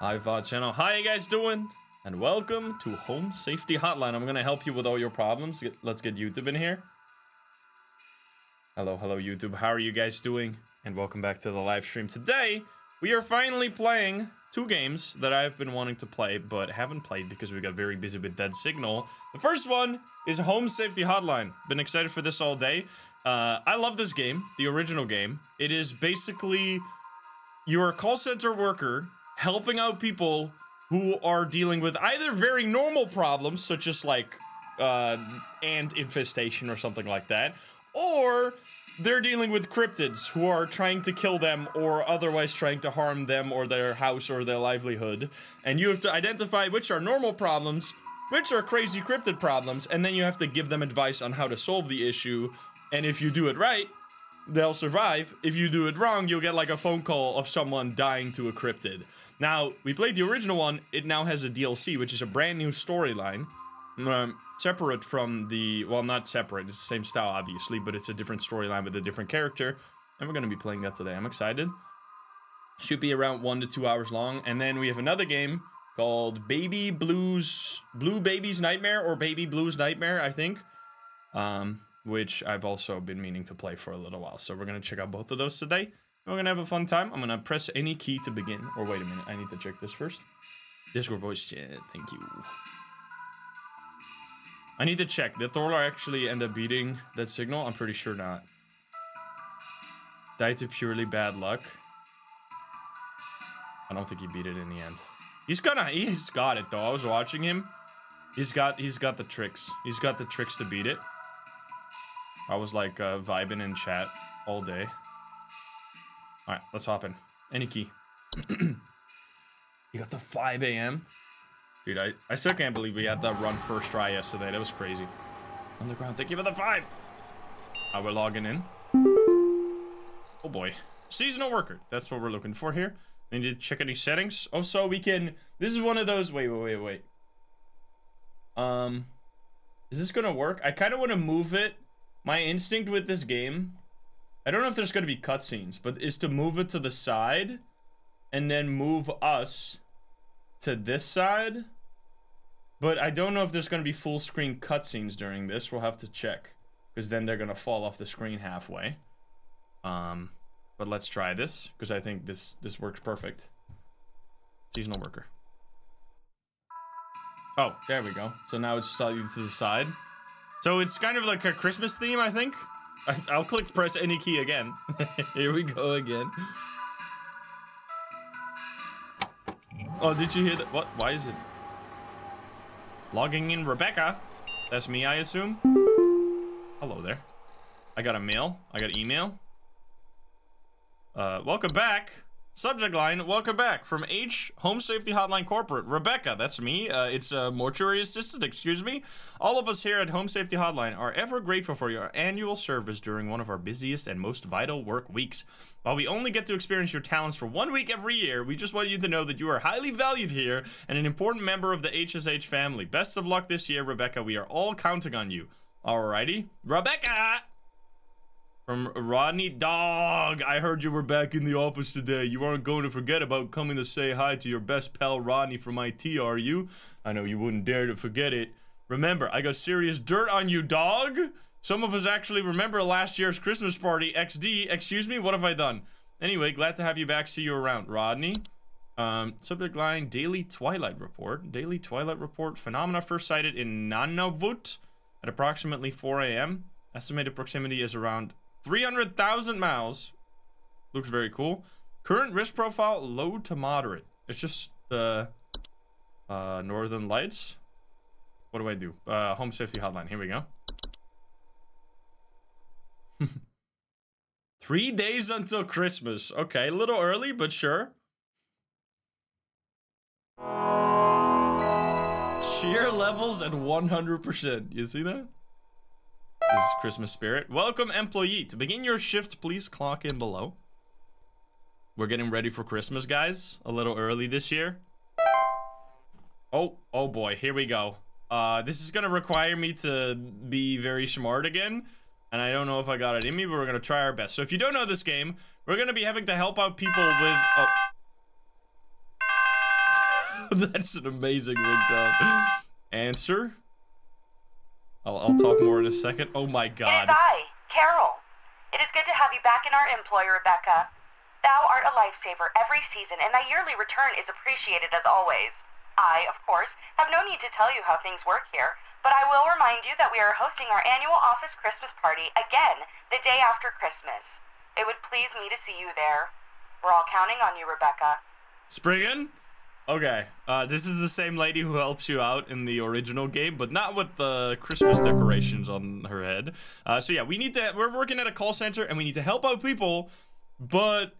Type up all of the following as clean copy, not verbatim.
Hi VOD channel. How you guys doing? And welcome to Home Safety Hotline. I'm gonna help you with all your problems. Let's get YouTube in here. Hello YouTube. How are you guys doing? And welcome back to the live stream. Today, we are finally playing two games that I've been wanting to play, but haven't played because we got very busy with Dead Signal. The first one is Home Safety Hotline. Been excited for this all day. I love this game, the original game. It is basically you're a call center worker helping out people who are dealing with either very normal problems, such as like ant infestation or something like that, or they're dealing with cryptids who are trying to kill them or otherwise trying to harm them or their house or their livelihood. And you have to identify which are normal problems, which are crazy cryptid problems, and then you have to give them advice on how to solve the issue. And if you do it right, they'll survive. If you do it wrong, you'll get like a phone call of someone dying to a cryptid. Now, we played the original one. It now has a DLC, which is a brand new storyline. Separate from the, well, not separate, it's the same style obviously, but it's a different storyline with a different character, and we're gonna be playing that today. I'm excited. Should be around 1 to 2 hours long. And then we have another game called Blue Baby's Nightmare, or Baby Blues Nightmare, I think, which I've also been meaning to play for a little while. So we're gonna check out both of those today. We're gonna have a fun time. I'm gonna press any key to begin, or wait a minute, I need to check this first. Discord voice chat, thank you. I need to check. Did Thorlar actually end up beating Dead Signal? I'm pretty sure not. Died to purely bad luck. I don't think he beat it in the end. He's got it though. I was watching him. He's got the tricks. He's got the tricks to beat it. I was like vibing in chat all day. All right, let's hop in. Any key. You got the 5 a.m. Dude, I still can't believe we had that run first try yesterday. That was crazy. Underground, thank you for the 5. We're logging in. Oh boy. Seasonal worker. That's what we're looking for here. We need to check any settings. Oh, so we can... This is one of those... Wait. Is this gonna work? I kind of want to move it. My instinct with this game... I don't know if there's gonna be cutscenes, but is to move it to the side and then move us to this side. But I don't know if there's going to be full screen cutscenes during this. We'll have to check, because then they're going to fall off the screen halfway. But let's try this, because I think this works perfect. Seasonal worker. Oh, there we go. So now it's sliding to the side. So it's kind of like a Christmas theme, I think. I'll click press any key again. Here we go again. Oh, did you hear that? What? Why is it? Logging in Rebecca. That's me, I assume. Hello there. I got a mail. I got email. Welcome back. Subject line, welcome back. From Home Safety Hotline Corporate. Rebecca, that's me. It's a mortuary assistant, excuse me. All of us here at Home Safety Hotline are ever grateful for your annual service during one of our busiest and most vital work weeks. While we only get to experience your talents for 1 week every year, we just want you to know that you are highly valued here and an important member of the HSH family. Best of luck this year, Rebecca. We are all counting on you. Alrighty. Rebecca! From Rodney. Dog, I heard you were back in the office today. You aren't going to forget about coming to say hi to your best pal Rodney from IT, are you? I know you wouldn't dare to forget it. Remember, I got serious dirt on you, dog. Some of us actually remember last year's Christmas party. XD, excuse me, what have I done? Anyway, glad to have you back. See you around, Rodney. Subject line, Daily Twilight Report. Daily Twilight Report. Phenomena first sighted in Nunavut at approximately 4 a.m. Estimated proximity is around 300,000 miles. Looks very cool. Current risk profile, low to moderate. It's just the Northern Lights. What do I do? Home Safety Hotline. Here we go. 3 days until Christmas. Okay, a little early, but sure. Cheer levels at 100%. You see that? This is Christmas spirit. Welcome, employee. To begin your shift, please clock in below. We're getting ready for Christmas, guys. A little early this year. Oh boy, here we go. This is gonna require me to be very smart again. And I don't know if I got it in me, but we're gonna try our best. So if you don't know this game, we're gonna be having to help out people with... That's an amazing ringtone. Answer. I'll talk more in a second. Oh my God. It is I, Carol. It is good to have you back in our employ, Rebecca. Thou art a lifesaver every season, and thy yearly return is appreciated as always. I, of course, have no need to tell you how things work here, but I will remind you that we are hosting our annual office Christmas party again the day after Christmas. It would please me to see you there. We're all counting on you, Rebecca. Spriggan? Okay, this is the same lady who helps you out in the original game, but not with the Christmas decorations on her head. So yeah, we're working at a call center and we need to help out people, but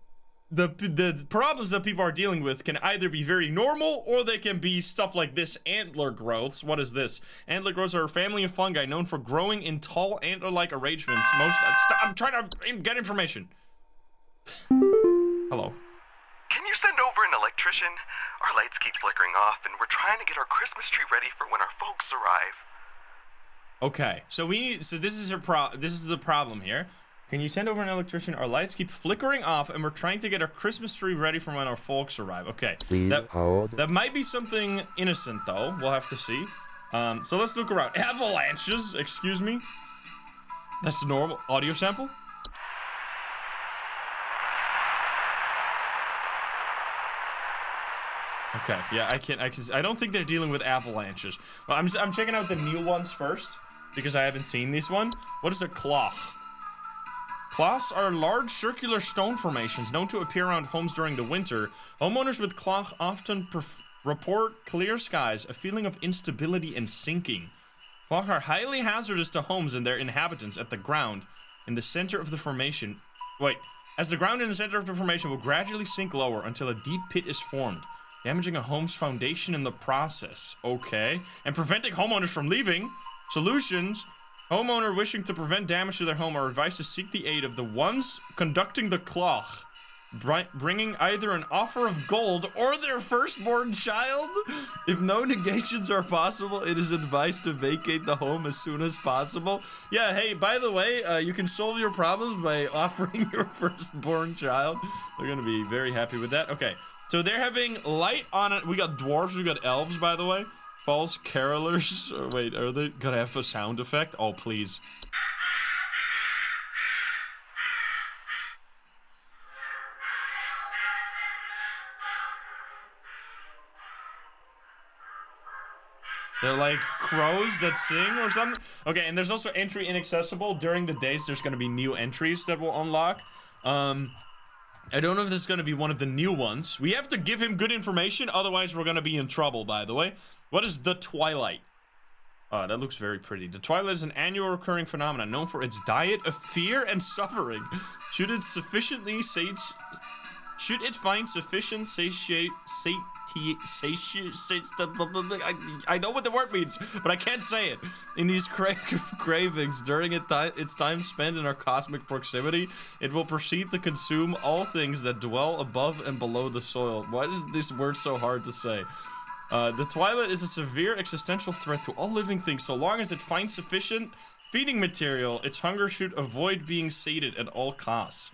the problems that people are dealing with can either be very normal or they can be stuff like this. Antler growths. What is this? Antler growths are a family of fungi known for growing in tall antler-like arrangements. I'm trying to get information. Hello. Can you send over an electrician? Our lights keep flickering off, and we're trying to get our Christmas tree ready for when our folks arrive. Okay, so this is the problem here. Can you send over an electrician? Our lights keep flickering off, and we're trying to get our Christmas tree ready for when our folks arrive. Okay, please hold. That might be something innocent, though. We'll have to see. So let's look around. Avalanches, excuse me. That's a normal audio sample. Okay, yeah, I don't think they're dealing with avalanches. Well, I'm checking out the new ones first because I haven't seen this one. What is a cloth? Cloths are large circular stone formations known to appear around homes during the winter. Homeowners with cloth often report clear skies, a feeling of instability and sinking. Cloth are highly hazardous to homes and their inhabitants at the ground in the center of the formation. As the ground in the center of the formation will gradually sink lower until a deep pit is formed, damaging a home's foundation in the process. Okay. And preventing homeowners from leaving. Solutions. Homeowner wishing to prevent damage to their home are advised to seek the aid of the ones conducting the cloth, bringing either an offer of gold or their firstborn child. If no negations are possible, it is advised to vacate the home as soon as possible. Yeah, hey, by the way, you can solve your problems by offering your firstborn child. They're gonna be very happy with that. Okay. So they're having light on it. We got dwarves, we got elves, by the way. False carolers. Wait, are they gonna have a sound effect? Oh, please. They're like crows that sing or something. Okay, and there's also entry inaccessible. During the days, there's gonna be new entries that will unlock. I don't know if this is going to be one of the new ones. We have to give him good information, otherwise we're going to be in trouble, by the way. What is the Twilight? That looks very pretty. The Twilight is an annual recurring phenomenon known for its diet of fear and suffering. Should it find sufficient I know what the word means, but I can't say it. In these cravings, during its time spent in our cosmic proximity, it will proceed to consume all things that dwell above and below the soil. Why is this word so hard to say? The Twilight is a severe existential threat to all living things. So long as it finds sufficient feeding material, its hunger should avoid being sated at all costs.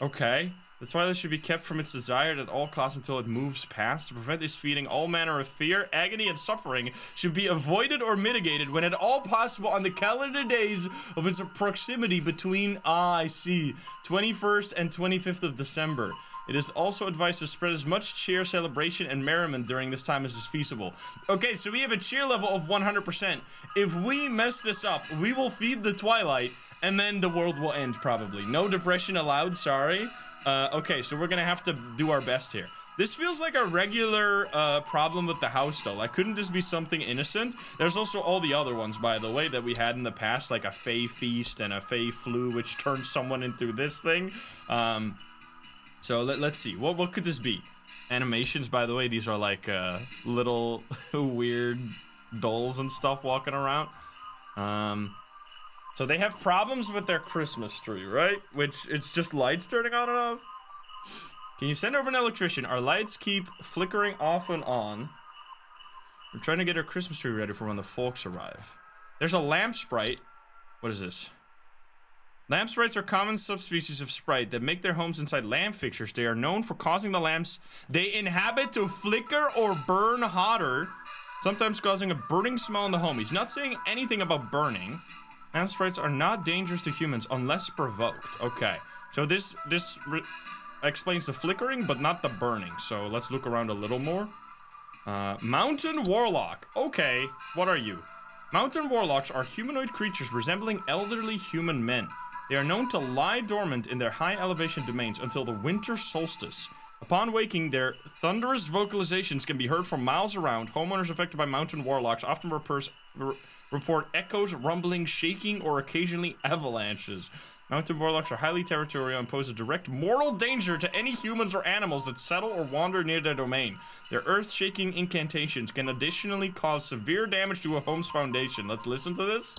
Okay. The Twilight should be kept from its desire at all costs until it moves past. To prevent this feeding, all manner of fear, agony, and suffering should be avoided or mitigated when at all possible on the calendar days of its proximity between, I see, 21st and 25th of December. It is also advised to spread as much cheer, celebration, and merriment during this time as is feasible. Okay, so we have a cheer level of 100%. If we mess this up, we will feed the Twilight, and then the world will end, probably. No depression allowed, sorry. Okay, so we're gonna have to do our best here. This feels like a regular problem with the house, though. Like, couldn't this be something innocent? There's also all the other ones, by the way, that we had in the past, like a Fey Feast and a Fey Flu, which turned someone into this thing. So let's see. What could this be? Animations, by the way, these are like little weird dolls and stuff walking around. So they have problems with their Christmas tree, right? Which, it's just lights turning on and off. Can you send over an electrician? Our lights keep flickering off and on. We're trying to get our Christmas tree ready for when the folks arrive. There's a lamp sprite. What is this? Lamp sprites are common subspecies of sprite that make their homes inside lamp fixtures. They are known for causing the lamps they inhabit to flicker or burn hotter, sometimes causing a burning smell in the home. He's not saying anything about burning. Lamp sprites are not dangerous to humans unless provoked. Okay, so this explains the flickering, but not the burning. So let's look around a little more. Mountain Warlock. Okay, what are you? Mountain Warlocks are humanoid creatures resembling elderly human men. They are known to lie dormant in their high elevation domains until the winter solstice. Upon waking, their thunderous vocalizations can be heard from miles around. Homeowners affected by Mountain Warlocks often report echoes, rumbling, shaking, or occasionally avalanches. Mountain Warlocks are highly territorial and pose a direct mortal danger to any humans or animals that settle or wander near their domain. Their earth-shaking incantations can additionally cause severe damage to a home's foundation. Let's listen to this.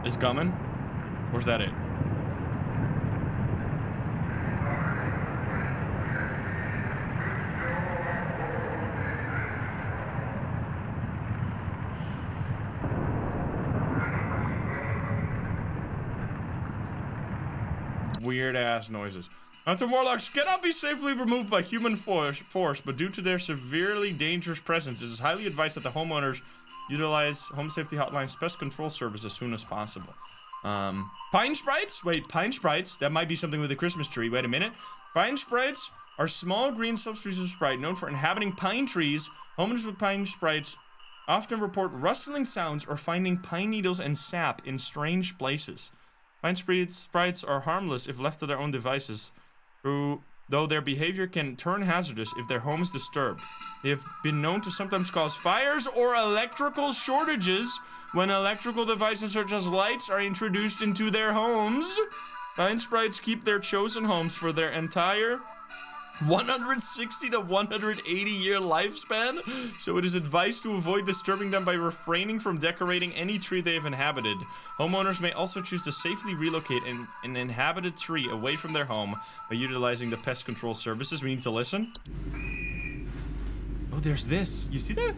It's coming? Where's that it? Weird ass noises. Mountain Warlocks cannot be safely removed by human force, but due to their severely dangerous presence, it is highly advised that the homeowners utilize Home Safety Hotline's pest control service as soon as possible. Pine sprites? Wait, pine sprites? That might be something with a Christmas tree. Wait a minute. Pine sprites are small green subspecies of sprite known for inhabiting pine trees. Homeowners with pine sprites often report rustling sounds or finding pine needles and sap in strange places. Pine sprites are harmless if left to their own devices, though their behavior can turn hazardous if their home is disturbed. They have been known to sometimes cause fires or electrical shortages when electrical devices such as lights are introduced into their homes. Pine sprites keep their chosen homes for their entire 160 to 180 year lifespan, so it is advised to avoid disturbing them by refraining from decorating any tree they have inhabited. Homeowners may also choose to safely relocate an inhabited tree away from their home by utilizing the pest control services. We need to listen. Oh, there's this. You see that?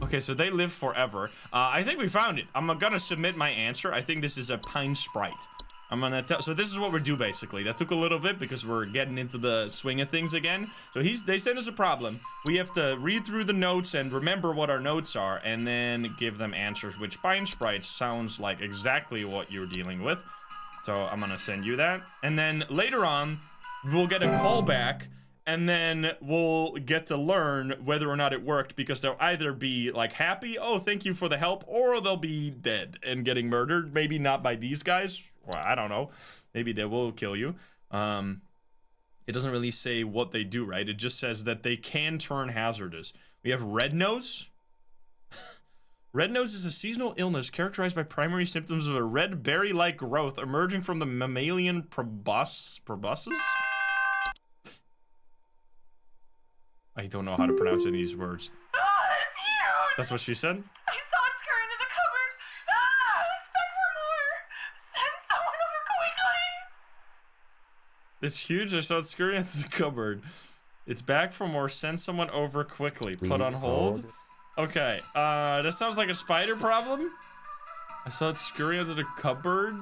Okay, so they live forever. I think we found it. I'm gonna submit my answer. I think this is a pine sprite. I'm gonna tell. So this is what we do basically. That took a little bit because we're getting into the swing of things again. So they sent us a problem. We have to read through the notes and remember what our notes are, and then give them answers. Which pine sprites sounds like exactly what you're dealing with. So I'm gonna send you that, and then later on, we'll get a call back, and then we'll get to learn whether or not it worked, because they'll either be like happy, oh, thank you for the help, or they'll be dead and getting murdered. Maybe not by these guys. Well, I don't know. Maybe they will kill you. It doesn't really say what they do, right? It just says that they can turn hazardous. We have red nose. Red nose is a seasonal illness characterized by primary symptoms of a red berry-like growth emerging from the mammalian proboscis? I don't know how to pronounce any of these words. That's what she said? I saw it scurry into the cupboard. Expect for more. Send someone over quickly. It's huge. I saw it scurry into the cupboard. It's back for more. Send someone over quickly. Put on hold. Okay. That sounds like a spider problem. I saw it scurry into the cupboard.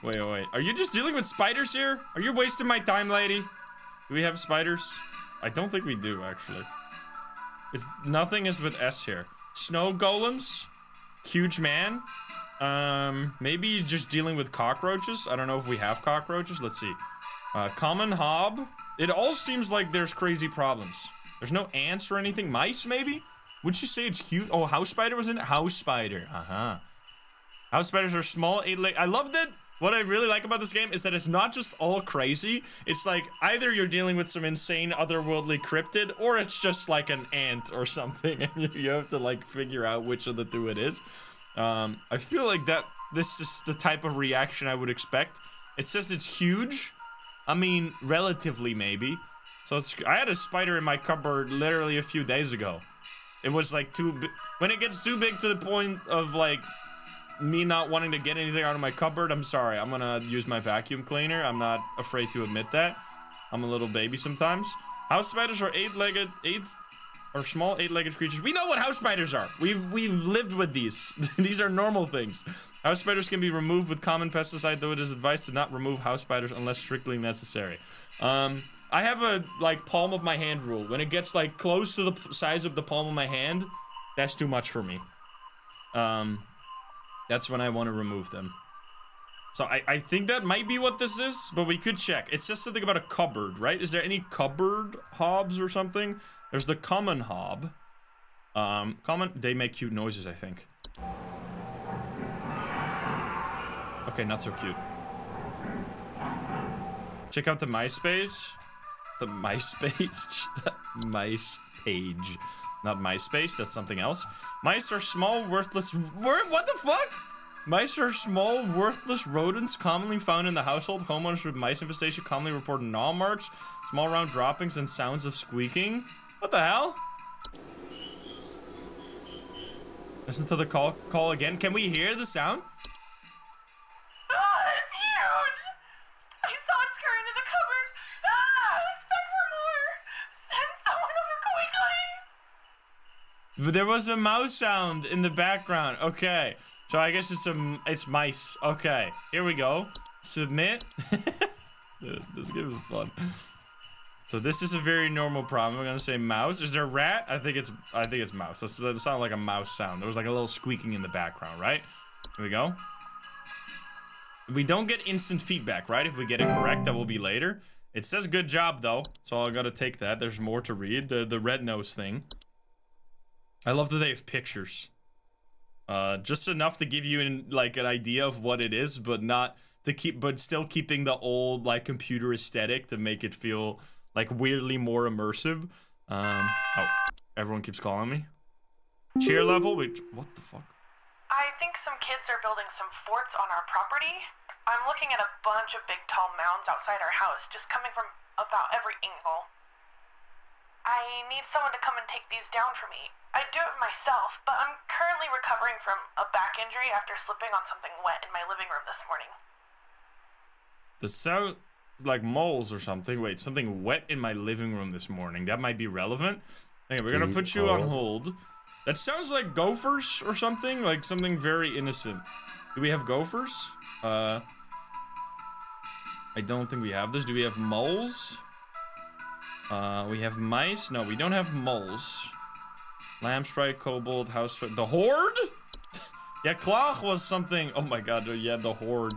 Wait. Are you just dealing with spiders here? Are you wasting my time, lady? Do we have spiders? I don't think we do, actually. Nothing is with S here. Snow golems? Huge man? Maybe you're just dealing with cockroaches? I don't know if we have cockroaches. Let's see. Common hob? It all seems like there's crazy problems. There's no ants or anything. Mice, maybe? Would you say it's huge? Oh, house spider was in it? House spider. House spiders are small, 8-leg. I love that. What I really like about this game is that it's not just all crazy. It's like either you're dealing with some insane otherworldly cryptid, or it's just like an ant or something, and you have to like figure out which of the two it is. I feel like this is the type of reaction I would expect. It says it's huge. I mean, relatively maybe. So I had a spider in my cupboard literally a few days ago. It was like too big. When it gets too big to the point of like me not wanting to get anything out of my cupboard, I'm sorry. I'm gonna use my vacuum cleaner. I'm not afraid to admit that. I'm a little baby sometimes. House spiders are small eight-legged creatures. We know what house spiders are. We've lived with these. These are normal things. House spiders can be removed with common pesticide, though it is advised to not remove house spiders unless strictly necessary. I have a like palm of my hand rule. When it gets like close to the size of the palm of my hand, that's too much for me. That's when I want to remove them. So I think that might be what this is, but we could check. It says something about a cupboard, right? Is there any cupboard hobs or something? There's the common hob. They make cute noises, I think. Okay, not so cute. Check out the mice page. The mice page? Mice page. Not MySpace, that's something else. Mice are small, worthless... What the fuck? Mice are small, worthless rodents commonly found in the household. Homeowners with mice infestation commonly report gnaw marks, small round droppings, and sounds of squeaking. What the hell? Listen to the call again. Can we hear the sound? It's huge! I saw it scurry into the cupboard. Expect for more! Send someone over quickly! But there was a mouse sound in the background. Okay. So I guess it's mice. Okay. Here we go. Submit. This game is fun. So this is a very normal problem. I'm gonna say mouse. Is there a rat? I think it's mouse. That sounded like a mouse sound. There was like a little squeaking in the background, right? Here we go. We don't get instant feedback, right? If we get it correct, that will be later. It says good job though, so I gotta take that. There's more to read. The red nose thing. I love that they have pictures. Just enough to give you like an idea of what it is, but not to but still keeping the old like computer aesthetic to make it feel like weirdly more immersive. Oh, everyone keeps calling me. Cheer level? Wait, what the fuck? I think some kids are building some forts on our property. I'm looking at a bunch of big tall mounds outside our house, just coming from about every angle. I need someone to come and take these down for me. I'd do it myself, but I'm currently recovering from a back injury after slipping on something wet in my living room this morning. The sound like moles or something. Wait, something wet in my living room this morning. That might be relevant. Okay, we're gonna put you on hold. That sounds like gophers or something, like something very innocent. Do we have gophers? I don't think we have this. Do we have moles? We have mice. No, we don't have moles. Lamb sprite, kobold, house... The horde? Yeah, Klach was something... Oh my god, yeah, the horde.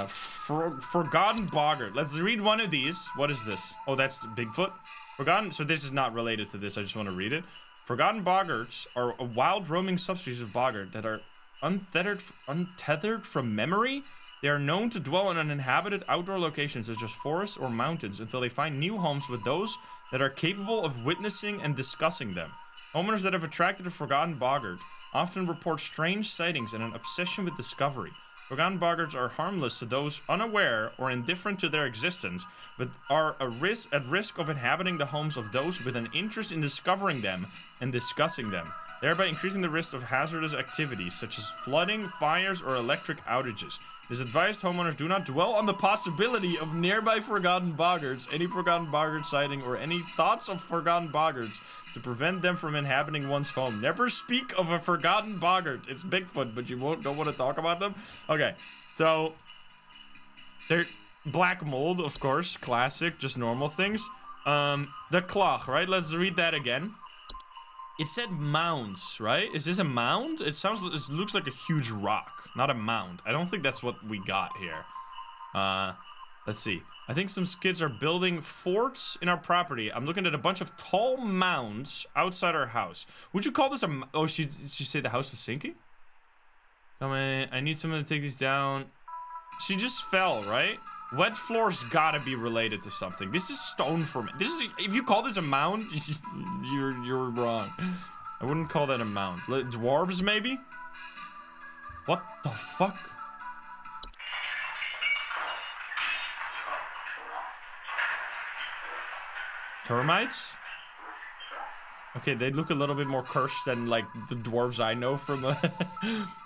Forgotten boggart. Let's read one of these. What is this? Oh, that's Bigfoot. Forgotten... So this is not related to this. I just want to read it. Forgotten boggarts are a wild roaming subspecies of boggart that are untethered from memory. They are known to dwell in uninhabited outdoor locations such as forests or mountains until they find new homes with those that are capable of witnessing and discussing them. Homeowners that have attracted a forgotten boggart often report strange sightings and an obsession with discovery. Forgotten boggarts are harmless to those unaware or indifferent to their existence, but are at risk of inhabiting the homes of those with an interest in discovering them and discussing them, thereby increasing the risk of hazardous activities such as flooding, fires, or electric outages. It is advised homeowners do not dwell on the possibility of nearby forgotten boggarts, any forgotten boggart sighting, or any thoughts of forgotten boggarts to prevent them from inhabiting one's home. Never speak of a forgotten boggart. It's Bigfoot, but you don't want to talk about them? Okay, so they're black mold, of course, classic, just normal things. The clock, right? Let's read that again. It said mounds, right? Is this a mound? It looks like a huge rock, not a mound. I don't think that's what we got here. Let's see. I think some kids are building forts in our property. I'm looking at a bunch of tall mounds outside our house. Would you call this a... Oh, she said the house was sinking? Come on, I need someone to take these down. She just fell, right? Wet floors gotta be related to something. This is stone for me. This is, if you call this a mound, you're wrong. I wouldn't call that a mound. Dwarves, maybe? What the fuck? Termites? Okay, they look a little bit more cursed than, like, the dwarves I know from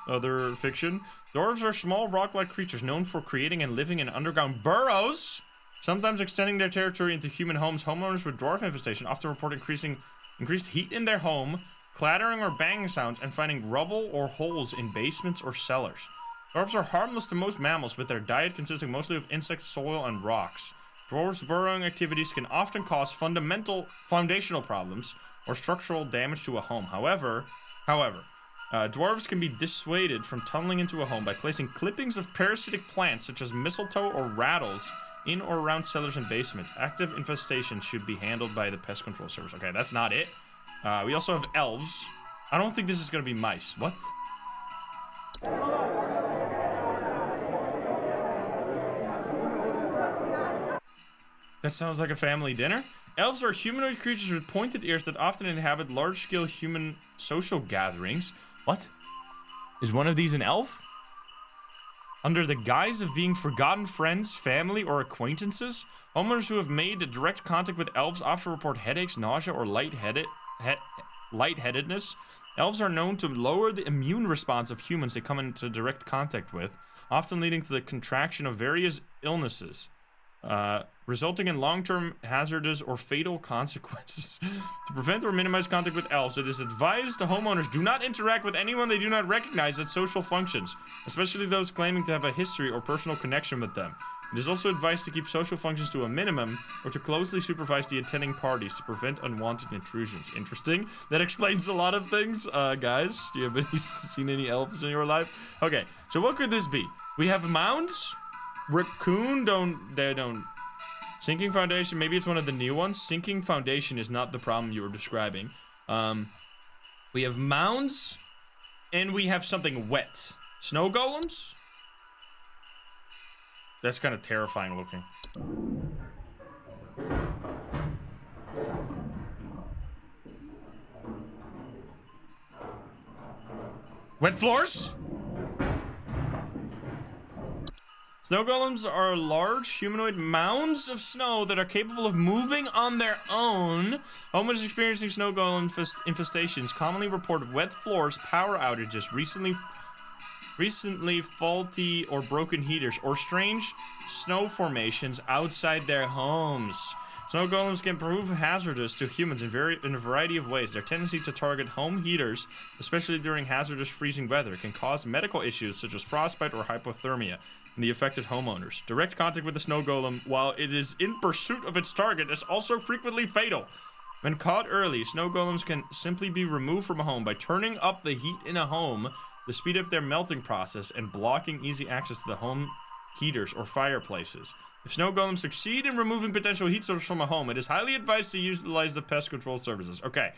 other fiction. Dwarves are small rock-like creatures known for creating and living in underground burrows. sometimes extending their territory into human homes. Homeowners with dwarf infestation often report increased heat in their home, clattering or banging sounds, and finding rubble or holes in basements or cellars. Dwarves are harmless to most mammals, with their diet consisting mostly of insects, soil, and rocks. Dwarves' burrowing activities can often cause foundational problems or structural damage to a home. However, dwarves can be dissuaded from tunneling into a home by placing clippings of parasitic plants such as mistletoe or rattles in or around cellars and basements. Active infestation should be handled by the pest control service. Okay, that's not it. We also have elves. I don't think this is going to be mice. What? That sounds like a family dinner. Elves are humanoid creatures with pointed ears that often inhabit large-scale human social gatherings. What? Is one of these an elf? Under the guise of being forgotten friends, family, or acquaintances, homeowners who have made direct contact with elves often report headaches, nausea, or lightheadedness. Elves are known to lower the immune response of humans they come into direct contact with, often leading to the contraction of various illnesses, resulting in long-term hazardous or fatal consequences. To prevent or minimize contact with elves, it is advised to homeowners do not interact with anyone they do not recognize at social functions, especially those claiming to have a history or personal connection with them. It is also advised to keep social functions to a minimum or to closely supervise the attending parties to prevent unwanted intrusions. Interesting. That explains a lot of things. Guys, do you have seen any elves in your life? Okay, so what could this be? We have mounds. Raccoon they don't. Sinking foundation, maybe it's one of the new ones. Sinking foundation is not the problem you were describing. We have mounds, and we have something wet. Snow golems? That's kind of terrifying looking. Wet floors? Snow golems are large humanoid mounds of snow that are capable of moving on their own. Homeowners experiencing snow golem infestations commonly report wet floors, power outages, recently faulty or broken heaters, or strange snow formations outside their homes. Snow golems can prove hazardous to humans in a variety of ways. Their tendency to target home heaters, especially during hazardous freezing weather, can cause medical issues such as frostbite or hypothermia in the affected homeowners. Direct contact with the snow golem, while it is in pursuit of its target, is also frequently fatal. When caught early, snow golems can simply be removed from a home by turning up the heat in a home to speed up their melting process and blocking easy access to the home heaters or fireplaces. If snow golems succeed in removing potential heat sources from a home, it is highly advised to utilize the pest control services. Okay,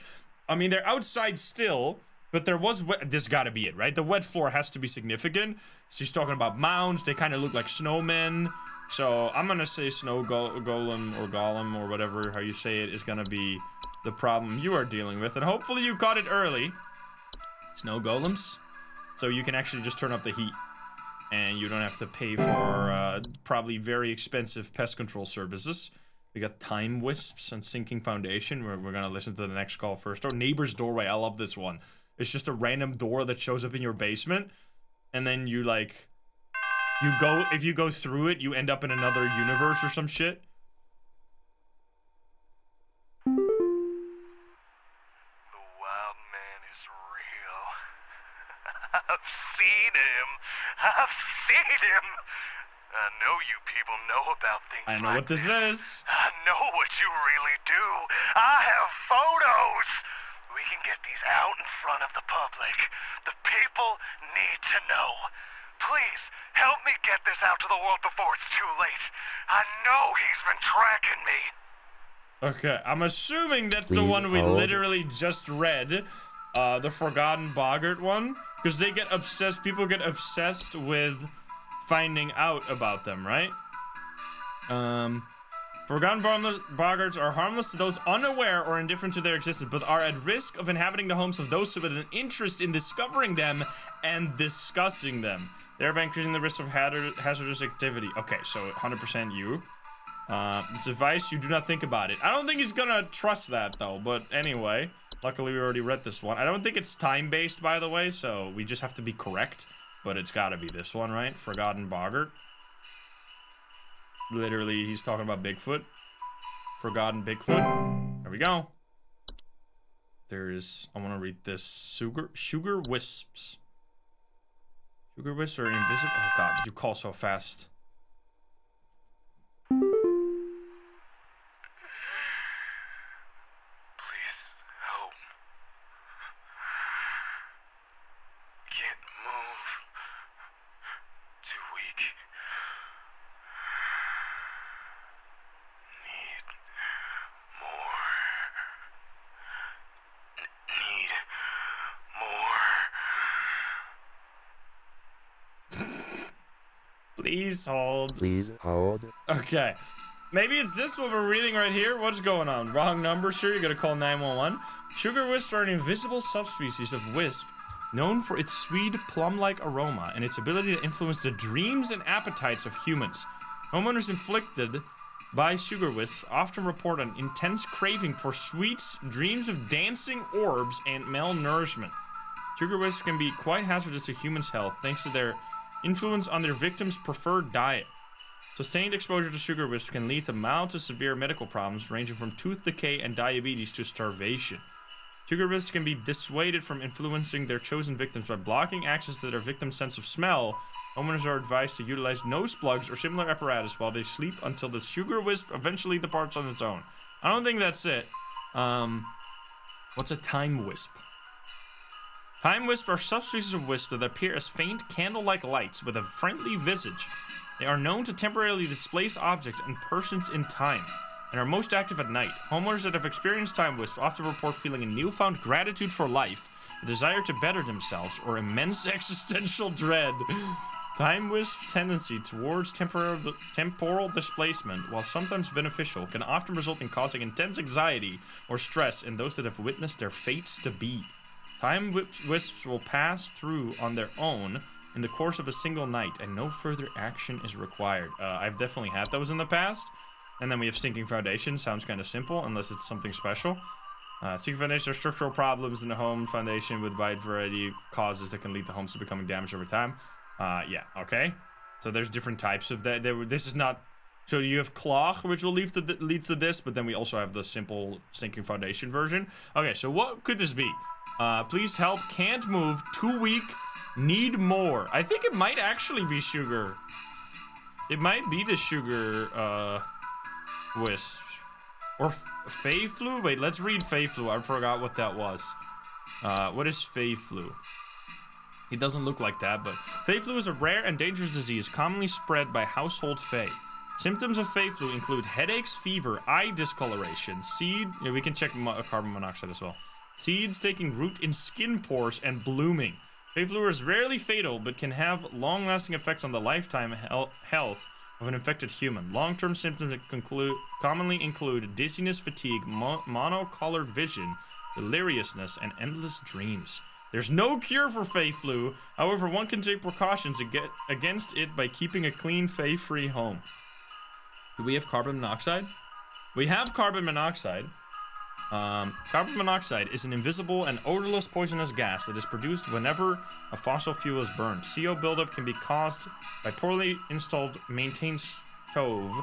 I mean, they're outside still, but there was this gotta be it, right? The wet floor has to be significant. So he's talking about mounds. They kind of look like snowmen. So I'm gonna say snow golem or whatever, how you say it, is gonna be the problem you are dealing with. And hopefully you caught it early. Snow golems. So you can actually just turn up the heat. And you don't have to pay for probably very expensive pest control services. We got time wisps and sinking foundation. We're gonna listen to the next call first. Oh, neighbor's doorway. I love this one. It's just a random door that shows up in your basement, and then you like, if you go through it, you end up in another universe or some shit. The wild man is real. I've seen him. I've seen him. I know you people know about things like this. I know what this is. I know what you really do. I have photos. We can get these out in front of the public. The people need to know. Please, help me get this out to the world before it's too late. I know he's been tracking me. Okay, I'm assuming that's the one we literally just read. The Forgotten Boggart one. Because they get obsessed, people get obsessed with finding out about them, right? Forgotten boggarts are harmless to those unaware or indifferent to their existence, but are at risk of inhabiting the homes of those with an interest in discovering them and discussing them, thereby increasing the risk of hazardous activity. Okay, so 100% you. This advice, you do not think about it. I don't think he's gonna trust that, though, but anyway. Luckily, we already read this one. I don't think it's time-based, by the way, so we just have to be correct. But it's gotta be this one, right? Forgotten Boggart. literally, he's talking about Bigfoot. Forgotten Bigfoot. There we go. There's, I want to read this. Sugar wisps. Sugar wisps are invisible. Oh god, you call so fast. Please hold. Please hold. Okay. Maybe it's this one we're reading right here. What's going on? Wrong number, sure. You gotta call 911. Sugar wisps are an invisible subspecies of wisp known for its sweet, plum-like aroma and its ability to influence the dreams and appetites of humans. Homeowners inflicted by sugar wisps often report an intense craving for sweets, dreams of dancing orbs, and malnourishment. Sugar wisps can be quite hazardous to humans' health thanks to their influence on their victims' preferred diet. Sustained exposure to sugar wisps can lead to mild to severe medical problems ranging from tooth decay and diabetes to starvation. Sugar wisps can be dissuaded from influencing their chosen victims by blocking access to their victim's sense of smell. Homeowners are advised to utilize nose plugs or similar apparatus while they sleep until the sugar wisp eventually departs on its own. I don't think that's it. What's a time wisp? Time wisps are subspecies of wisps that appear as faint candle-like lights with a friendly visage. They are known to temporarily displace objects and persons in time, and are most active at night. Homeowners that have experienced time wisps often report feeling a newfound gratitude for life, a desire to better themselves, or immense existential dread. Time wisps' tendency towards temporal displacement, while sometimes beneficial, can often result in causing intense anxiety or stress in those that have witnessed their fates to be. Time wisps will pass through on their own in the course of a single night, and no further action is required. I've definitely had those in the past. And then we have sinking foundation. Sounds kind of simple, unless it's something special. Sinking foundation are structural problems in the home foundation with wide variety of causes that can lead to homes to becoming damaged over time. Yeah, okay. So there's different types of that. This is not... So you have cloth, which will lead to this, but then we also have the simple sinking foundation version. Okay, so what could this be? Please help, can't move, too weak, need more. I think it might actually be sugar. It might be the sugar, wisp. Or Fey flu? Wait, let's read Fey flu. I forgot what that was. What is Fey flu? He doesn't look like that, but Fey flu is a rare and dangerous disease commonly spread by household Fey. Symptoms of Fey flu include headaches, fever, eye discoloration, we can check carbon monoxide as well. Seeds taking root in skin pores and blooming. Fey flu is rarely fatal, but can have long-lasting effects on the lifetime health of an infected human. Long-term symptoms commonly include dizziness, fatigue, monocolored vision, deliriousness, and endless dreams. There's no cure for Fey flu. However, one can take precautions against it by keeping a clean, Fey-free home. Do we have carbon monoxide? We have carbon monoxide. Carbon monoxide is an invisible and odorless poisonous gas that is produced whenever a fossil fuel is burned. CO buildup can be caused by poorly installed maintained stove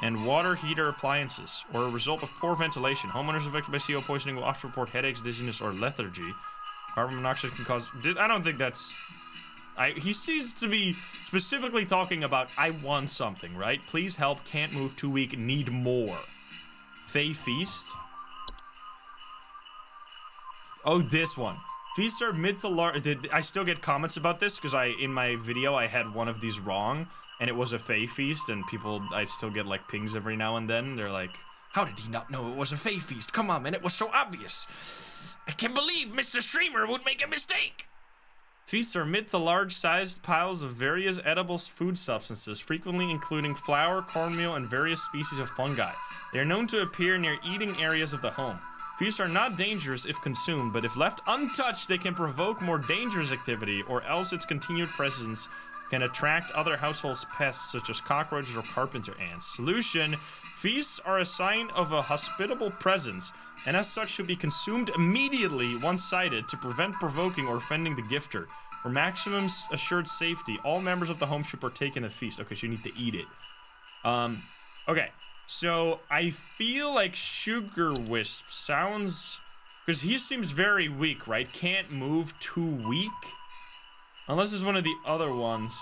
and water heater appliances, or a result of poor ventilation. Homeowners affected by CO poisoning will often report headaches, dizziness, or lethargy. Carbon monoxide can cause... I don't think that's... he seems to be specifically talking about, I want something, right? Please help, can't move, too weak, need more. Fey feast. Oh, this one. Feasts are mid to large. I still get comments about this because in my video I had one of these wrong, and it was a Fey feast, and I still get like pings every now and then. They're like, how did he not know it was a Fey feast? Come on, man, it was so obvious. I can't believe Mr. Streamer would make a mistake. Feasts are mid to large sized piles of various edible food substances, frequently including flour, cornmeal, and various species of fungi. They are known to appear near eating areas of the home. Feasts are not dangerous if consumed, but if left untouched, they can provoke more dangerous activity, or else its continued presence can attract other household pests such as cockroaches or carpenter ants. Solution: feasts are a sign of a hospitable presence, and as such should be consumed immediately once sighted to prevent provoking or offending the gifter. For maximum assured safety, all members of the home should partake in the feast. Okay, so you need to eat it. Okay, so I feel like Sugar Wisp sounds... Because he seems very weak, right? Can't move, too weak. Unless it's one of the other ones.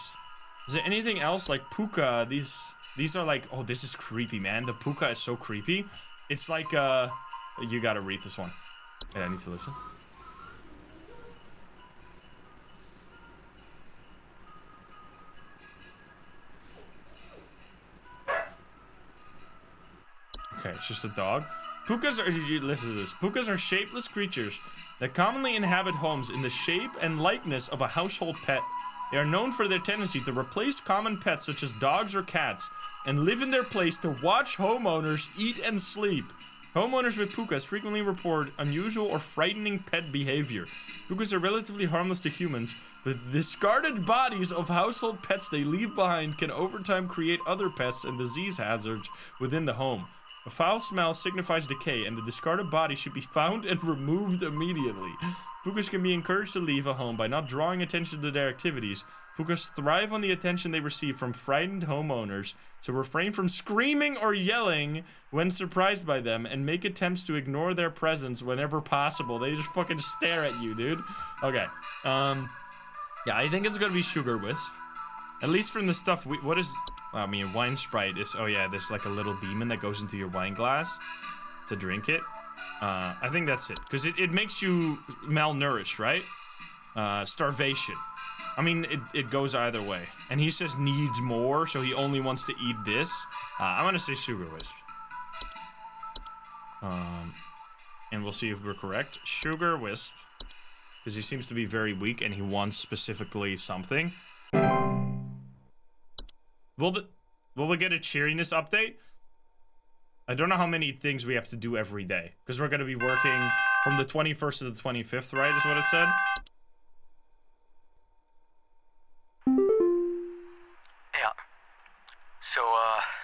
Is there anything else? Like Puka, these are like... Oh, this is creepy, man. The Puka is so creepy. It's like, you gotta read this one. Hey, I need to listen. Okay, it's just a dog. Pukas are, listen to this. Pukas are shapeless creatures that commonly inhabit homes in the shape and likeness of a household pet. They are known for their tendency to replace common pets such as dogs or cats and live in their place to watch homeowners eat and sleep. Homeowners with pukas frequently report unusual or frightening pet behavior. Pukas are relatively harmless to humans, but the discarded bodies of household pets they leave behind can over time create other pests and disease hazards within the home. A foul smell signifies decay, and the discarded body should be found and removed immediately. Pukas can be encouraged to leave a home by not drawing attention to their activities. Pukas thrive on the attention they receive from frightened homeowners, so refrain from screaming or yelling when surprised by them, and make attempts to ignore their presence whenever possible. They just fucking stare at you, dude. Okay, yeah, I think it's gonna be Sugar Wisp. At least from the stuff we, what is... I mean, wine sprite is, oh yeah, there's like a little demon that goes into your wine glass to drink it. I think that's it, because it makes you malnourished, right? Starvation. I mean, it goes either way. And he says needs more, so he only wants to eat this. I'm gonna say Sugar Wisp. And we'll see if we're correct. Sugar Wisp, because he seems to be very weak and he wants specifically something. Will we get a cheeriness update? I don't know how many things we have to do every day, because we're going to be working from the 21st to the 25th, right, is what it said? Yeah. So,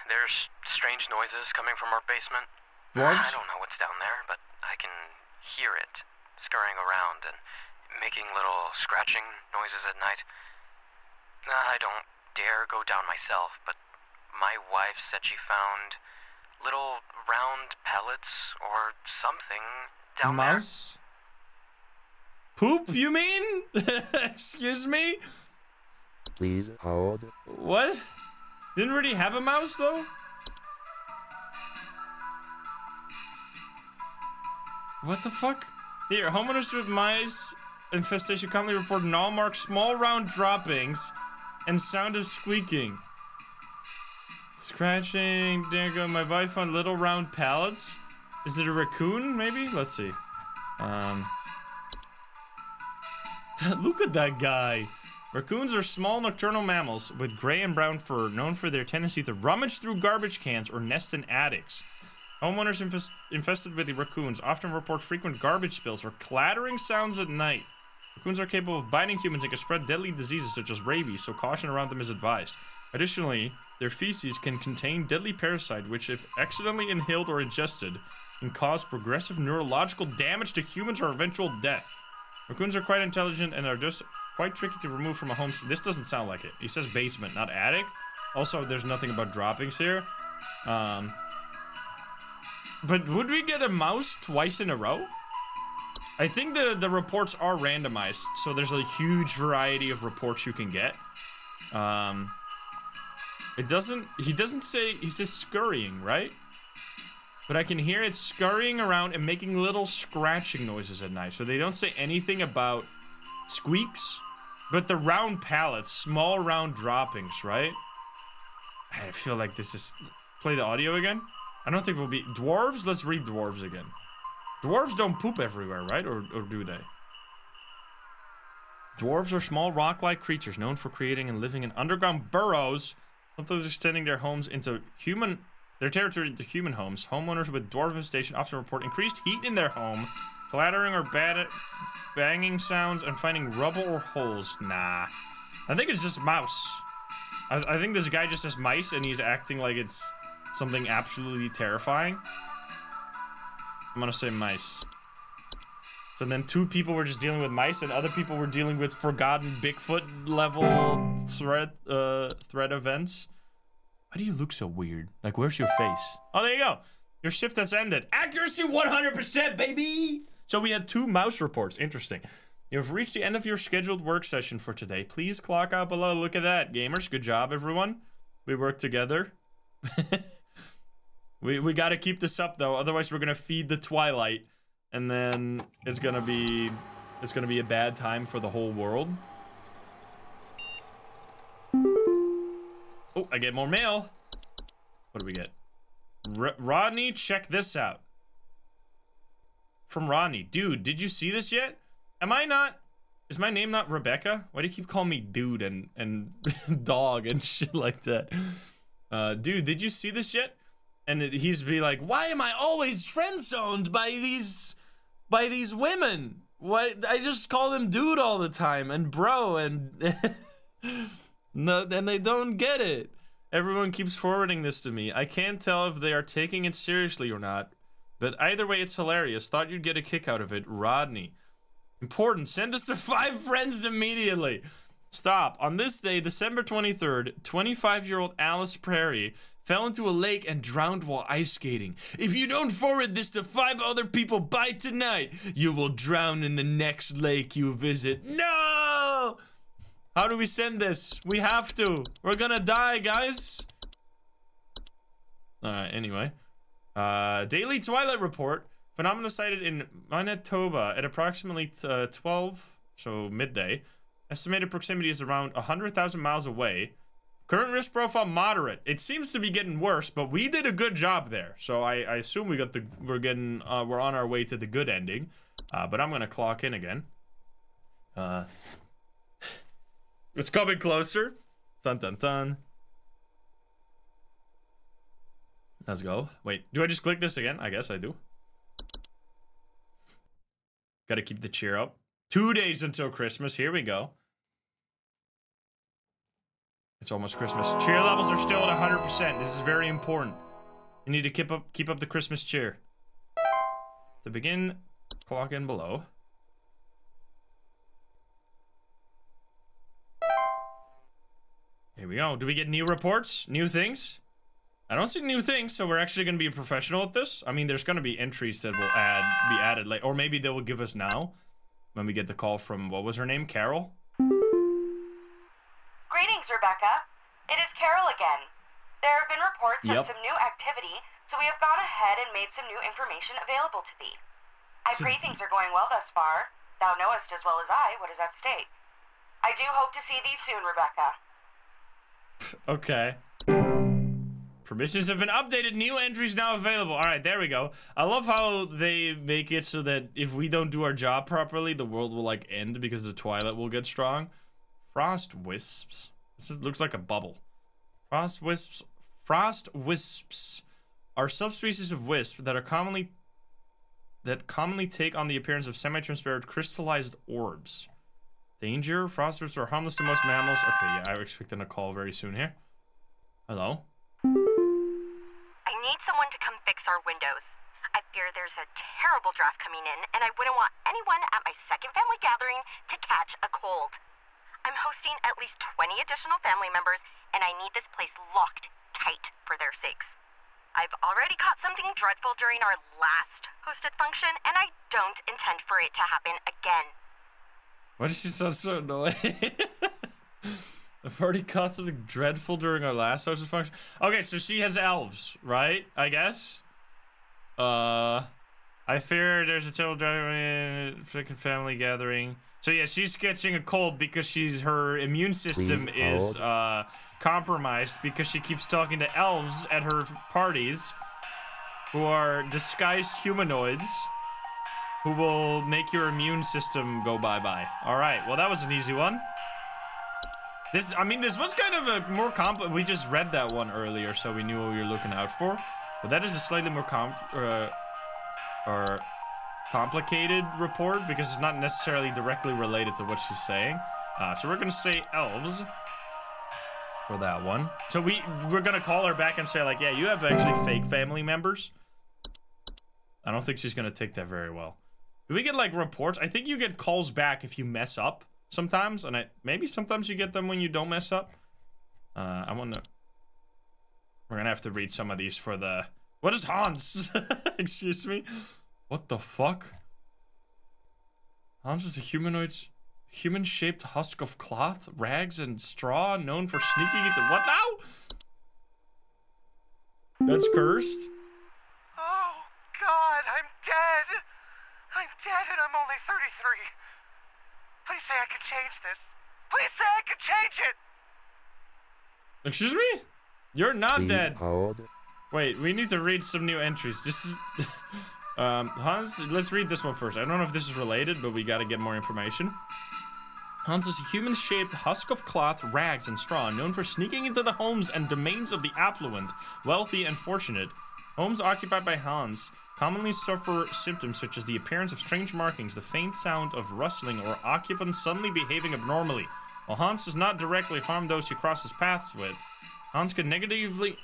there's strange noises coming from our basement. Dwarves? I don't know what's down there, but I can hear it scurrying around and making little scratching noises at night. I don't dare go down myself, but my wife said she found little round pellets or something down there. Mouse? Poop, you mean? Excuse me? Please hold. What? Didn't really have a mouse, though? What the fuck? Here, homeowners with mice infestation commonly report null-marked small round droppings and sound of squeaking. Scratching. There you go. My wife found little round pallets. Is it a raccoon, maybe? Let's see. Look at that guy. Raccoons are small nocturnal mammals with gray and brown fur, known for their tendency to rummage through garbage cans or nest in attics. Homeowners infested with the raccoons often report frequent garbage spills or clattering sounds at night. Raccoons are capable of biting humans and can spread deadly diseases such as rabies, so caution around them is advised. Additionally, their feces can contain deadly parasite, which, if accidentally inhaled or ingested, can cause progressive neurological damage to humans or eventual death. Raccoons are quite intelligent and are just quite tricky to remove from a home. This doesn't sound like it. He says basement, not attic. Also, there's nothing about droppings here. But would we get a mouse twice in a row? I think the reports are randomized, so there's a huge variety of reports you can get. He doesn't say, he says scurrying, right? But I can hear it scurrying around and making little scratching noises at night. So they don't say anything about squeaks, but the round pallets, small round droppings, right? I feel like this is, play the audio again. I don't think we'll be, dwarves? Let's read dwarves again. Dwarves don't poop everywhere, right? Or do they? Dwarves are small rock-like creatures known for creating and living in underground burrows, sometimes extending their homes into their territory into human homes. Homeowners with dwarf infestation often report increased heat in their home, clattering or banging sounds, and finding rubble or holes. Nah. I think it's just mouse. I think this guy just says mice and he's acting like it's something absolutely terrifying. I'm gonna say mice. So then 2 people were just dealing with mice and other people were dealing with forgotten Bigfoot level threat events. Why do you look so weird? Like, where's your face? Oh, there you go. Your shift has ended. Accuracy 100%, baby! So we had 2 mouse reports. Interesting. You have reached the end of your scheduled work session for today. Please clock out below. Look at that, gamers. Good job, everyone. We work together. we gotta keep this up, though. Otherwise, we're gonna feed the Twilight. And then it's gonna be a bad time for the whole world. Oh, I get more mail. What do we get? Rodney, check this out. From Rodney. Dude, did you see this yet? Is my name not Rebecca? Why do you keep calling me dude and dog and shit like that? Dude, did you see this yet? And he's be like, why am I always friend-zoned by these women? Why, I just call them dude all the time and bro and... No, and they don't get it. Everyone keeps forwarding this to me. I can't tell if they are taking it seriously or not. But either way, it's hilarious. Thought you'd get a kick out of it. Rodney. Important. Send us to 5 friends immediately. Stop. On this day, December 23rd, 25-year-old Alice Prairie fell into a lake and drowned while ice skating. If you don't forward this to 5 other people by tonight, you will drown in the next lake you visit. No! How do we send this? We have to. We're gonna die, guys. Alright, anyway. Daily Twilight Report. Phenomena sighted in Manitoba at approximately 12, so midday. Estimated proximity is around 100,000 miles away. Current risk profile moderate. It seems to be getting worse, but we did a good job there. So I assume we're on our way to the good ending. But I'm gonna clock in again. It's coming closer. Dun dun dun. Let's go. Wait, do I just click this again? I guess I do. Gotta keep the cheer up. 2 days until Christmas. Here we go. It's almost Christmas. Cheer levels are still at 100%. This is very important. You need to keep up the Christmas cheer. To begin, clock in below. Here we go. Do we get new reports? New things? I don't see new things, so we're actually going to be a professional at this. I mean, there's going to be entries that will be added later. Or maybe they will give us now. When we get the call from, what was her name? Carol? Greetings, Rebecca. It is Carol again. There have been reports of some new activity, so we have gone ahead and made some new information available to thee. I pray things are going well thus far. Thou knowest as well as I what is at stake. I do hope to see thee soon, Rebecca. Okay. Permissions have been updated. New entries now available. All right, there we go. I love how they make it so that if we don't do our job properly, the world will like end because the Twilight will get strong. Frost wisps. This looks like a bubble. Frost wisps are subspecies of wisp that commonly take on the appearance of semi-transparent crystallized orbs. Danger. Frost wisps are harmless to most mammals. Okay, yeah, I'm expecting a call very soon here. Hello? I need someone to come fix our windows. I fear there's a terrible draft coming in, and I wouldn't want anyone at my second family gathering to catch a cold. I'm hosting at least 20 additional family members, and I need this place locked tight for their sakes. I've already caught something dreadful during our last hosted function, and I don't intend for it to happen again. Why does she sound so annoying? I've already caught something dreadful during our last hosted function. Okay, so she has elves, right? I guess. I fear there's a terrible freaking family gathering. So yeah, she's catching a cold because her immune system is compromised because she keeps talking to elves at her parties, who are disguised humanoids, who will make your immune system go bye-bye. All right, well that was an easy one. This was kind of a more complex. We just read that one earlier, so we knew what we were looking out for. But that is a slightly more complicated report because it's not necessarily directly related to what she's saying. So we're gonna say elves for that one. So we're gonna call her back and say like, yeah, you have actually fake family members. I don't think she's gonna take that very well. Do we get like reports? I think you get calls back if you mess up sometimes, and maybe sometimes you get them when you don't mess up. I wanna. We're gonna have to read some of these for the... What is Hans? Excuse me? What the fuck? Hans is a human-shaped husk of cloth, rags, and straw, known for sneaking into... What now? That's cursed. Oh, God, I'm dead. I'm dead and I'm only 33. Please say I can change this. Please say I can change it. Excuse me? You're not Please dead. hold. Wait, we need to read some new entries. This is... Hans, let's read this one first. I don't know if this is related, but we gotta get more information. Hans is a human-shaped husk of cloth, rags, and straw, known for sneaking into the homes and domains of the affluent, wealthy, and fortunate. Homes occupied by Hans commonly suffer symptoms such as the appearance of strange markings, the faint sound of rustling, or occupants suddenly behaving abnormally. While Hans does not directly harm those he crosses paths with, Hans can negatively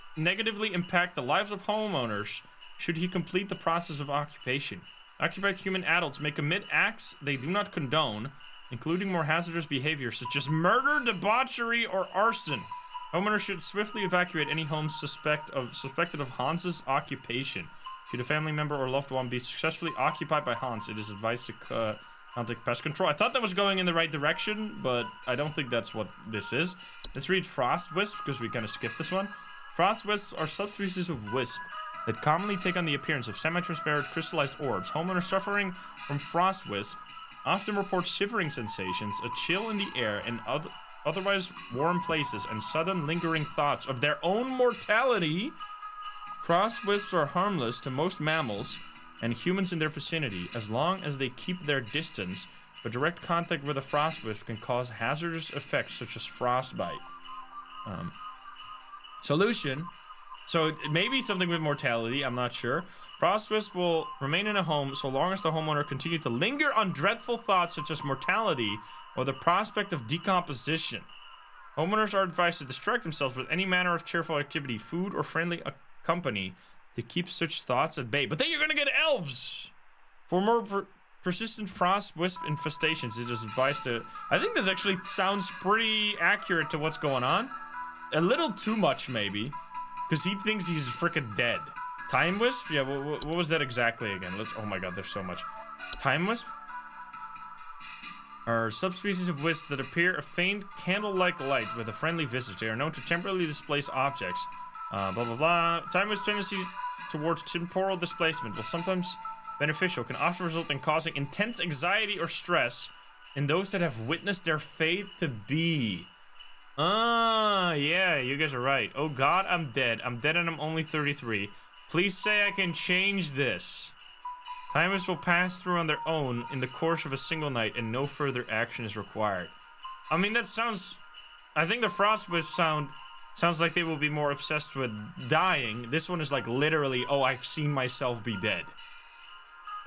impact the lives of homeowners should he complete the process of occupation. Occupied human adults may commit acts they do not condone, including more hazardous behavior such as murder, debauchery, or arson. Homeowners should swiftly evacuate any homes suspected of Hans's occupation. Should a family member or loved one be successfully occupied by Hans, it is advised to contact pest control. I thought that was going in the right direction, but I don't think that's what this is. Let's read frost wisp, because we kind of skipped this one. Frost wisps are subspecies of wisp that commonly take on the appearance of semi-transparent crystallized orbs. Homeowners suffering from frost wisp often report shivering sensations, a chill in the air, and otherwise warm places, and sudden lingering thoughts of their own mortality. Frost wisps are harmless to most mammals and humans in their vicinity, as long as they keep their distance, but direct contact with a frost wisp can cause hazardous effects such as frostbite. Solution. So it may be something with mortality, I'm not sure. Frost wisp will remain in a home so long as the homeowner continues to linger on dreadful thoughts such as mortality or the prospect of decomposition. Homeowners are advised to distract themselves with any manner of cheerful activity, food, or friendly company to keep such thoughts at bay. But then you're gonna get elves! For more persistent frost wisp infestations, it is advised to... I think this actually sounds pretty accurate to what's going on. A little too much, maybe. Because he thinks he's freaking dead. Time wisp? Yeah, what was that exactly again? Oh my god, there's so much. Time wisp are subspecies of wisps that appear a faint candle-like light with a friendly visage. They are known to temporarily displace objects. Blah, blah, blah. Time wisp tendency towards temporal displacement, while sometimes beneficial, can often result in causing intense anxiety or stress in those that have witnessed their fate to be. Yeah, you guys are right. Oh god, I'm dead. I'm dead and I'm only 33. Please say I can change this. Time wisps will pass through on their own in the course of a single night and no further action is required. I mean, that sounds... I think the frost wisp sounds like they will be more obsessed with dying. This one is like literally, oh, I've seen myself be dead.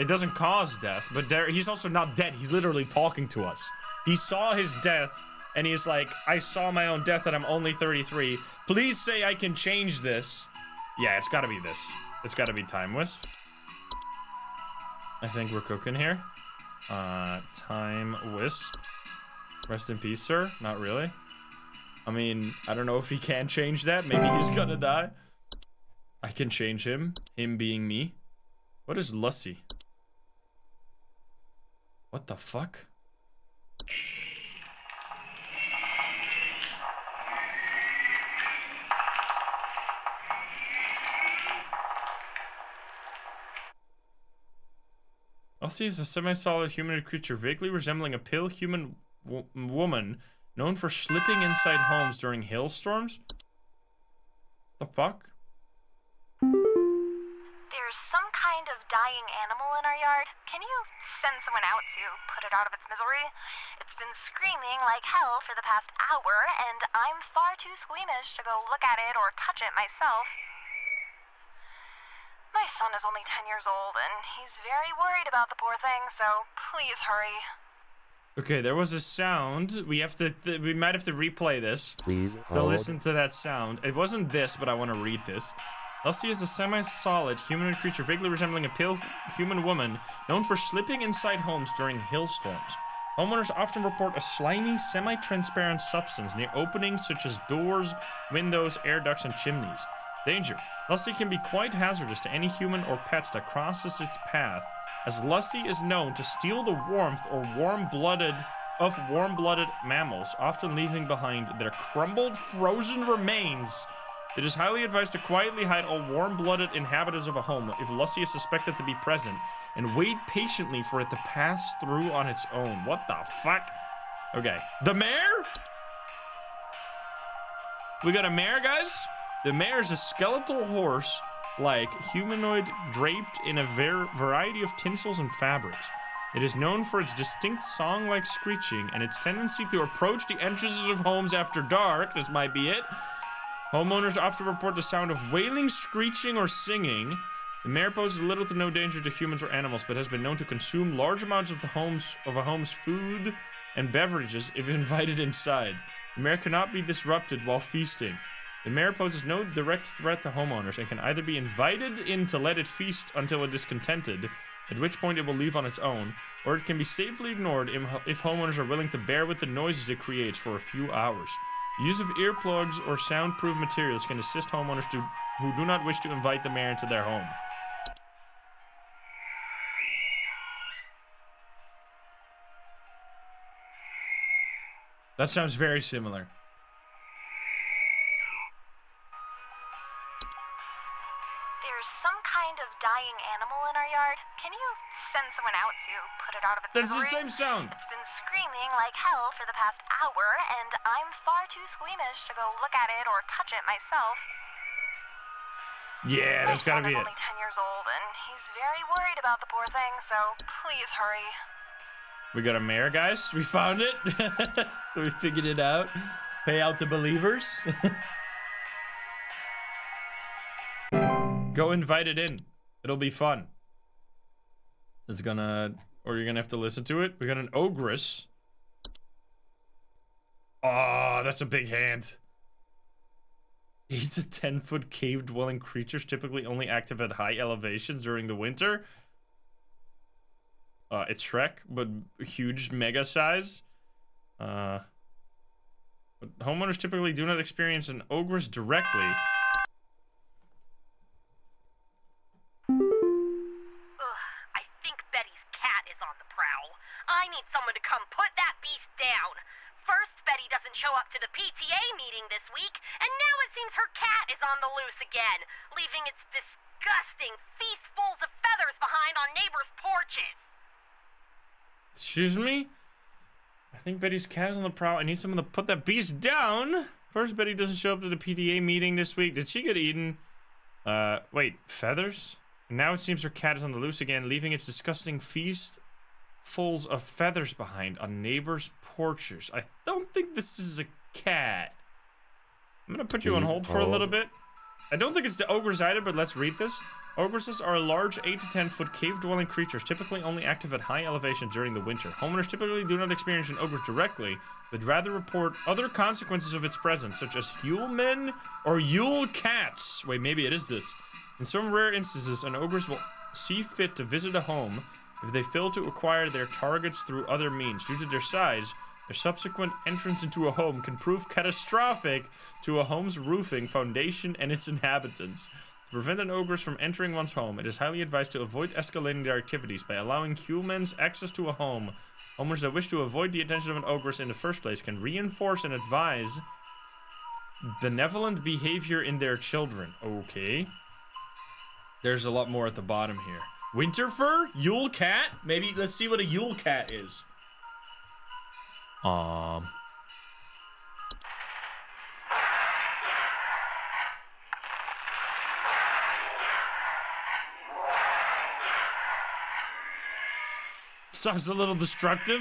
It doesn't cause death, but he's also not dead. He's literally talking to us. He saw his death, and he's like, I saw my own death and I'm only 33. Please say I can change this. Yeah, it's gotta be this. It's gotta be Time Wisp. I think we're cooking here. Time Wisp. Rest in peace, sir. Not really. I mean, I don't know if he can change that. Maybe he's gonna die. I can change him. Him being me. What is Lussy? What the fuck? Lussy is a semi-solid humanoid creature vaguely resembling a pale human woman known for slipping inside homes during hailstorms. The fuck? There's some kind of dying animal in our yard. Can you send someone out to put it out of its misery? It's been screaming like hell for the past hour, and I'm far too squeamish to go look at it or touch it myself. My son is only 10 years old, and he's very worried about the poor thing, so please hurry. Okay, there was a sound. We have to, we might have to replay this. Please to listen to that sound. It wasn't this, but I want to read this. Elsie is a semi-solid humanoid creature vaguely resembling a pale human woman known for slipping inside homes during hailstorms. Homeowners often report a slimy, semi-transparent substance near openings such as doors, windows, air ducts, and chimneys. Danger. Lusty can be quite hazardous to any human or pets that crosses its path, as Lusty is known to steal the warmth or warm-blooded mammals, often leaving behind their crumbled, frozen remains. It is highly advised to quietly hide all warm-blooded inhabitants of a home if Lusty is suspected to be present, and wait patiently for it to pass through on its own. What the fuck? Okay. The mare? We got a mare, guys? The mare is a skeletal horse-like humanoid draped in a variety of tinsels and fabrics. It is known for its distinct song-like screeching and its tendency to approach the entrances of homes after dark. This might be it. Homeowners often report the sound of wailing, screeching, or singing. The mare poses little to no danger to humans or animals, but has been known to consume large amounts of a home's food and beverages if invited inside. The mare cannot be disrupted while feasting. The mare poses no direct threat to homeowners and can either be invited in to let it feast until it is contented, at which point it will leave on its own, or it can be safely ignored if homeowners are willing to bear with the noises it creates for a few hours. The use of earplugs or soundproof materials can assist homeowners who do not wish to invite the mare into their home. That sounds very similar. Dying animal in our yard. Can you send someone out to put it out of its misery? That's the same sound. It's been screaming like hell for the past hour, and I'm far too squeamish to go look at it or touch it myself. Yeah, that's gotta be it. My son is only 10 years old, and he's very worried about the poor thing, so please hurry. We got a mare, guys. We found it. We figured it out. Pay out the believers. Go invite it in. It'll be fun. It's gonna, or you're gonna have to listen to it. We got an ogress. Oh, that's a big hand. 8 to 10 foot cave dwelling creatures typically only active at high elevations during the winter. It's Shrek, but huge mega size. But homeowners typically do not experience an ogress directly. I need someone to come put that beast down. First, Betty doesn't show up to the PTA meeting this week, and now it seems her cat is on the loose again, leaving its disgusting feastfuls of feathers behind on neighbors' porches. Excuse me? I think Betty's cat is on the prowl. I need someone to put that beast down. First, Betty doesn't show up to the PTA meeting this week. Did she get eaten? Wait, feathers? Now it seems her cat is on the loose again, leaving its disgusting feastfuls of feathers behind on neighbors' porches. I don't think this is a cat. I'm gonna put you on hold for a little bit. I don't think it's the ogres either, but let's read this. Ogresses are large 8 to 10 foot cave-dwelling creatures, typically only active at high elevations during the winter. Homeowners typically do not experience an ogre directly, but rather report other consequences of its presence, such as Yule men or Yule cats. Wait, maybe it is this. In some rare instances, an ogress will see fit to visit a home if they fail to acquire their targets through other means. Due to their size, their subsequent entrance into a home can prove catastrophic to a home's roofing, foundation, and its inhabitants. To prevent an ogress from entering one's home, it is highly advised to avoid escalating their activities by allowing humans access to a home. Homeowners that wish to avoid the attention of an ogress in the first place can reinforce and advise benevolent behavior in their children. Okay. There's a lot more at the bottom here. Winter fur? Yule cat? Maybe let's see what a Yule cat is. Sounds a little destructive.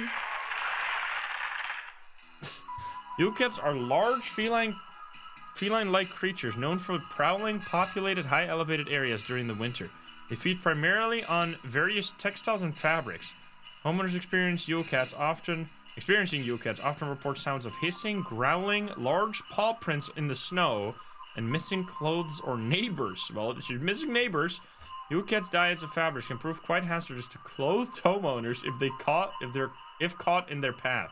Yule cats are large feline-like creatures known for prowling populated high elevated areas during the winter. They feed primarily on various textiles and fabrics. Homeowners experiencing Yule cats often report sounds of hissing, growling, large paw prints in the snow, and missing clothes or neighbors. Well, if you're missing neighbors, Yule cats' diets of fabrics can prove quite hazardous to clothed homeowners if caught in their path.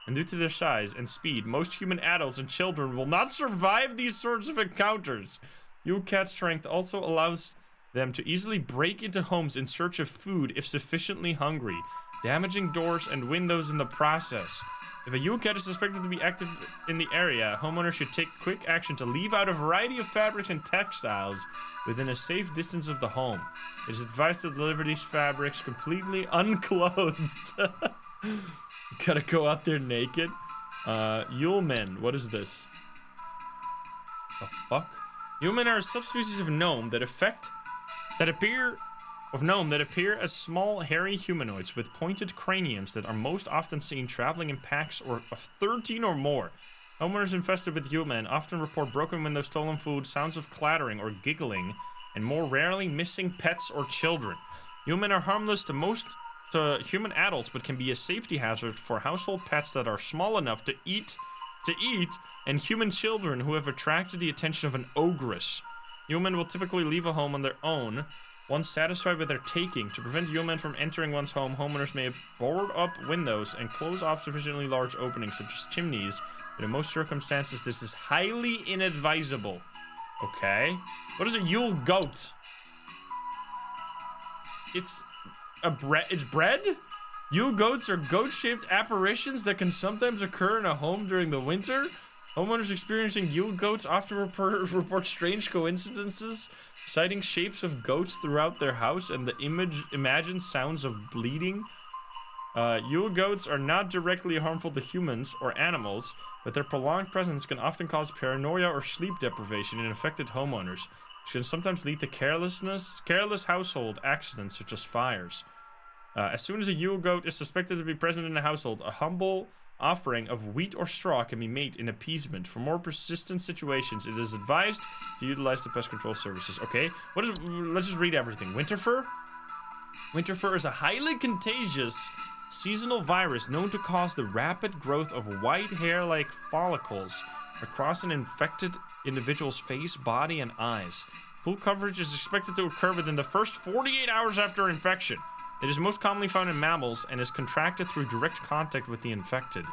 And due to their size and speed, most human adults and children will not survive these sorts of encounters. Yule cat strength also allows them to easily break into homes in search of food if sufficiently hungry, damaging doors and windows in the process. If a Yule cat is suspected to be active in the area, homeowners should take quick action to leave out a variety of fabrics and textiles within a safe distance of the home. It is advised to deliver these fabrics completely unclothed. You gotta go out there naked. Yule men, what is this? The fuck? Yule men are a subspecies of gnome that appear as small, hairy humanoids with pointed craniums that are most often seen traveling in packs of 13 or more. Homeowners infested with Yule men often report broken windows, stolen food, sounds of clattering or giggling, and more rarely missing pets or children. Yule men are harmless to human adults, but can be a safety hazard for household pets that are small enough to eat, and human children who have attracted the attention of an ogress. Yule men will typically leave a home on their own once satisfied with their taking. To prevent Yule men from entering one's home, homeowners may board up windows and close off sufficiently large openings, such as chimneys, but in most circumstances, this is highly inadvisable. Okay. What is a Yule goat? It's bread? Yule goats are goat-shaped apparitions that can sometimes occur in a home during the winter. Homeowners experiencing Yule goats often report strange coincidences, citing shapes of goats throughout their house and the imagined sounds of bleeding. Yule goats are not directly harmful to humans or animals, but their prolonged presence can often cause paranoia or sleep deprivation in affected homeowners, which can sometimes lead to careless household accidents such as fires. As soon as a Yule goat is suspected to be present in a household, a humble offering of wheat or straw can be made in appeasement. For more persistent situations, it is advised to utilize the pest control services. Okay, let's just read everything. Winter fur? Winter fur is a highly contagious seasonal virus known to cause the rapid growth of white hair-like follicles across an infected individual's face, body, and eyes. Full coverage is expected to occur within the first 48 hours after infection. It is most commonly found in mammals and is contracted through direct contact with the infected.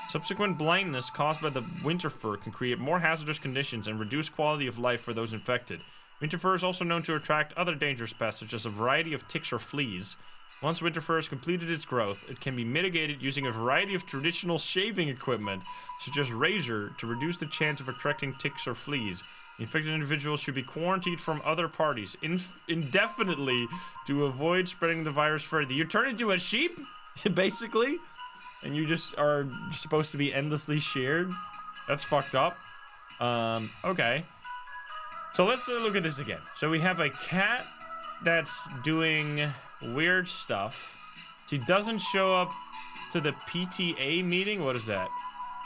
Subsequent blindness caused by the winter fur can create more hazardous conditions and reduce quality of life for those infected. Winter fur is also known to attract other dangerous pests, such as a variety of ticks or fleas. Once winter fur has completed its growth, it can be mitigated using a variety of traditional shaving equipment, such as razor, to reduce the chance of attracting ticks or fleas. Infected individuals should be quarantined from other parties indefinitely to avoid spreading the virus further. You turn into a sheep, basically, and you just are supposed to be endlessly sheared. That's fucked up. Okay. So let's look at this again. So we have a cat that's doing weird stuff. She doesn't show up to the PTA meeting. What is that?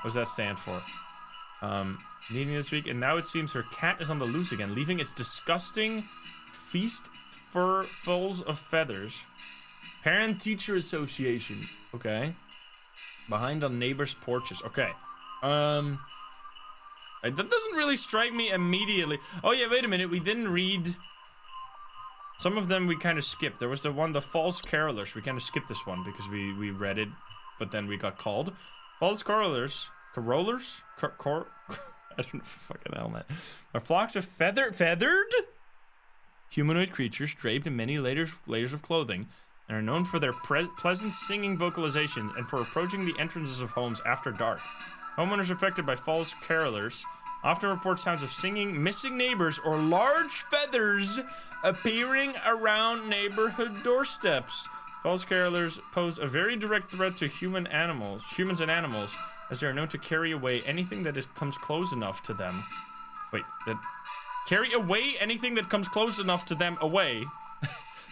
What does that stand for? Meeting this week, and now it seems her cat is on the loose again, leaving its disgusting feast fulls of feathers. Parent-teacher association. Okay. Behind on neighbors' porches. Okay. That doesn't really strike me immediately. Oh yeah, wait a minute. We didn't read. Some of them we kind of skipped. There was the one, the false carolers. We kind of skipped this one because we read it, but then we got called. False carolers. Carolers? I don't know, fucking hell, man. Are flocks of feathered humanoid creatures draped in many layers of clothing and are known for their pleasant singing vocalizations and for approaching the entrances of homes after dark. Homeowners affected by false carolers often report sounds of singing, missing neighbors, or large feathers appearing around neighborhood doorsteps. False carolers pose a very direct threat to humans and animals, as they are known to carry away anything that comes close enough to them. Carry away anything that comes close enough to them away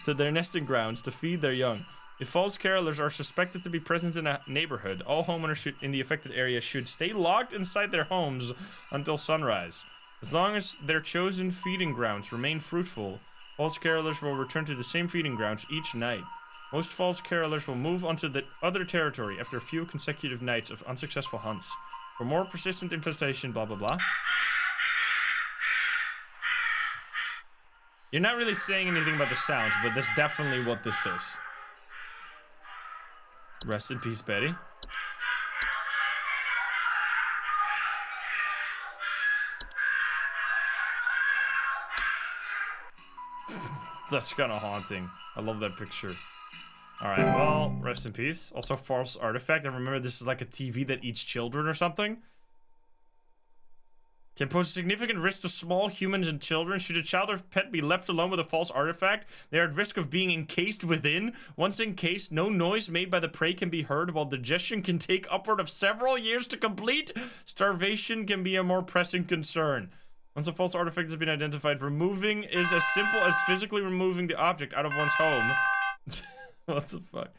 to their nesting grounds to feed their young. If false carolers are suspected to be present in a neighborhood, all homeowners in the affected area should stay locked inside their homes until sunrise. As long as their chosen feeding grounds remain fruitful, false carolers will return to the same feeding grounds each night. Most false carolers will move onto the other territory after a few consecutive nights of unsuccessful hunts. For more persistent infestation, blah, blah, blah. You're not really saying anything about the sounds, but that's definitely what this is. Rest in peace, Betty. That's kind of haunting. I love that picture. All right, well, rest in peace. Also, false artifact. I remember this is like a TV that eats children or something. Can pose significant risk to small humans and children. Should a child or pet be left alone with a false artifact, they are at risk of being encased within. Once encased, no noise made by the prey can be heard, while digestion can take upward of several years to complete. Starvation can be a more pressing concern. Once a false artifact has been identified, removing is as simple as physically removing the object out of one's home. What the fuck?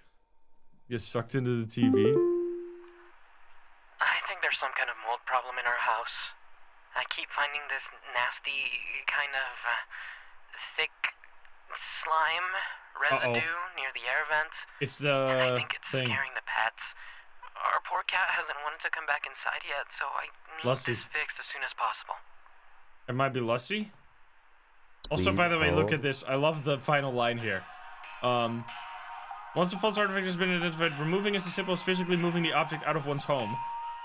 Get sucked into the TV? I think there's some kind of mold problem in our house. I keep finding this nasty kind of thick slime residue near the air vents. It's the and I think it's thing. scaring the pets. Our poor cat hasn't wanted to come back inside yet, so I need Lusty. this fixed as soon as possible. It might be Lusty. Also, by the way, look at this. I love the final line here. Once a false artifact has been identified, removing is as simple as physically moving the object out of one's home.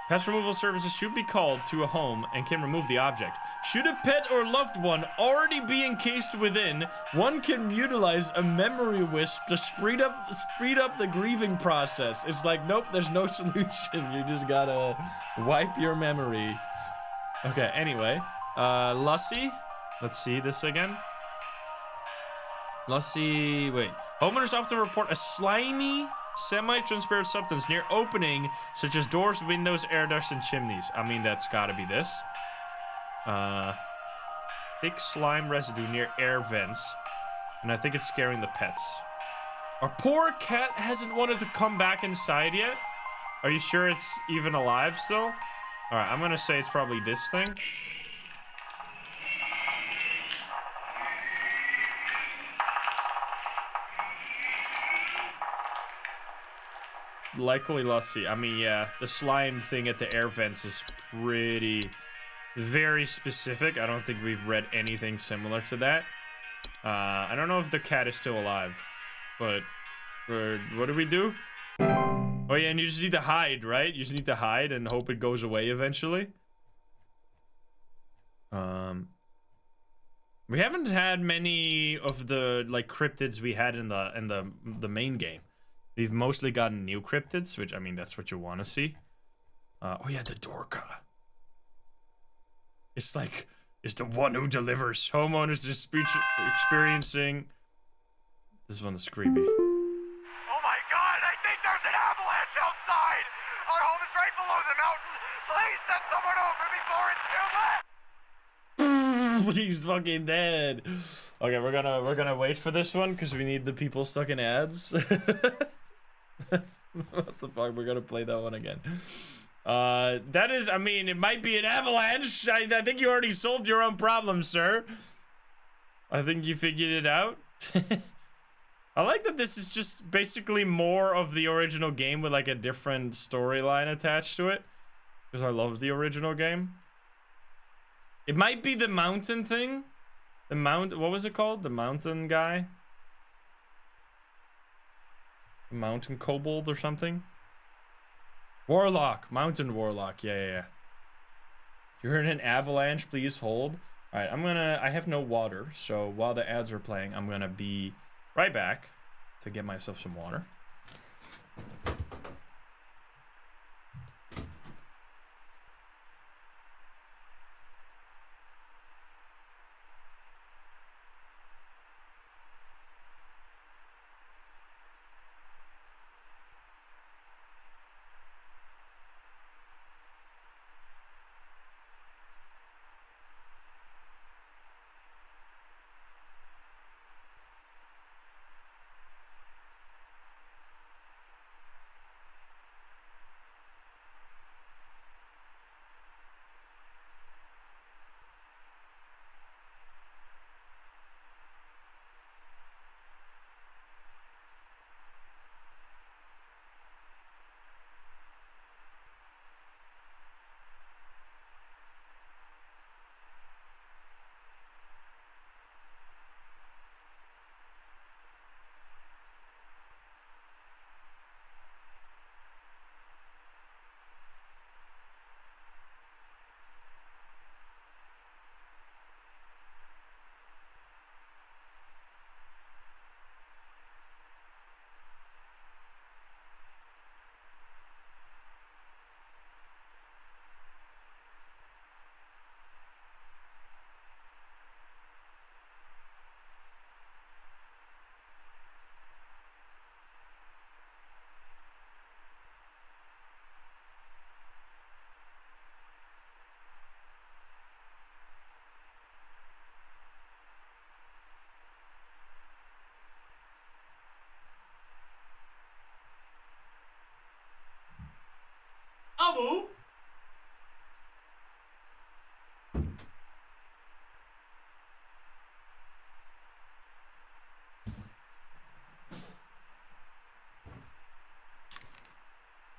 Pest removal services should be called to a home and can remove the object. Should a pet or loved one already be encased within, one can utilize a memory wisp to speed up the grieving process. It's like, nope, there's no solution. You just gotta wipe your memory. Okay, anyway. Lussie. Let's see this again. Lussie, wait. Homeowners often report a slimy, semi-transparent substance near opening, such as doors, windows, air ducts, and chimneys. I mean, that's gotta be this. Thick slime residue near air vents. And I think it's scaring the pets. Our poor cat hasn't wanted to come back inside yet. Are you sure it's even alive still? Alright, I'm gonna say it's probably this thing. Likely Lussie. I mean, yeah, the slime thing at the air vents is very specific. I don't think we've read anything similar to that. I don't know if the cat is still alive, but what do we do? Oh yeah, and you just need to hide, right? You just need to hide and hope it goes away eventually. We haven't had many of the like cryptids we had in the main game. We've mostly gotten new cryptids, which, I mean, that's what you want to see. Oh, yeah, the Dorka. It's like, it's the one who delivers. Homeowners experiencing... This one is creepy. Oh my god, I think there's an avalanche outside! Our home is right below the mountain! Please send someone over before it's too late! He's fucking dead. Okay, we're gonna wait for this one, because we need the people stuck in ads. What the fuck? We're gonna play that one again. That is, I mean, it might be an avalanche. I think you already solved your own problem, sir. I think you figured it out. I like that this is just basically more of the original game with like a different storyline attached to it. Because I love the original game. It might be the mountain thing. What was it called? The mountain guy? Mountain kobold or something? Warlock. Mountain warlock. Yeah. You're in an avalanche. Please hold. All right, I have no water. So while the ads are playing, I'm going to be right back to get myself some water.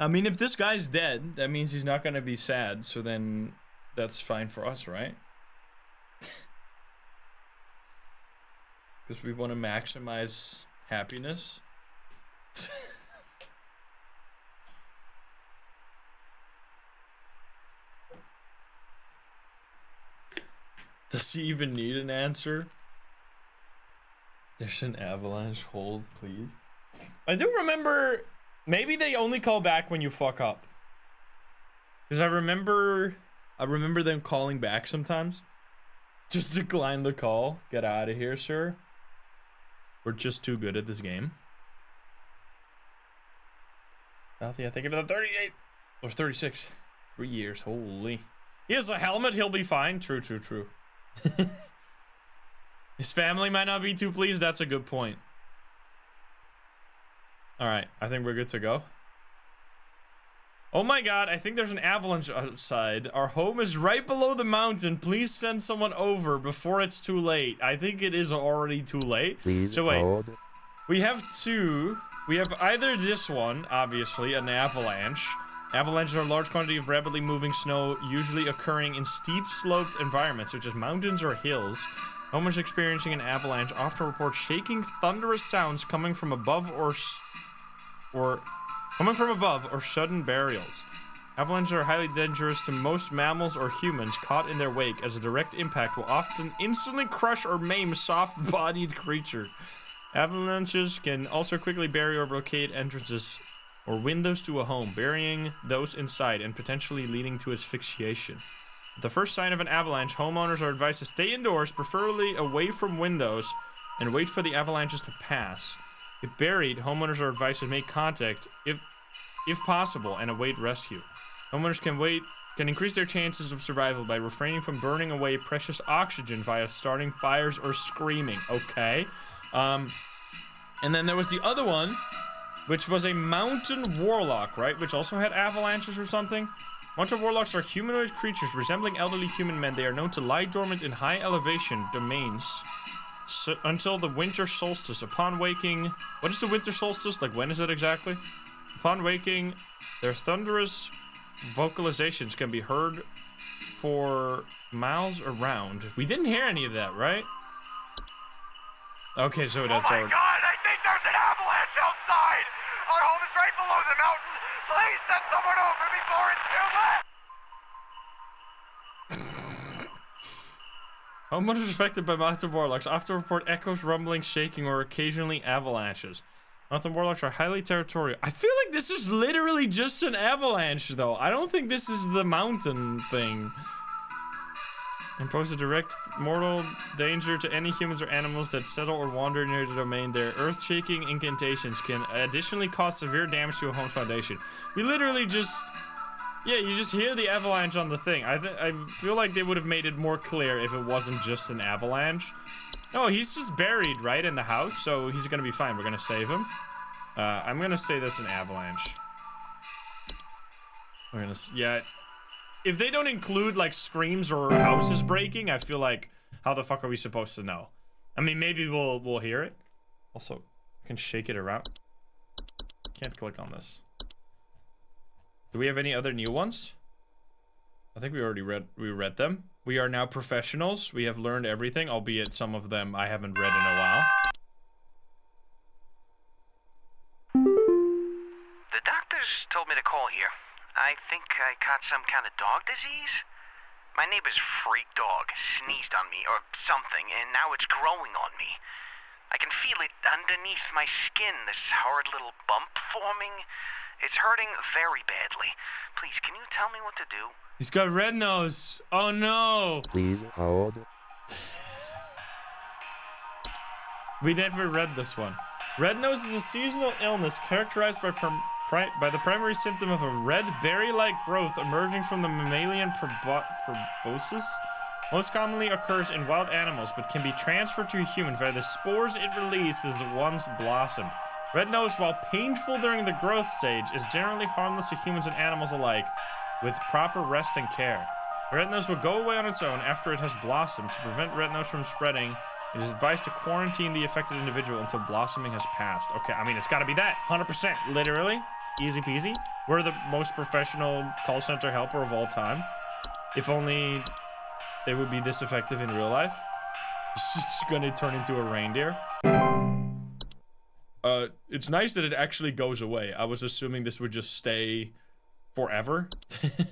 I mean, if this guy's dead, that means he's not gonna be sad, so then that's fine for us, right? Because we want to maximize happiness. Does he even need an answer? There's an avalanche. Hold, please. I do remember... Maybe they only call back when you fuck up. Because I remember them calling back sometimes. Just decline the call. Get out of here, sir. We're just too good at this game. Althea, I think about 38 or 36. 3 years. Holy. He has a helmet. He'll be fine. True, true, true. His family might not be too pleased. That's a good point. All right, I think we're good to go. Oh my god, I think there's an avalanche outside. Our home is right below the mountain. Please send someone over before it's too late. I think it is already too late. Please so wait, hold. we have two. We have either this one, obviously, an avalanche. Avalanches are a large quantity of rapidly moving snow, usually occurring in steep sloped environments, such as mountains or hills. Homeowners experiencing an avalanche often report shaking, thunderous sounds coming from above or sudden burials. Avalanches are highly dangerous to most mammals or humans caught in their wake, as a direct impact will often instantly crush or maim soft-bodied creatures. Avalanches can also quickly bury or blockade entrances or windows to a home, burying those inside and potentially leading to asphyxiation. At the first sign of an avalanche, homeowners are advised to stay indoors, preferably away from windows, and wait for the avalanches to pass. If buried, homeowners are advised to make contact if possible and await rescue. Homeowners can increase their chances of survival by refraining from burning away precious oxygen via starting fires or screaming. Okay. And then there was the other one, which was a mountain warlock, right? Which also had avalanches or something. Mountain warlocks are humanoid creatures resembling elderly human men. They are known to lie dormant in high elevation domains until the winter solstice. Upon waking, what is the winter solstice? Like, when is it exactly? Upon waking, their thunderous vocalizations can be heard for miles around. We didn't hear any of that, right? Okay, so that's Oh my god, I think there's an avalanche outside! Our home is right below the mountain! Please send someone over before it's too late! Homeowners affected by mountain warlocks often report echoes, rumbling, shaking, or occasionally avalanches. Mountain warlocks are highly territorial. I feel like this is literally just an avalanche, though. I don't think this is the mountain thing. Impose a direct mortal danger to any humans or animals that settle or wander near the domain. Their earth-shaking incantations can additionally cause severe damage to a home's foundation. We literally just... Yeah, you just hear the avalanche on the thing. I feel like they would have made it more clear if it wasn't just an avalanche. No, he's just buried right in the house, so he's gonna be fine. We're gonna save him. I'm gonna say that's an avalanche. We're gonna... Yeah... If they don't include, like, screams or houses breaking, I feel like, how the fuck are we supposed to know? I mean, maybe we'll hear it. Also, I can shake it around. Can't click on this. Do we have any other new ones? I think we already read them. We are now professionals. We have learned everything, albeit some of them I haven't read in a while. The doctors told me to call here. I think I caught some kind of dog disease. My neighbor's freak dog sneezed on me or something, and now it's growing on me. I can feel it underneath my skin, this horrid little bump forming. It's hurting very badly. Please, can you tell me what to do? He's got red nose. Oh no. Please hold. We never read this one. Red nose is a seasonal illness characterized by the primary symptom of a red berry-like growth emerging from the mammalian proboscis. Most commonly occurs in wild animals, but can be transferred to humans via the spores it releases once blossomed. Red nose, while painful during the growth stage, is generally harmless to humans and animals alike, with proper rest and care. Red nose will go away on its own after it has blossomed. To prevent red nose from spreading, it is advised to quarantine the affected individual until blossoming has passed. Okay, I mean, it's gotta be that, 100%, literally. Easy peasy. We're the most professional call center helper of all time. If only they would be this effective in real life. It's just gonna turn into a reindeer. It's nice that it actually goes away. I was assuming this would just stay forever. Someone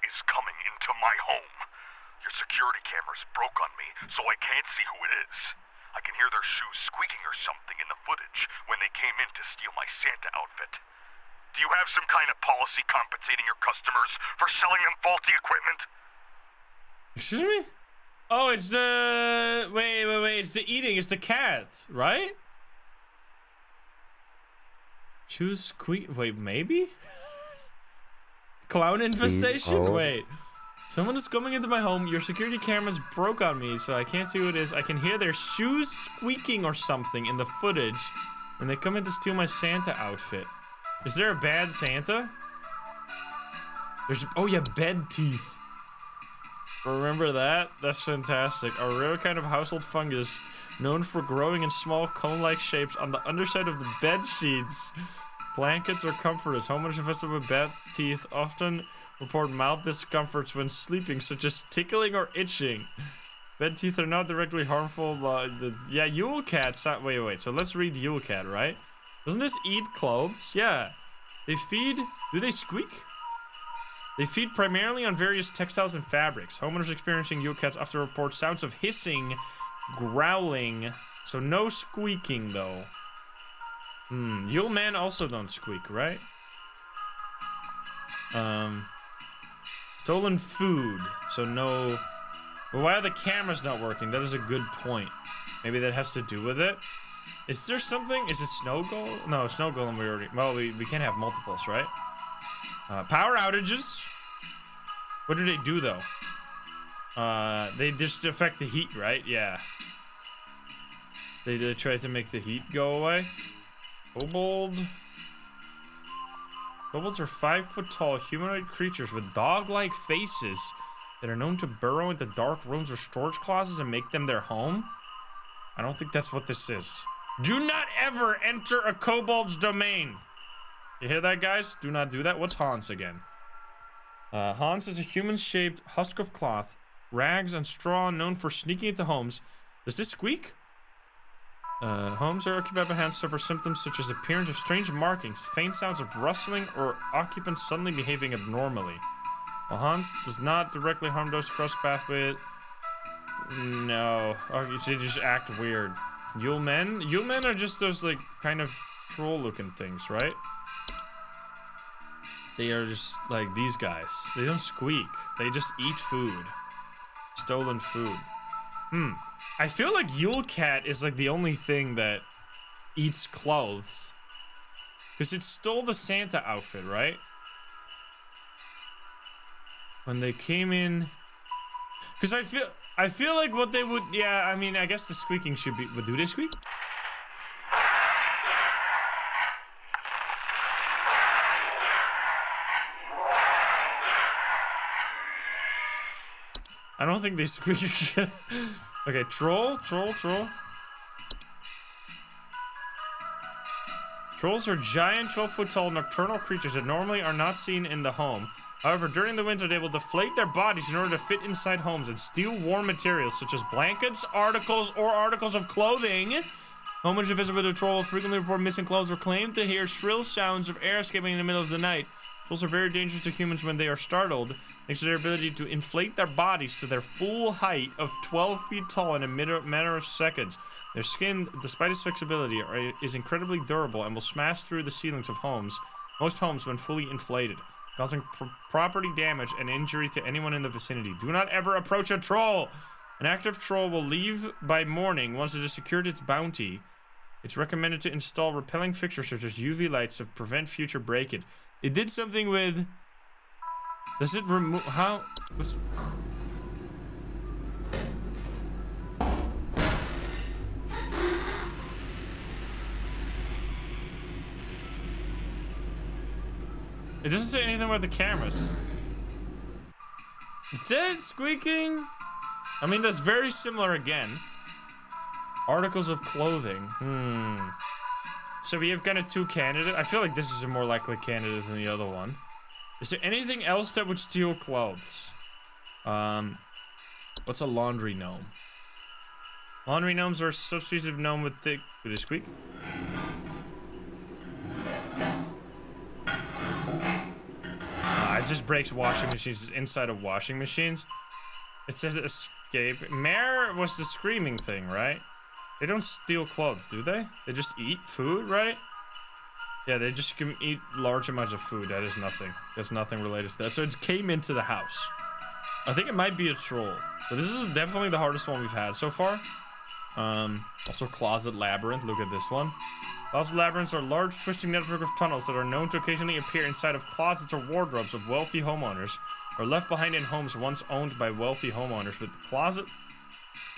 is coming into my home. Your security cameras broke on me, so I can't see who it is. I can hear their shoes squeaking or something in the footage when they came in to steal my Santa outfit. Do you have some kind of policy compensating your customers for selling them faulty equipment? Excuse me? Oh, it's the... Wait. It's the eating. It's the cat, right? Shoes squeak... Wait, maybe? Clown infestation? Wait. Someone is coming into my home. Your security cameras broke on me, so I can't see who it is. I can hear their shoes squeaking or something in the footage when they come in to steal my Santa outfit. Is there a bad Santa? There's... Oh, yeah, bed teeth. Remember that? That's fantastic. A rare kind of household fungus known for growing in small cone-like shapes on the underside of the bed sheets, blankets, or comforters. Homeowners infested with bad teeth often report mild discomforts when sleeping, such as tickling or itching. Bed teeth are not directly harmful. Yeah, Yule cats. Wait. So let's read Yule cat, right? Doesn't this eat clothes? Yeah. They feed... Do they squeak? They feed primarily on various textiles and fabrics. Homeowners experiencing Yule cats often report sounds of hissing, growling. So no squeaking, though. Yule men also don't squeak, right? Stolen food. So no... Well, why are the cameras not working? That is a good point. Maybe that has to do with it. Is there something? Is it snow golem? No, snow golem we already... Well, we can't have multiples, right? Power outages. What do they do, though? They just affect the heat, right? Yeah. They try to make the heat go away. Kobold. Kobolds are 5-foot-tall humanoid creatures with dog-like faces that are known to burrow into dark rooms or storage closets and make them their home. I don't think that's what this is. Do not ever enter a kobold's domain. You hear that, guys? Do not do that. What's Hans again? Hans is a human-shaped husk of cloth, rags, and straw known for sneaking into homes. Does this squeak? Homes are occupied by Hans suffer symptoms such as appearance of strange markings, faint sounds of rustling, or occupants suddenly behaving abnormally. While Hans does not directly harm those across path with... No. Oh, they just act weird. Yule men? Yule men are just those, like, kind of troll-looking things, right? They are just like these guys. They don't squeak. They just eat food. Stolen food. I feel like Yule cat is like the only thing that eats clothes. Because it stole the Santa outfit, right? When they came in... Because I feel like what they would... Yeah, I mean, I guess the squeaking should be... But do they squeak? I don't think they squeak. Okay, troll. Trolls are giant 12-foot-tall nocturnal creatures that normally are not seen in the home. However, during the winter, they will deflate their bodies in order to fit inside homes and steal warm materials such as blankets, articles of clothing. Homeowners visited with a troll will frequently report missing clothes or claim to hear shrill sounds of air escaping in the middle of the night. Trolls are very dangerous to humans when they are startled, thanks to their ability to inflate their bodies to their full height of 12 feet tall in a matter of seconds. Their skin, despite its flexibility, is incredibly durable and will smash through the ceilings of most homes when fully inflated, causing property damage and injury to anyone in the vicinity. Do not ever approach a troll! An active troll will leave by morning once it has secured its bounty. It's recommended to install repelling fixtures such as UV lights to prevent future breakage. It did something with... Does it remove... How... It doesn't say anything about the cameras. Is that squeaking? I mean, that's very similar again. Articles of clothing. So we have kind of two candidates. I feel like this is a more likely candidate than the other one. Is there anything else that would steal clothes? What's a laundry gnome? Laundry gnomes are a subspecies of gnome with thick... Did it squeak? It just breaks washing machines. It's inside of washing machines. It says escape. Mare was the screaming thing, right? They don't steal clothes, do they? They just eat food, right? Yeah, they just can eat large amounts of food. That is nothing. That's nothing related to that. So it came into the house. I think it might be a troll. But this is definitely the hardest one we've had so far. Also closet labyrinth. Look at this one. Closet labyrinths are a large twisting network of tunnels that are known to occasionally appear inside of closets or wardrobes of wealthy homeowners, or left behind in homes once owned by wealthy homeowners with closet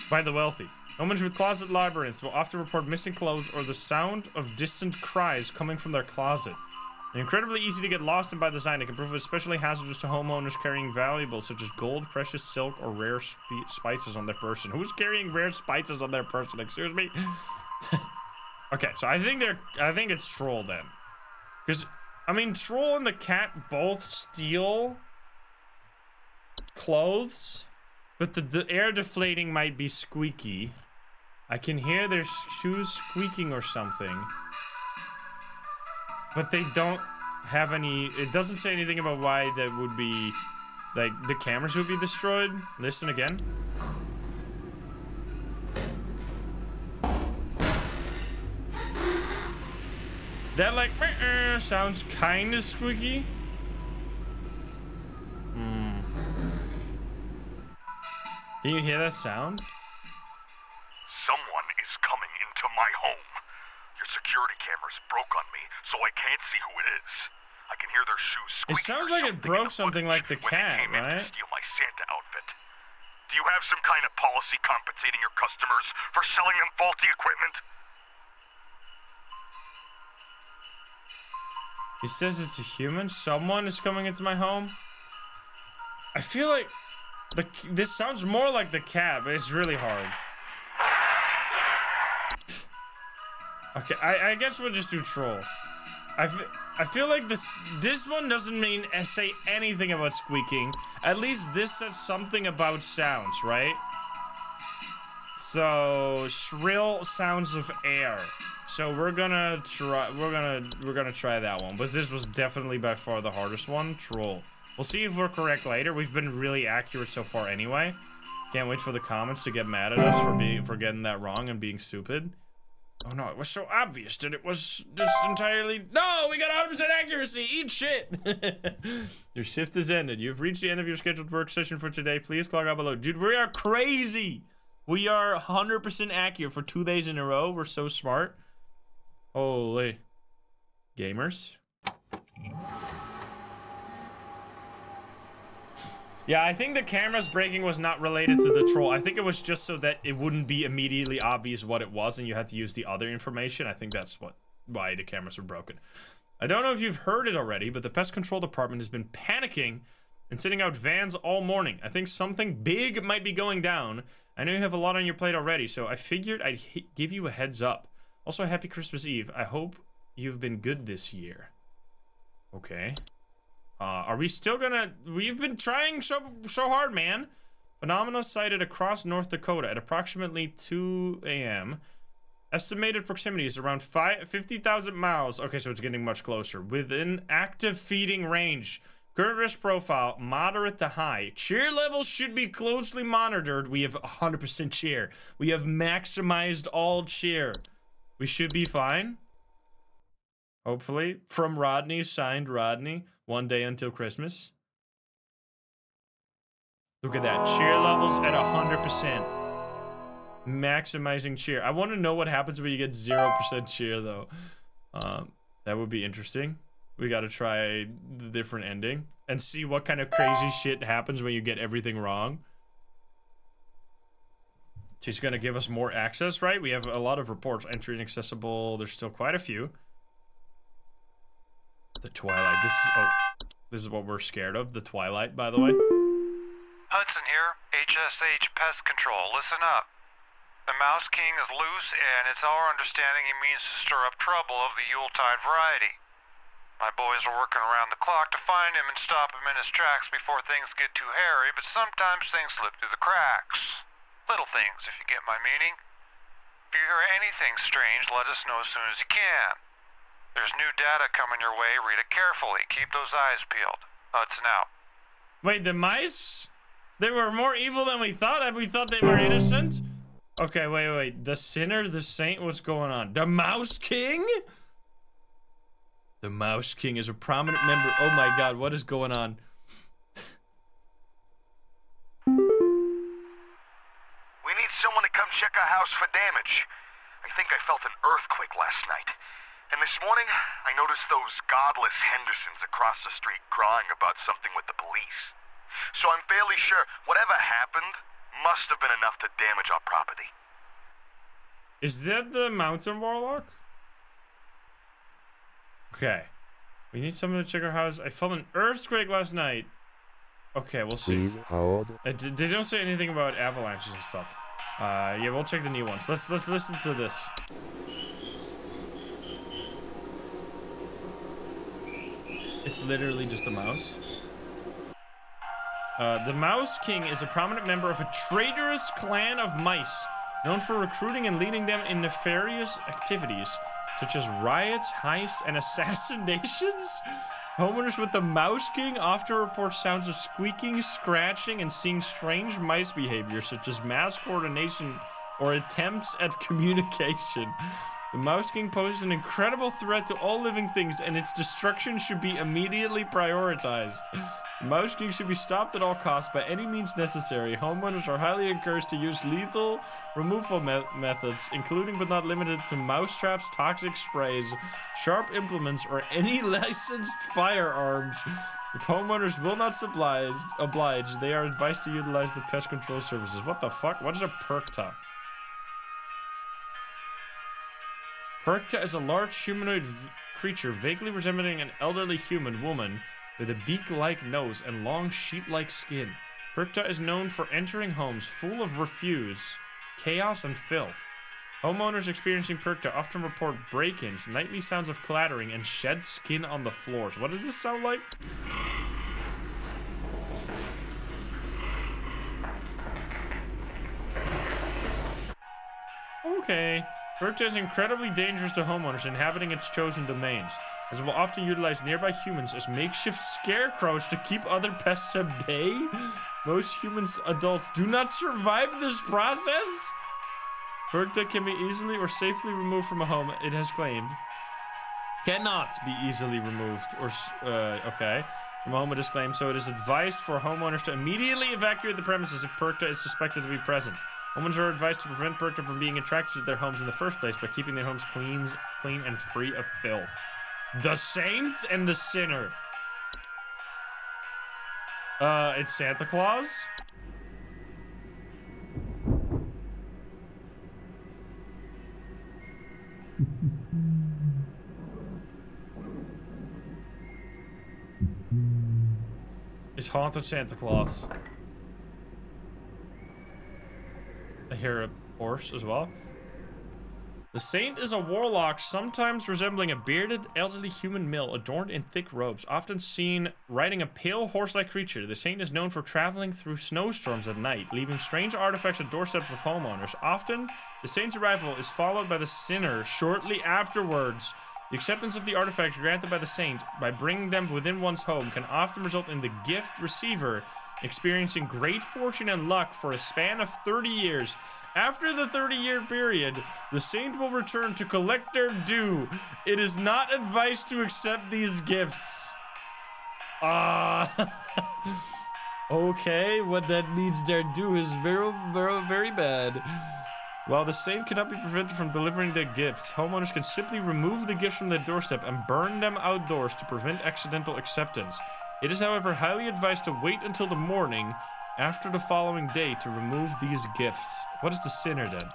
by the wealthy. Homeowners with closet labyrinths will often report missing clothes or the sound of distant cries coming from their closet. They're incredibly easy to get lost in by design. It can prove especially hazardous to homeowners carrying valuables such as gold, precious silk, or rare spices on their person. Who's carrying rare spices on their person? Excuse me. Okay, so I think it's troll then, because I mean troll and the cat both steal clothes, but the air deflating might be squeaky. I can hear their shoes squeaking or something. But they don't have any... It doesn't say anything about why that would be... Like, the cameras would be destroyed. Listen again. That, like, sounds kind of squeaky. Can you hear that sound? Someone is coming into my home. Your security cameras broke on me, so I can't see who it is. I can hear their shoes squeaking. It sounds like it broke something like the cat, right? To steal my Santa outfit. Do you have some kind of policy compensating your customers for selling them faulty equipment? He says it's a human. Someone is coming into my home. I feel like this sounds more like the cat, but it's really hard. Okay, I guess we'll just do troll. I feel like this one doesn't say anything about squeaking. At least this says something about sounds, right? So shrill sounds of air. So we're gonna try that one. But this was definitely by far the hardest one. Troll. We'll see if we're correct later. We've been really accurate so far anyway. Can't wait for the comments to get mad at us for getting that wrong and being stupid. Oh no, it was so obvious that it was just entirely... No, we got 100% accuracy! Eat shit! Your shift is ended. You've reached the end of your scheduled work session for today. Please clock out below. Dude, we are crazy! We are 100% accurate for 2 days in a row. We're so smart. Holy. Gamers. Yeah, I think the camera's breaking was not related to the troll. I think it was just so that it wouldn't be immediately obvious what it was and you had to use the other information. I think that's why the cameras were broken. I don't know if you've heard it already, but the pest control department has been panicking and sending out vans all morning. I think something big might be going down. I know you have a lot on your plate already, so I figured I'd give you a heads up. Also, happy Christmas Eve. I hope you've been good this year. Okay. Are we still gonna... We've been trying so hard, man. Phenomena sighted across North Dakota at approximately 2 a.m. Estimated proximity is around 50,000 miles. Okay, so it's getting much closer. Within active feeding range. Current risk profile, moderate to high. Cheer levels should be closely monitored. We have 100% cheer. We have maximized all cheer. We should be fine. Hopefully. From Rodney, signed Rodney. 1 day until Christmas. Look at that. Cheer levels at 100%. Maximizing cheer. I want to know what happens when you get 0% cheer, though. That would be interesting. We got to try the different ending and see what kind of crazy shit happens when you get everything wrong. She's going to give us more access, right? We have a lot of reports. Entry inaccessible. There's still quite a few. The Twilight. This is what we're scared of. The Twilight, by the way. Hudson here, HSH Pest Control. Listen up. The Mouse King is loose, and it's our understanding he means to stir up trouble of the Yuletide variety. My boys are working around the clock to find him and stop him in his tracks before things get too hairy, but sometimes things slip through the cracks. Little things, if you get my meaning. If you hear anything strange, let us know as soon as you can. There's new data coming your way. Read it carefully. Keep those eyes peeled. Hudson out. Wait, the mice? They were more evil than we thought? We thought they were innocent? Okay, wait. The sinner, the saint, what's going on? The Mouse King? The Mouse King is a prominent member. Oh my god, what is going on? We need someone to come check our house for damage. I think I felt an earthquake last night. And this morning, I noticed those godless Hendersons across the street crying about something with the police. So I'm fairly sure whatever happened must have been enough to damage our property. Is that the mountain warlock? Okay. We need someone to check our house. I felt an earthquake last night. Okay, we'll see. Please hold. They don't say anything about avalanches and stuff. Yeah, we'll check the new ones. Let's listen to this. It's literally just a mouse. The Mouse King is a prominent member of a traitorous clan of mice, known for recruiting and leading them in nefarious activities, such as riots, heists, and assassinations. Homeowners with the Mouse King often report sounds of squeaking, scratching, and seeing strange mice behavior, such as mass coordination or attempts at communication. The Mouse King poses an incredible threat to all living things, and its destruction should be immediately prioritized. The Mouse King should be stopped at all costs by any means necessary. Homeowners are highly encouraged to use lethal removal methods, including but not limited to mouse traps, toxic sprays, sharp implements, or any licensed firearms. If homeowners will not oblige, they are advised to utilize the pest control services. What the fuck? What is a Perkta? Perkta is a large humanoid creature vaguely resembling an elderly human woman with a beak-like nose and long sheet-like skin. Perkta is known for entering homes full of refuse, chaos, and filth. Homeowners experiencing Perkta often report break-ins, nightly sounds of clattering, and shed skin on the floors. What does this sound like? Okay. Perkta is incredibly dangerous to homeowners inhabiting its chosen domains, as it will often utilize nearby humans as makeshift scarecrows to keep other pests at bay. Most adults do not survive this process. Perkta can be easily or safely removed from a home, it has claimed. Cannot be easily removed or, from a home, it is claimed, so it is advised for homeowners to immediately evacuate the premises if Perkta is suspected to be present. Homeowners are advised to prevent Perkta from being attracted to their homes in the first place by keeping their homes clean and free of filth. The Saint and the Sinner. It's Santa Claus? It's Haunted Santa Claus. I hear a horse as well. The Saint is a warlock, sometimes resembling a bearded, elderly human male adorned in thick robes, often seen riding a pale horse-like creature. The Saint is known for traveling through snowstorms at night, leaving strange artifacts at doorsteps of homeowners. Often, the Saint's arrival is followed by the Sinner shortly afterwards. The acceptance of the artifact granted by the Saint by bringing them within one's home can often result in the gift receiver experiencing great fortune and luck for a span of 30 years. After the 30-year period, the Saint will return to collect their due. It is not advised to accept these gifts. Okay, what that means their due is very, very, very bad. While the Saint cannot be prevented from delivering their gifts, homeowners can simply remove the gifts from their doorstep and burn them outdoors to prevent accidental acceptance. It is, however, highly advised to wait until the morning after the following day to remove these gifts. What is the Sinner then?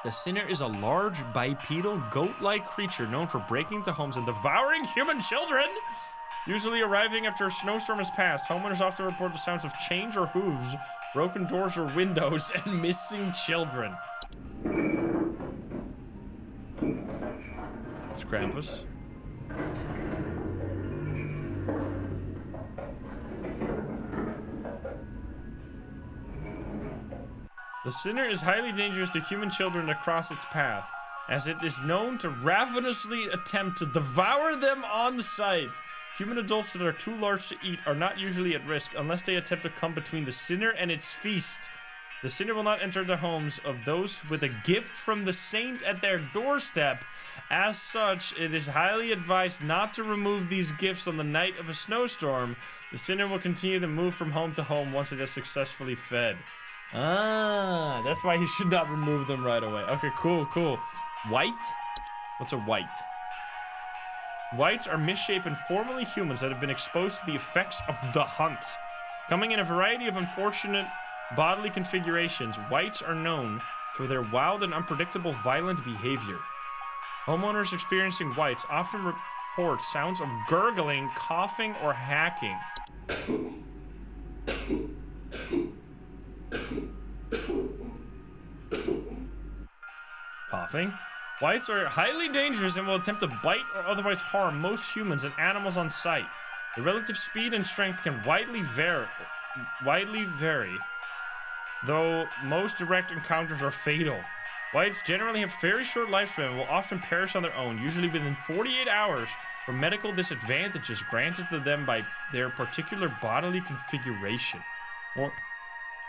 The Sinner is a large, bipedal, goat-like creature known for breaking into homes and devouring human children. Usually arriving after a snowstorm has passed, homeowners often report the sounds of chains or hooves broken doors or windows, and missing children. It's Krampus. The sinner is highly dangerous to human children that cross its path, as it is known to ravenously attempt to devour them on sight. Human adults that are too large to eat are not usually at risk unless they attempt to come between the sinner and its feast. The sinner will not enter the homes of those with a gift from the saint at their doorstep. As such, it is highly advised not to remove these gifts on the night of a snowstorm. The sinner will continue to move from home to home once it has successfully fed. Ah, that's why he should not remove them right away. Okay, cool, cool. White? What's a white? Whites are misshapen, formerly humans that have been exposed to the effects of the hunt. Coming in a variety of unfortunate bodily configurations, whites are known for their wild and unpredictable violent behavior. Homeowners experiencing whites often report sounds of gurgling, coughing, or hacking. Coughing. Whites are highly dangerous and will attempt to bite or otherwise harm most humans and animals on sight. The relative speed and strength can widely vary, though most direct encounters are fatal. Whites generally have very short lifespan and will often perish on their own, usually within 48 hours, from medical disadvantages granted to them by their particular bodily configuration. More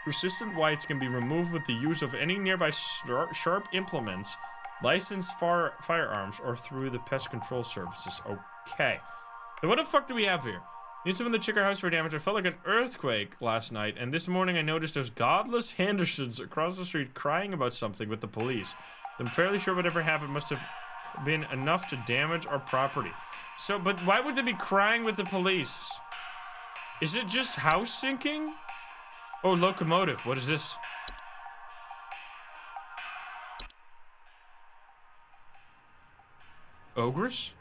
persistent whites can be removed with the use of any nearby sharp implements, licensed firearms, or through the pest control services. Okay. So what the fuck do we have here? Need someone to check our house for damage. I felt like an earthquake last night, and this morning I noticed those godless Hendersons across the street crying about something with the police. So I'm fairly sure whatever happened must have been enough to damage our property. So, but why would they be crying with the police? Is it just house sinking? Oh, locomotive. What is this? Ogress?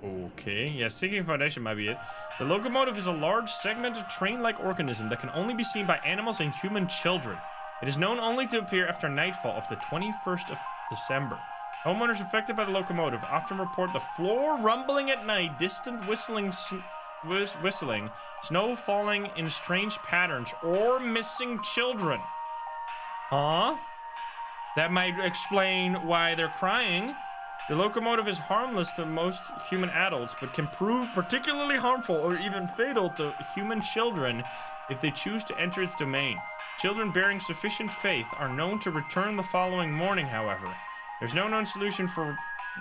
Okay, yeah, sinking foundation might be it. The locomotive is a large, segmented, train-like organism that can only be seen by animals and human children. It is known only to appear after nightfall of the 21st of December. Homeowners affected by the locomotive often report the floor rumbling at night, distant whistling, snow falling in strange patterns, or missing children. Huh? That might explain why they're crying. The locomotive is harmless to most human adults, but can prove particularly harmful or even fatal to human children if they choose to enter its domain. Children bearing sufficient faith are known to return the following morning, however. There's no known solution for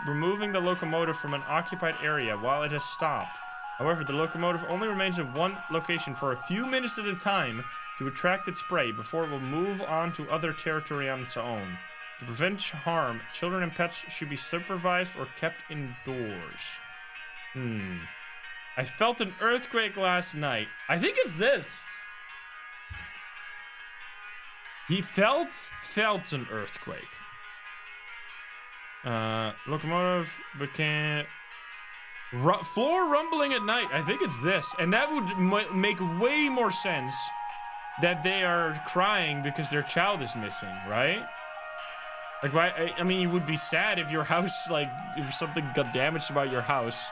removing the locomotive from an occupied area while it has stopped. However, the locomotive only remains in one location for a few minutes at a time to attract its prey before it will move on to other territory on its own. To prevent harm, children and pets should be supervised or kept indoors. I felt an earthquake last night. I think it's this. He felt an earthquake. Locomotive became floor rumbling at night. I think it's this, and that would make way more sense that they are crying because their child is missing, right? Like, why? I mean, you would be sad if your house, like, if something got damaged about your house.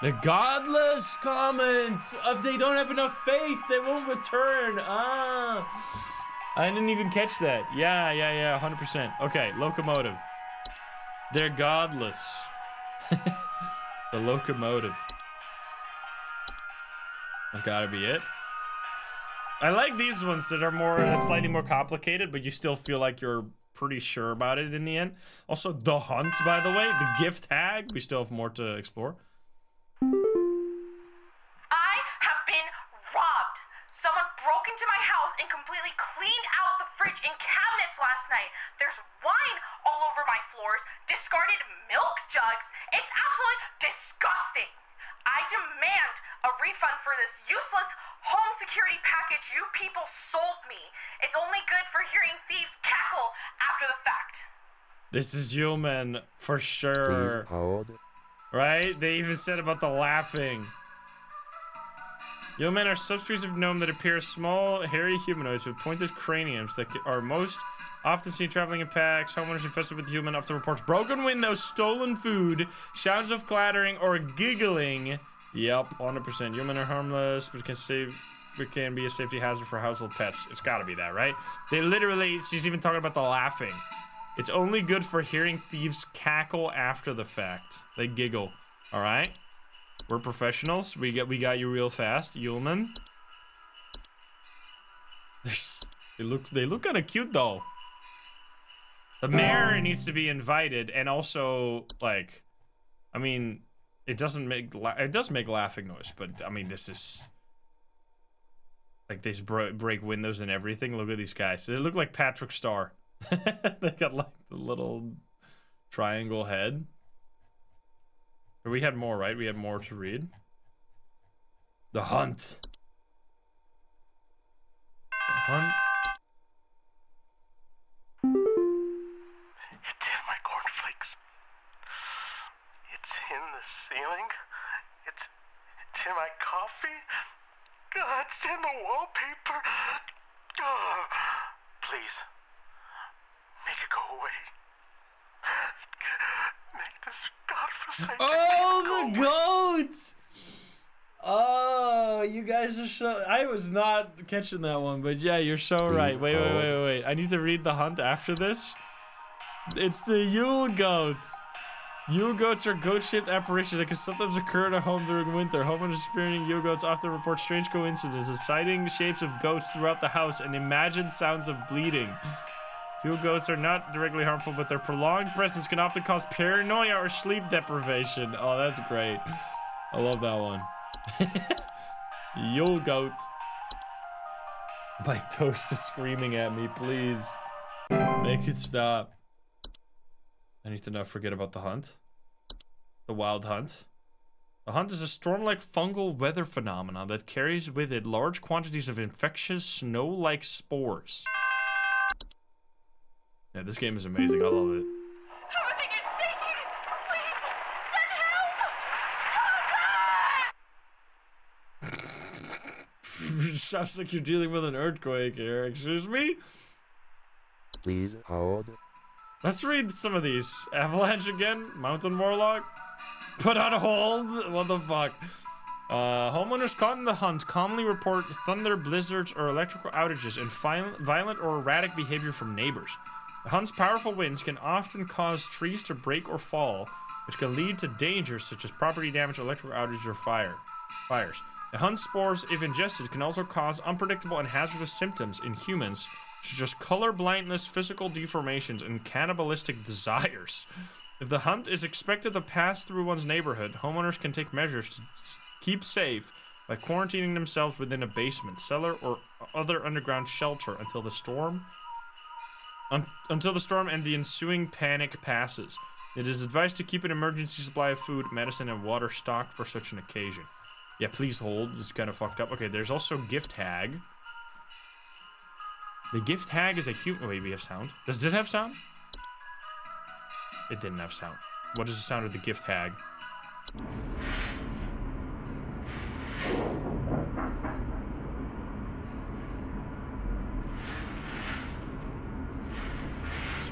The godless comments. If they don't have enough faith, they won't return. Ah, I didn't even catch that. Yeah, 100%. Okay, locomotive. They're godless. The locomotive. That's gotta be it. I like these ones that are more, slightly more complicated, but you still feel like you're pretty sure about it in the end. Also, the hunt, by the way, the gift tag. We still have more to explore. I have been robbed. Someone broke into my house and completely cleaned out the fridge and cabinets last night. There's wine all over my floors, discarded milk jugs. It's absolutely disgusting. I demand a refund for this useless, home security package you people sold me. It's only good for hearing thieves cackle after the fact. This is human, for Please sure. hold. Right? They even said about the laughing. Yeomen are subspecies of gnome that appear as small, hairy humanoids with pointed craniums that are most often seen traveling in packs. Homeowners infested with human often reports broken windows, stolen food, sounds of clattering, or giggling. Yep, 100%. Yeomen are harmless, but can be a safety hazard for household pets. It's gotta be that, right? They literally, she's even talking about the laughing. It's only good for hearing thieves cackle after the fact. They giggle. All right? We're professionals. We got you real fast, human. They look kind of cute though. The mayor needs to be invited, and also like, I mean, it does make laughing noise, but I mean this is like they break windows and everything. Look at these guys. They look like Patrick Star. They got like the little triangle head. We had more, right? We had more to read. The hunt. The hunt. It's in my cornflakes. It's in the ceiling. It's in my coffee. God, it's in the wallpaper. Oh, please, make it go away. Make this godforsaken Oh, the go away. goats! Oh, you guys are so... I was not catching that one, but yeah, you're so right. Wait. I need to read the hunt after this. It's the Yule goats. Yule goats are goat-shaped apparitions that can sometimes occur in a home during winter. Homeowners experiencing Yule goats often report strange coincidences, sighting shapes of goats throughout the house and imagined sounds of bleeding. Yule goats are not directly harmful, but their prolonged presence can often cause paranoia or sleep deprivation. Oh, that's great. I love that one. Yule goat. My toast is screaming at me, please. Make it stop. I need to not forget about the hunt. The wild hunt. The hunt is a storm-like fungal weather phenomenon that carries with it large quantities of infectious snow-like spores. Yeah, this game is amazing. I love it. Everything is shaking! Please, send help! Sounds like you're dealing with an earthquake here. Excuse me? Please hold. Let's read some of these. Avalanche again? Mountain Warlock? Put on hold? What the fuck? Homeowners caught in the hunt commonly report thunder, blizzards, or electrical outages and violent or erratic behavior from neighbors. The hunt's powerful winds can often cause trees to break or fall, which can lead to dangers such as property damage, electrical outages, or fires. The hunt's spores, if ingested, can also cause unpredictable and hazardous symptoms in humans, such as color blindness, physical deformations, and cannibalistic desires. If the hunt is expected to pass through one's neighborhood, homeowners can take measures to keep safe by quarantining themselves within a basement, cellar, or other underground shelter until the storm and the ensuing panic passes. It is advised to keep an emergency supply of food, medicine, and water stocked for such an occasion. Yeah, please hold. It's kind of fucked up. Okay, there's also Gift Hag. The Gift Hag is a human... Wait, we have sound? Does it have sound? It didn't have sound. What is the sound of the Gift Hag?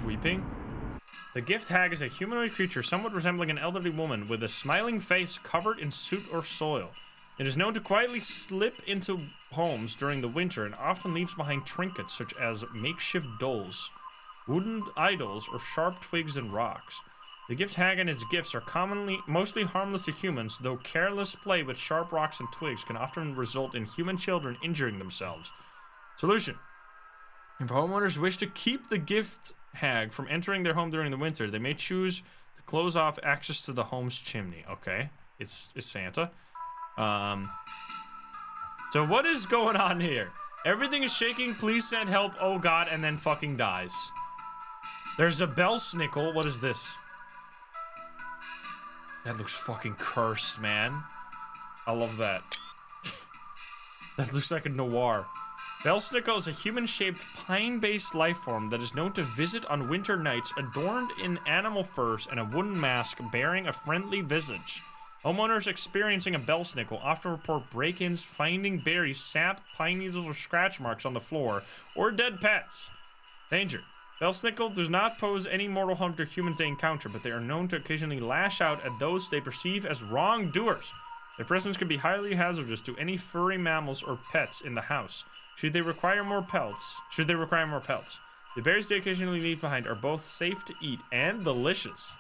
Weeping. The Gift Hag is a humanoid creature somewhat resembling an elderly woman with a smiling face covered in soot or soil. It is known to quietly slip into homes during the winter and often leaves behind trinkets such as makeshift dolls, wooden idols, or sharp twigs and rocks. The Gift Hag and its gifts are mostly harmless to humans, though careless play with sharp rocks and twigs can often result in human children injuring themselves. Solution: if homeowners wish to keep the Gift Hag from entering their home during the winter, they may choose to close off access to the home's chimney. Okay, it's Santa. So what is going on here? Everything is shaking. Please send help. Oh god, and then fucking dies. There's a bell snickle. What is this? That looks fucking cursed, man. I love that. That looks like a noir. Belsnickel is a human-shaped pine-based life form that is known to visit on winter nights, adorned in animal furs and a wooden mask bearing a friendly visage. Homeowners experiencing a Belsnickel often report break-ins, finding berries, sap, pine needles, or scratch marks on the floor, or dead pets. Danger. Belsnickel does not pose any mortal harm to humans they encounter, but they are known to occasionally lash out at those they perceive as wrongdoers. Their presence can be highly hazardous to any furry mammals or pets in the house. Should they require more pelts, the berries they occasionally leave behind are both safe to eat and delicious.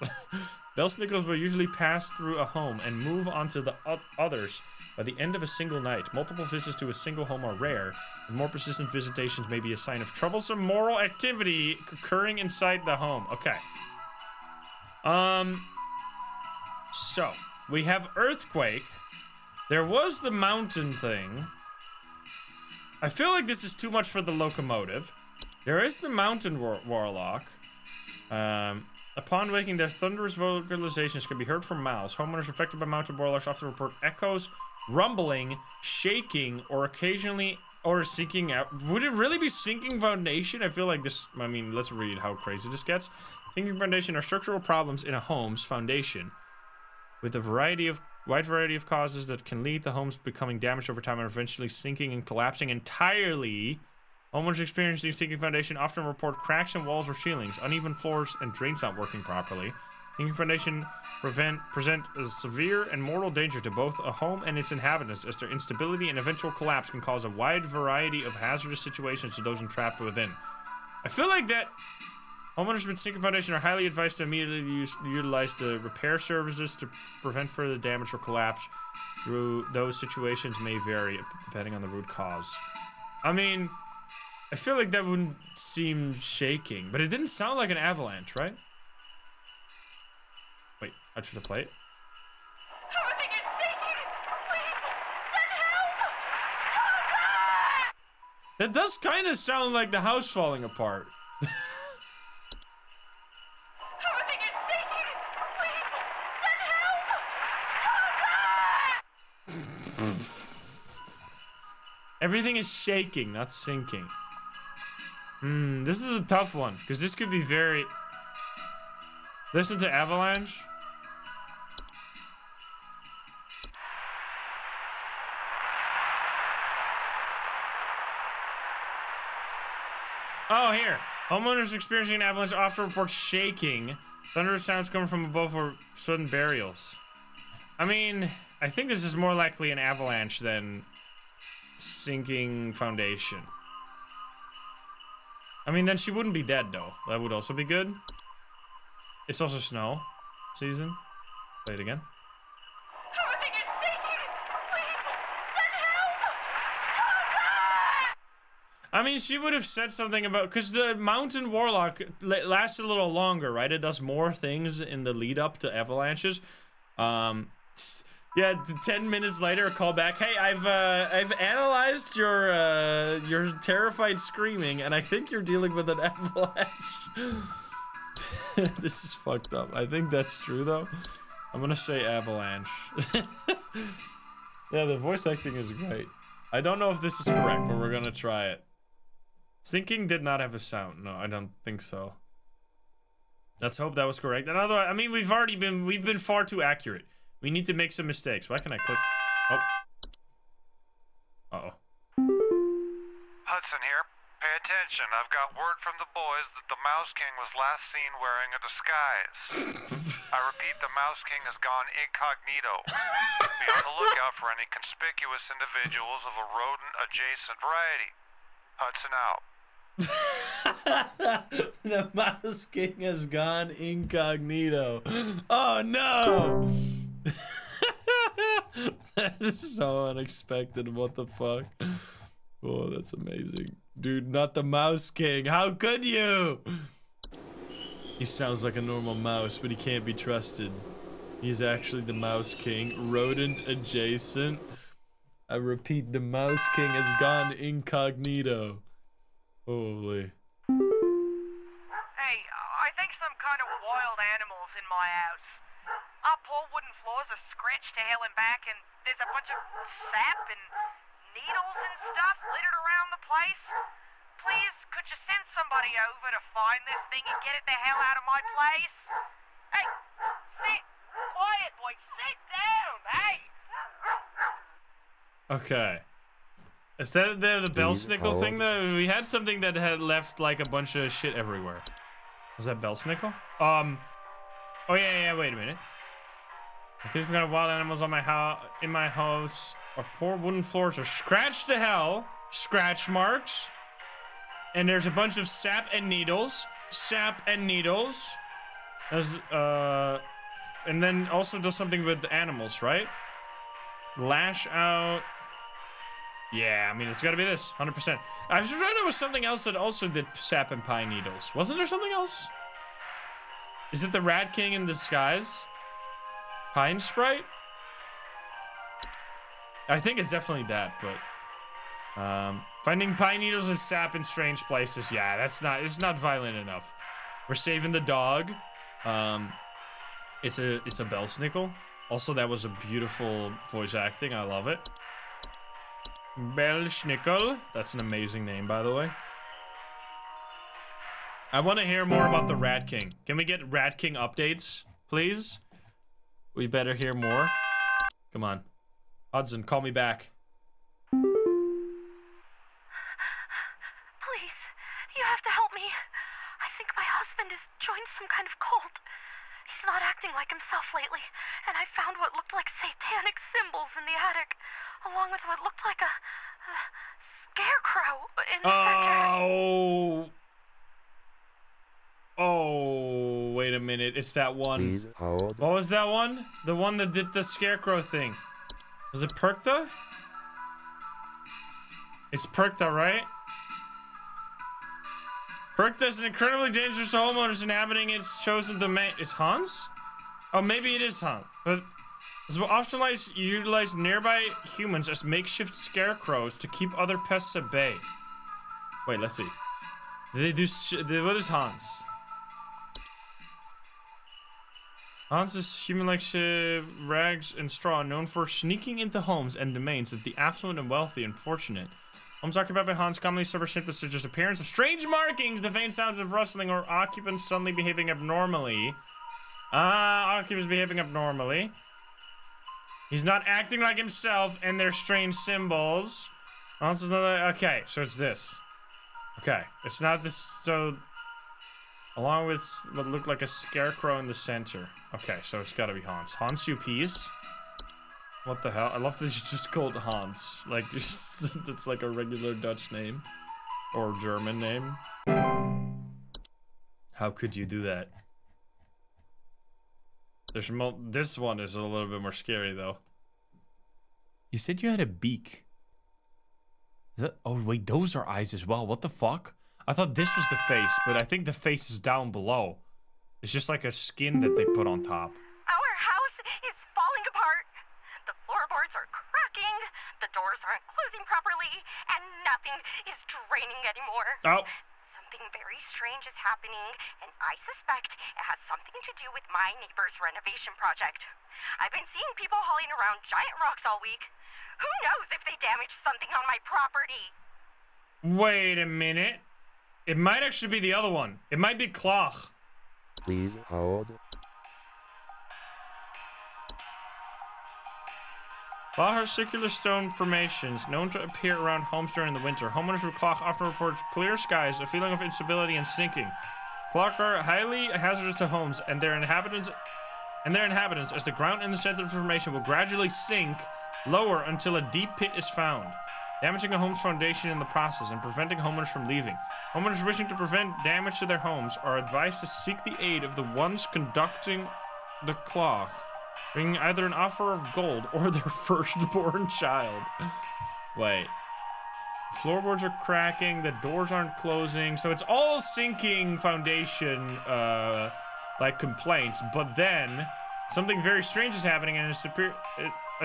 Belsnickels will usually pass through a home and move on to the others by the end of a single night. Multiple visits to a single home are rare, and more persistent visitations may be a sign of troublesome moral activity occurring inside the home. Okay. So, we have Earthquake. There was the mountain thing. I feel like this is too much for the locomotive. There is the mountain warlock. Upon waking, their thunderous vocalizations can be heard from miles. Homeowners affected by mountain warlocks often report echoes, rumbling, shaking, or occasionally sinking out. Would it really be sinking foundation? I feel like this, I mean, let's read how crazy this gets. Sinking foundation are structural problems in a home's foundation with a wide variety of causes that can lead to homes becoming damaged over time and eventually sinking and collapsing entirely. Homeowners experiencing sinking foundation often report cracks in walls or ceilings, uneven floors, and drains not working properly. Sinking foundation present a severe and mortal danger to both a home and its inhabitants, as their instability and eventual collapse can cause a wide variety of hazardous situations to those entrapped within. I feel like that homeowners with sinking foundation are highly advised to immediately utilize the repair services to prevent further damage or collapse. Through those situations may vary depending on the root cause. I mean, I feel like that wouldn't seem shaking, but it didn't sound like an avalanche, right? Wait, I should have played it. Everything is shaking! Please, send help! That does kind of sound like the house falling apart. Everything is shaking! Please, send help! Everything is shaking, not sinking. This is a tough one, because this could be very... Listen to avalanche. Oh, here. Homeowners experiencing an avalanche often report shaking. Thunderous sounds coming from above or sudden burials. I mean, I think this is more likely an avalanche than sinking foundation. I mean, then she wouldn't be dead, though. That would also be good. It's also snow season. Play it again. Everything is shaking! Please, send help! I mean, she would have said something about... Because the mountain warlock lasts a little longer, right? It does more things in the lead up to avalanches. Yeah, 10 minutes later, a call back. Hey, I've analyzed your terrified screaming, and I think you're dealing with an avalanche. This is fucked up. I think that's true, though. I'm gonna say avalanche. Yeah, the voice acting is great. I don't know if this is correct, but we're gonna try it. Sinking did not have a sound. No, I don't think so. Let's hope that was correct. And otherwise, I mean, we've been far too accurate. We need to make some mistakes. Why can I click? Oh. Uh-oh. Hudson here. Pay attention. I've got word from the boys that the Mouse King was last seen wearing a disguise. I repeat, the Mouse King has gone incognito. Be on the lookout for any conspicuous individuals of a rodent-adjacent variety. Hudson out. The Mouse King has gone incognito. Oh no! That is so unexpected. What the fuck? Oh, that's amazing. Dude, not the Mouse King. How could you? He sounds like a normal mouse, but he can't be trusted. He's actually the Mouse King. Rodent adjacent. I repeat, the Mouse King has gone incognito. Holy. Hey, I think some kind of wild animal's in my house. Our poor wooden floors are scratched to hell and back, and there's a bunch of sap and needles and stuff littered around the place. Please, could you send somebody over to find this thing and get it the hell out of my place? Hey, sit quiet, boy. Sit down, hey. Okay. Is that the bell snickle thing though? We had something that had left like a bunch of shit everywhere. Was that bell snickle? Oh yeah, wait a minute. I think we got wild animals on in my house. Our poor wooden floors are scratched to hell. Scratch marks. And there's a bunch of sap and needles. Sap and needles. There's, and then also does something with the animals, right? Lash out. Yeah, I mean, it's gotta be this, 100%. I was sure there was something else that also did sap and pine needles. Wasn't there something else? Is it the Rat King in disguise? Pine Sprite? I think it's definitely that, but... finding pine needles and sap in strange places. Yeah, it's not violent enough. We're saving the dog. It's a bell snickle. Also, that was a beautiful voice acting. I love it. Bell Schnickel. That's an amazing name, by the way. I want to hear more about the Rat King. Can we get Rat King updates, please? We better hear more. Come on. Hudson, call me back. Please, you have to help me. I think my husband has joined some kind of cult. He's not acting like himself lately, and I found what looked like satanic symbols in the attic, along with what looked like a scarecrow in the center. Oh, wait a minute. It's that one. Please hold. What was that one? The one that did the scarecrow thing. Was it Perkta? It's Perkta, right? Perkta is an incredibly dangerous to homeowners inhabiting its chosen domain. It's Hans? Oh, maybe it is Hans. But this will often utilize nearby humans as makeshift scarecrows to keep other pests at bay. Wait, let's see. Did they do what is Hans? Hans is human-like rags and straw, known for sneaking into homes and domains of the affluent and wealthy and fortunate. Homes occupied by Hans commonly suffer symptoms such as appearance of strange markings, the faint sounds of rustling, or occupants suddenly behaving abnormally. Occupants behaving abnormally. He's not acting like himself, and there's strange symbols. Hans is not. Okay, so it's this. Okay, it's not this. So, along with what looked like a scarecrow in the center. Okay, so it's gotta be Hans. Hans, you peace. What the hell? I love that you just called Hans. Like, it's like a regular Dutch name. Or German name. How could you do that? This one is a little bit more scary, though. You said you had a beak. Is that, oh, wait, those are eyes as well. What the fuck? I thought this was the face, but I think the face is down below. It's just like a skin that they put on top. Our house is falling apart. The floorboards are cracking, the doors aren't closing properly, and nothing is draining anymore. Oh. Something very strange is happening, and I suspect it has something to do with my neighbor's renovation project. I've been seeing people hauling around giant rocks all week. Who knows if they damaged something on my property? Wait a minute. It might actually be the other one. It might be Kloch. Please hold. Kloch are circular stone formations known to appear around homes during the winter. Homeowners with Kloch often report clear skies, a feeling of instability, and sinking. Kloch are highly hazardous to homes and their inhabitants, as the ground in the center of the formation will gradually sink lower until a deep pit is found, damaging a home's foundation in the process and preventing homeowners from leaving. Homeowners wishing to prevent damage to their homes are advised to seek the aid of the ones conducting the Kloch, bringing either an offer of gold or their firstborn child. Wait. Floorboards are cracking, the doors aren't closing, so it's all sinking foundation, like complaints, but then something very strange is happening, and I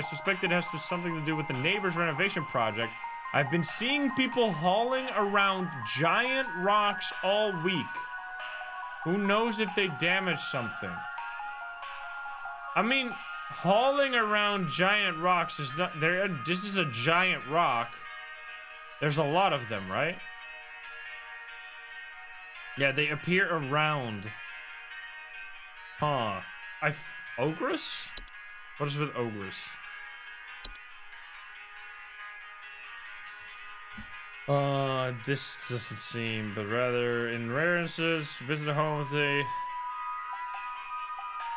suspect it has something to do with the neighbor's renovation project. I've been seeing people hauling around giant rocks all week. Who knows if they damaged something? I mean, hauling around giant rocks is not there. This is a giant rock. There's a lot of them, right? Yeah, they appear around. Huh. Ogress? What is with ogress? This doesn't seem, but rather in rare instances, visit a home with a...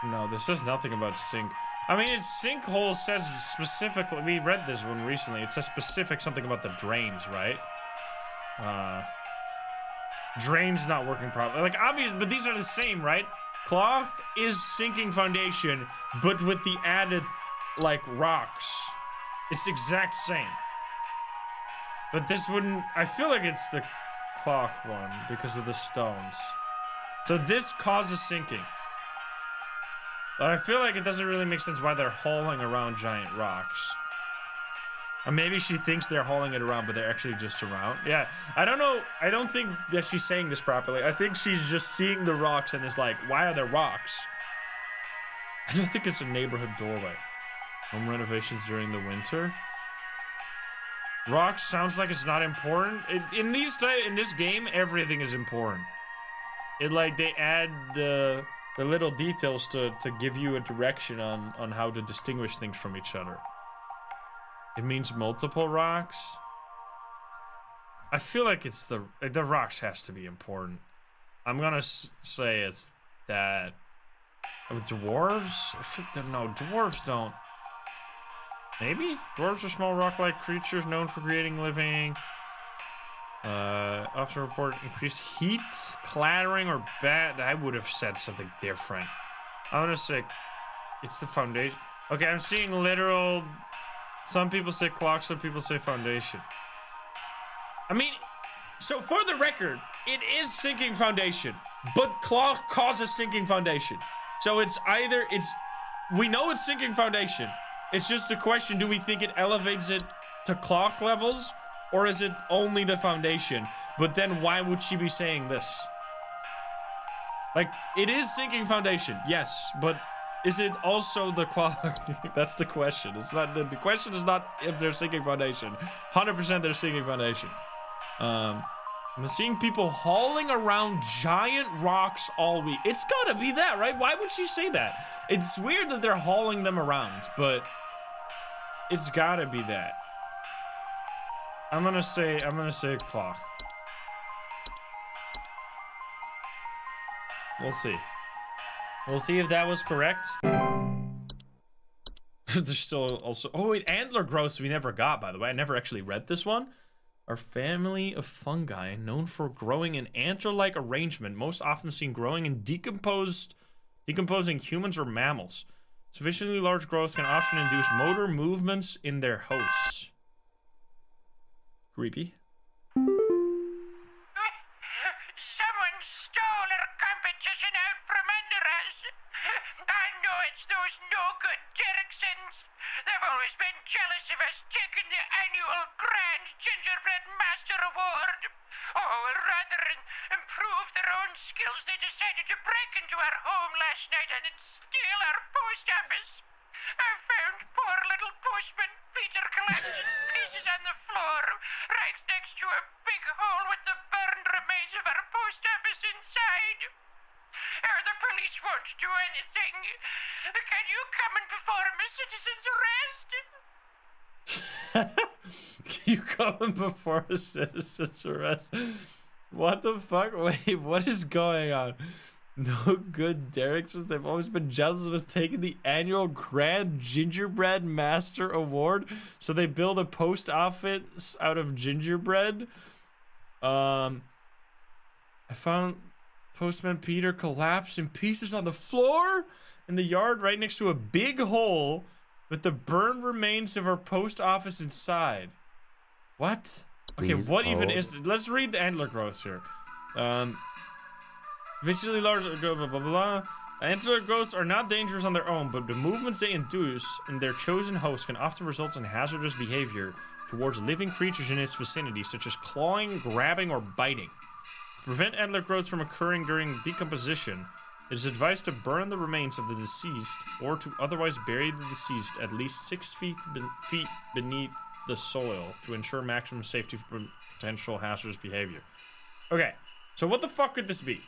No, this says nothing about sink. I mean, it's sinkhole says specifically, we read this one recently, it says specific something about the drains, right? Drains not working properly. Like, obvious, but these are the same, right? Clock is sinking foundation, but with the added, like, rocks. It's the exact same. But this wouldn't... I feel like it's the clock one because of the stones. So this causes sinking. But I feel like it doesn't really make sense why they're hauling around giant rocks. Or maybe she thinks they're hauling it around, but they're actually just around. Yeah, I don't know. I don't think that she's saying this properly. I think she's just seeing the rocks and is like, why are there rocks? I don't think it's a neighborhood doorway. Home renovations during the winter. Rocks sounds like it's not important. In this game, everything is important. It like they add the little details to give you a direction on how to distinguish things from each other. It means multiple rocks. I feel like it's the rocks has to be important. I'm gonna say it's that. Dwarves? No, dwarves don't. Maybe? Dwarves are small rock-like creatures known for creating living. Often report increased heat, clattering, or bad. I would have said something different. I'm gonna say it's the foundation. Okay, I'm seeing literal. Some people say clock, some people say foundation. I mean, so for the record, it is sinking foundation, but clock causes sinking foundation. So it's either we know it's sinking foundation. It's just a question, do we think it elevates it to clock levels, or is it only the foundation? But then why would she be saying this? Like, it is sinking foundation, yes, but is it also the clock? That's the question. It's not, the question is not if they're sinking foundation. 100% they're sinking foundation. I'm seeing people hauling around giant rocks all week. It's gotta be that, right? Why would she say that? It's weird that they're hauling them around, but it's gotta be that. I'm gonna say clock. We'll see. We'll see if that was correct. There's still also... Oh, wait, antler growths we never got, by the way. I never actually read this one. Our family of fungi, known for growing in antler-like arrangement, most often seen growing in decomposing humans or mammals. Sufficiently large growth can often induce motor movements in their hosts. Creepy. Someone stole our competition out from under us. I know it's those no-good Derricksons. They've always been jealous of us taking the annual Grand Gingerbread Master Award. Oh, rather than improve their own skills, they decided to break into our home last night and steal our post office. I found poor little postman Peter collecting pieces on the floor, right next to a big hole with the burned remains of our post office inside. The police won't do anything. Can you come and perform a citizen's arrest? Can you come and perform a citizen's arrest? What the fuck? Wait, what is going on? No good Derricksons. They've always been jealous of us taking the annual Grand Gingerbread Master Award. So they build a post office out of gingerbread. I found Postman Peter collapsed in pieces on the floor in the yard right next to a big hole with the burned remains of our post office inside. What? Okay, what even is it? Let's read the antler growths here. Visually large, blah, blah, blah, blah. Antler growths are not dangerous on their own, but the movements they induce in their chosen host can often result in hazardous behavior towards living creatures in its vicinity, such as clawing, grabbing, or biting. To prevent antler growth from occurring during decomposition, It is advised to burn the remains of the deceased or to otherwise bury the deceased at least 6 feet beneath the soil to ensure maximum safety from potential hazardous behavior. Okay, so what the fuck could this be?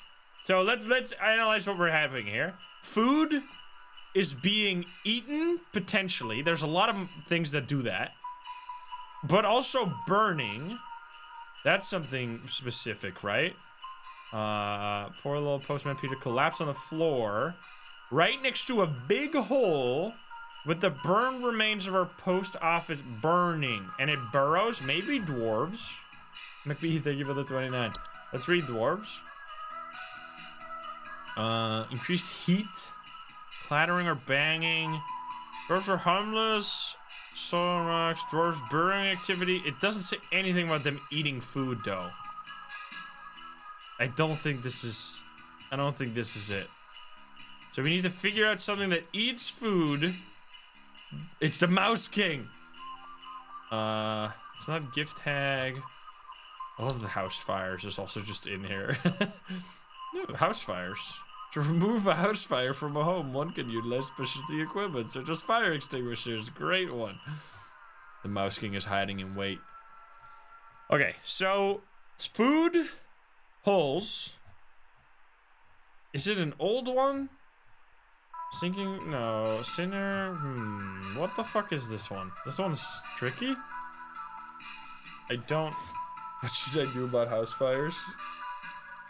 So let's analyze what we're having here. Food is being eaten, potentially. There's a lot of things that do that. But also burning. That's something specific, right? Poor little postman Peter collapsed on the floor right next to a big hole with the burned remains of our post office burning. And it burrows, maybe dwarves. McBee, thank you for the 29. Let's read dwarves. Increased heat, clattering or banging. Dwarves are harmless. Solar rocks, dwarves burrowing activity. It doesn't say anything about them eating food though. I don't think this is it. So we need to figure out something that eats food. It's the Mouse King. It's not gift tag. I love the house fires. It's also just in here. No, house fires. To remove a house fire from a home, one can utilize specialty equipment, such as fire extinguishers. Great one. The Mouse King is hiding in wait. Okay, so food holes. Is it an old one? Sinking? No. Sinner? What the fuck is this one? This one's tricky? I don't... What should I do about house fires?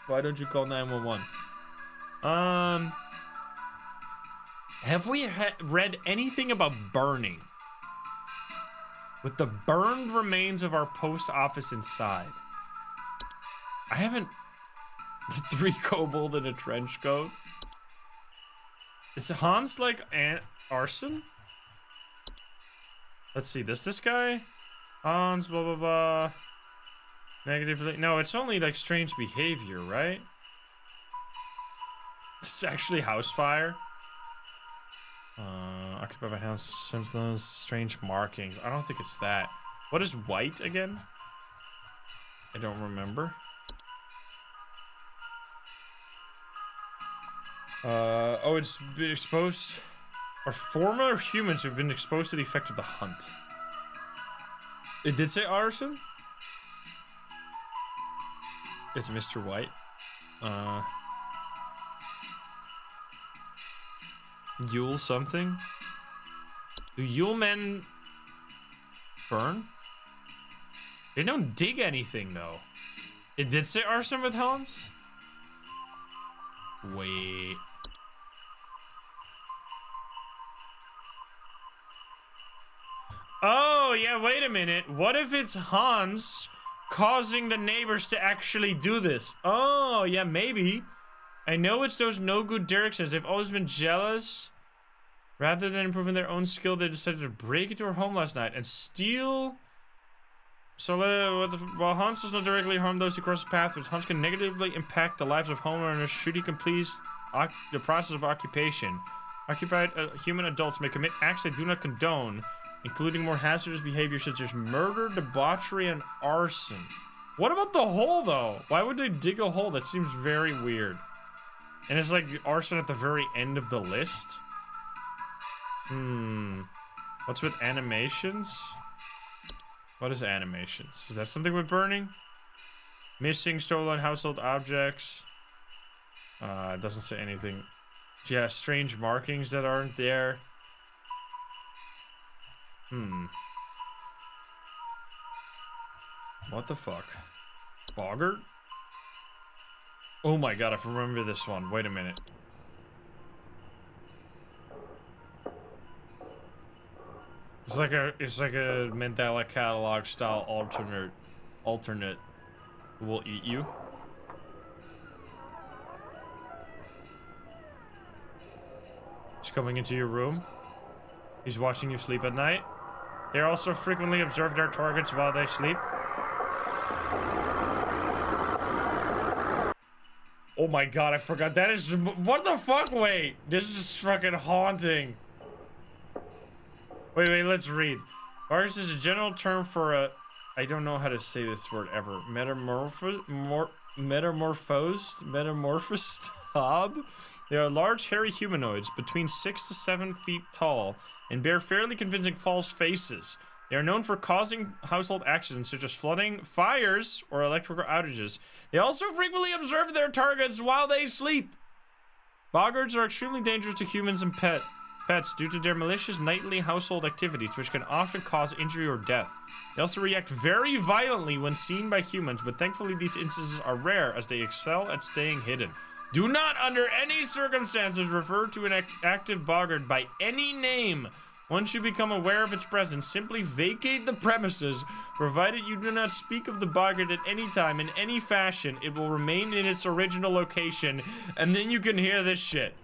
Why don't you call 911? Have we read anything about burning? With the burned remains of our post office inside. I haven't... 3 kobold in a trench coat. Is Hans like arson? Let's see, does this guy? Hans, blah, blah, blah. Negatively. No, it's only like strange behavior, right? It's actually house fire. Occupied by house symptoms, strange markings. I don't think it's that. What is white again? I don't remember. Oh, it's been exposed. Our former humans have been exposed to the effect of the hunt. It did say arson? It's Mr. White. Yule something? Do Yule men burn? They don't dig anything though. It did say arson with Hans? Wait. Oh, yeah, wait a minute. What if it's Hans causing the neighbors to actually do this? Oh, yeah, maybe. I know it's those no good Derricksons. They've always been jealous. Rather than improving their own skill, they decided to break into our home last night and steal. So, while Hans does not directly harm those who cross the path, but Hans can negatively impact the lives of homeowners should he complete the process of occupation. Occupied human adults may commit acts they do not condone, including more hazardous behavior such as murder, debauchery, and arson. What about the hole, though? Why would they dig a hole? That seems very weird. And it's like arson at the very end of the list. What's with animations? What is animations? Is that something with burning? Missing, stolen household objects. It doesn't say anything. Yeah, strange markings that aren't there. What the fuck? Boggart? Oh my god, I remember this one. Wait a minute. It's like a Mandela catalog style alternate who will eat you. He's coming into your room. He's watching you sleep at night. They also frequently observe their targets while they sleep. Oh my god, I forgot. That is... What the fuck? Wait. This is fucking haunting. Wait, let's read. Vargas is a general term for a... I don't know how to say this word ever. metamorphosed hob. They are large, hairy humanoids between 6 to 7 feet tall and bear fairly convincing false faces. They are known for causing household accidents such as flooding, fires, or electrical outages. They also frequently observe their targets while they sleep. Boggards are extremely dangerous to humans and pets due to their malicious nightly household activities, which can often cause injury or death. They also react very violently when seen by humans, but thankfully these instances are rare as they excel at staying hidden. Do not under any circumstances refer to an active boggard by any name. Once you become aware of its presence, simply vacate the premises. Provided you do not speak of the boggard at any time in any fashion, it will remain in its original location, and then you can hear this shit.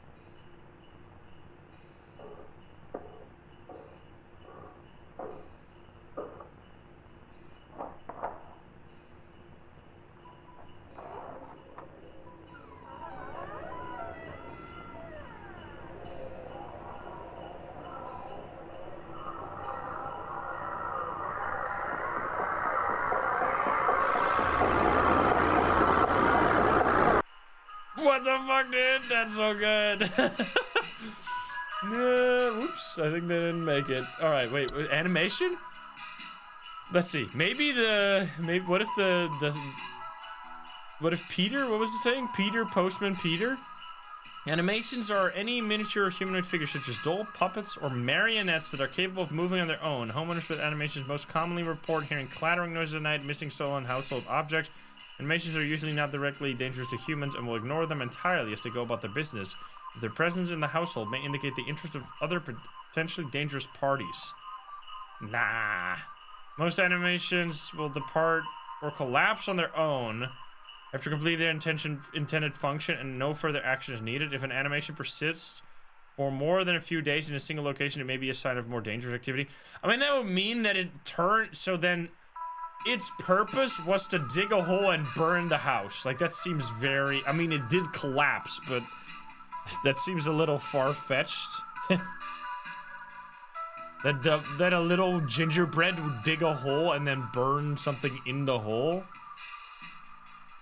What the fuck, dude? That's so good. Whoops, I think they didn't make it. All right, wait, animation? Let's see. Maybe what if what if Peter, what was it saying? Peter, Postman Peter? Animations are any miniature humanoid figures such as doll, puppets, or marionettes that are capable of moving on their own. Homeowners with animations most commonly report hearing clattering noises at night, missing stolen household objects. Animations are usually not directly dangerous to humans and will ignore them entirely as they go about their business. But their presence in the household may indicate the interest of other potentially dangerous parties. Nah. Most animations will depart or collapse on their own after completing their intended function and no further action is needed. If an animation persists for more than a few days in a single location, it may be a sign of more dangerous activity. I mean, that would mean that it turned, so then its purpose was to dig a hole and burn the house. Like, that seems very, I mean, it did collapse, but that seems a little far-fetched. that a little gingerbread would dig a hole and then burn something in the hole.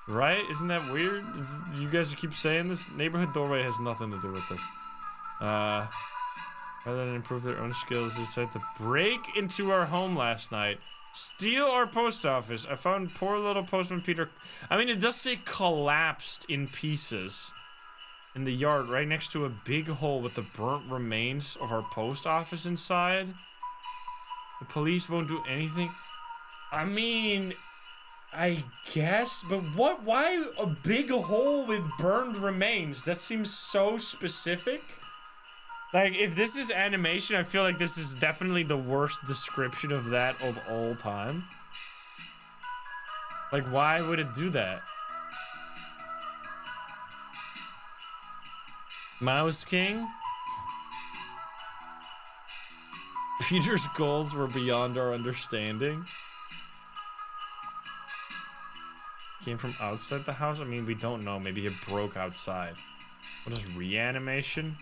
Right? Isn't that weird? You guys keep saying this? Neighborhood doorway has nothing to do with this. Rather than improve their own skills, they decided to break into our home last night. Steal our post office. I found poor little postman Peter. I mean, it does say collapsed in pieces in the yard right next to a big hole with the burnt remains of our post office inside. The police won't do anything. I mean, I guess, but what? Why a big hole with burned remains? That seems so specific. Like, if this is animation, I feel like this is definitely the worst description of that of all time. Like, why would it do that? Mouse King? Peter's goals were beyond our understanding. Came from outside the house? I mean, we don't know. Maybe it broke outside. What is reanimation?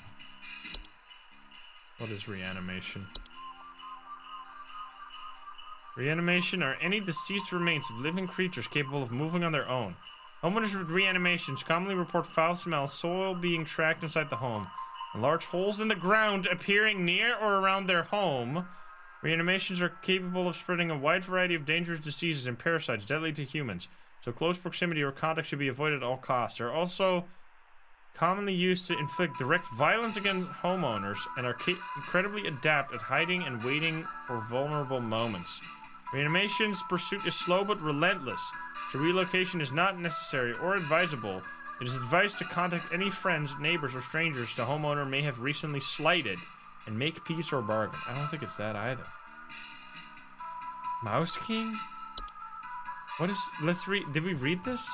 What is reanimation? Reanimation are any deceased remains of living creatures capable of moving on their own. Homeowners with reanimations commonly report foul smell, soil being tracked inside the home, and large holes in the ground appearing near or around their home. Reanimations are capable of spreading a wide variety of dangerous diseases and parasites deadly to humans, so close proximity or contact should be avoided at all costs. They're also commonly used to inflict direct violence against homeowners and are incredibly adept at hiding and waiting for vulnerable moments. Reanimation's pursuit is slow but relentless, so relocation is not necessary or advisable. It is advised to contact any friends, neighbors, or strangers the homeowner may have recently slighted and make peace or bargain. I don't think it's that either. Mouse King? What is, let's read, did we read this?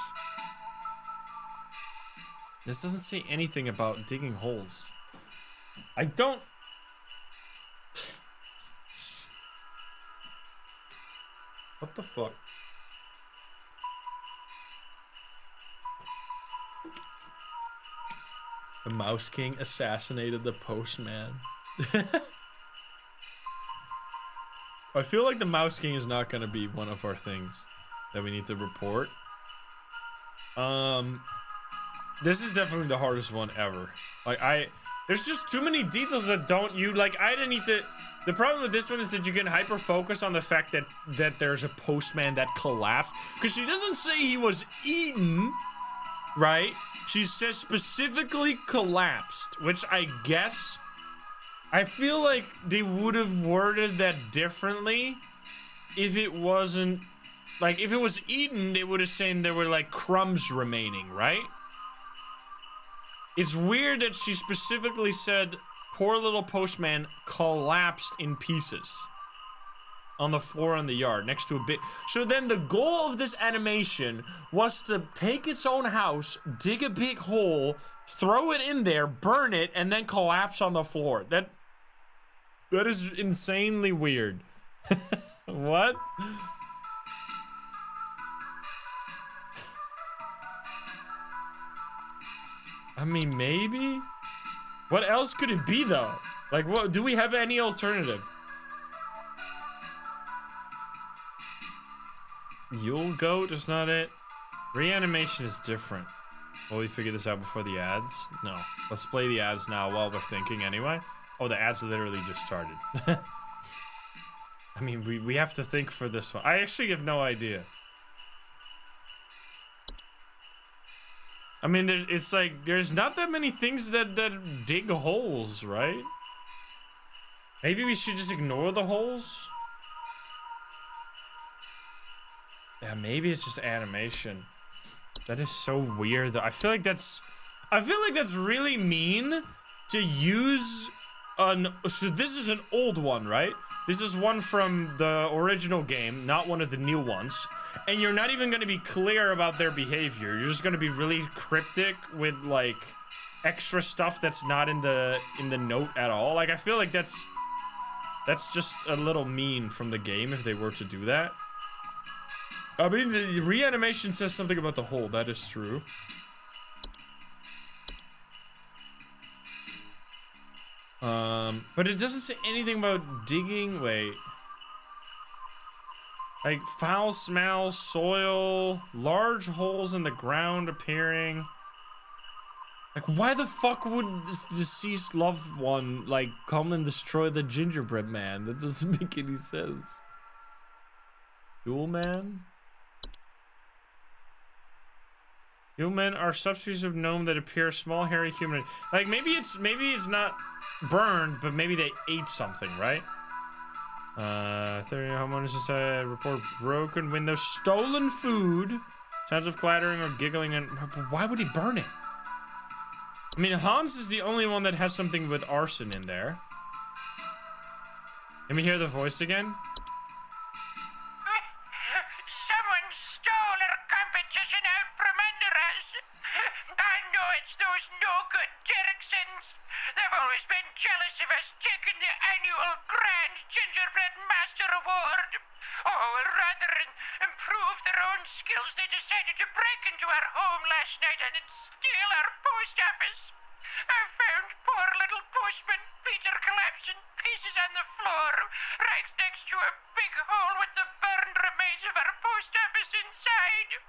This doesn't say anything about digging holes. I don't... What the fuck? The Mouse King assassinated the postman. I feel like the Mouse King is not going to be one of our things that we need to report. This is definitely the hardest one ever. Like, there's just too many details that I didn't need to. The problem with this one is that you can hyper focus on the fact that there's a postman that collapsed, because she doesn't say he was eaten, right? She says specifically collapsed, which I guess, I feel like they would have worded that differently if it wasn't, like, if it was eaten, they would have said there were like crumbs remaining, right? It's weird that she specifically said poor little postman collapsed in pieces on the floor in the yard next to a big. So then the goal of this animation was to take its own house, dig a big hole, throw it in there, burn it, and then collapse on the floor. That is insanely weird. What? I mean, maybe? What else could it be, though? Like, what? Do we have any alternative? Yule goat is not it. Reanimation is different. Will we figure this out before the ads? No. Let's play the ads now while we're thinking anyway. Oh, the ads literally just started. I mean, we have to think for this one. I actually have no idea. I mean, it's like, there's not that many things that dig holes, right? Maybe we should just ignore the holes? Yeah, maybe it's just animation. That is so weird, though. I feel like that's really mean to use so this is an old one, right? This is one from the original game, not one of the new ones. And you're not even going to be clear about their behavior. You're just going to be really cryptic with, like, extra stuff that's not in the note at all. Like, I feel like that's just a little mean from the game if they were to do that. I mean, the reanimation says something about the hole. That is true. But it doesn't say anything about digging. Wait. Like, foul smell, soil, large holes in the ground appearing. Like, why the fuck would this deceased loved one, like, come and destroy the gingerbread man? That doesn't make any sense. Yule man? Yule men are subspecies of gnome that appear small, hairy, human. Like, maybe it's not burned, but maybe they ate something, right? 30 homeowners inside report broken windows, stolen food, sounds of clattering or giggling, and why would he burn it? I mean, Hans is the only one that has something with arson in there. Let me hear the voice again. Someone stole our competition out from under us. I know it's those no-good Derricksons. They've always been jealous of us taking the annual Grand Gingerbread Master Award. Oh, rather than improve their own skills, they decided to break into our home last night and steal our post office. I found poor little postman Peter collapsed in pieces on the floor, right next to a big hole with the burned remains of our post office inside.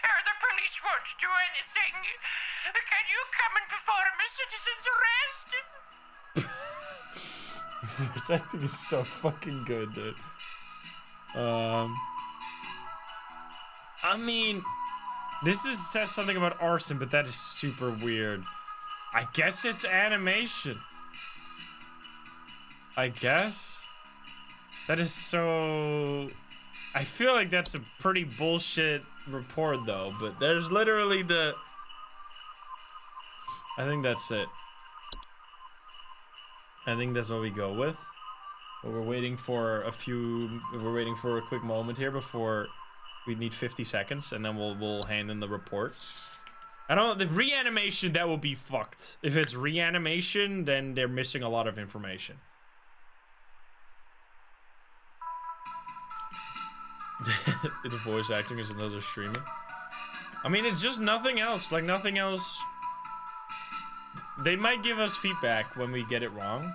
The police won't do anything. Can you come and perform a citizen's arrest? Voice acting is so fucking good, dude. I mean, says something about arson, but that is super weird. I guess it's animation. I guess. That is so... I feel like that's a pretty bullshit report, though, but there's literally the... I think that's it. I think that's what we go with. But we're waiting for a quick moment here before we need 50 seconds, and then we'll hand in the report. I don't know, the reanimation, that will be fucked. If it's reanimation, then they're missing a lot of information. The voice acting is another streamer. I mean, it's just nothing else. Like, nothing else. They might give us feedback when we get it wrong.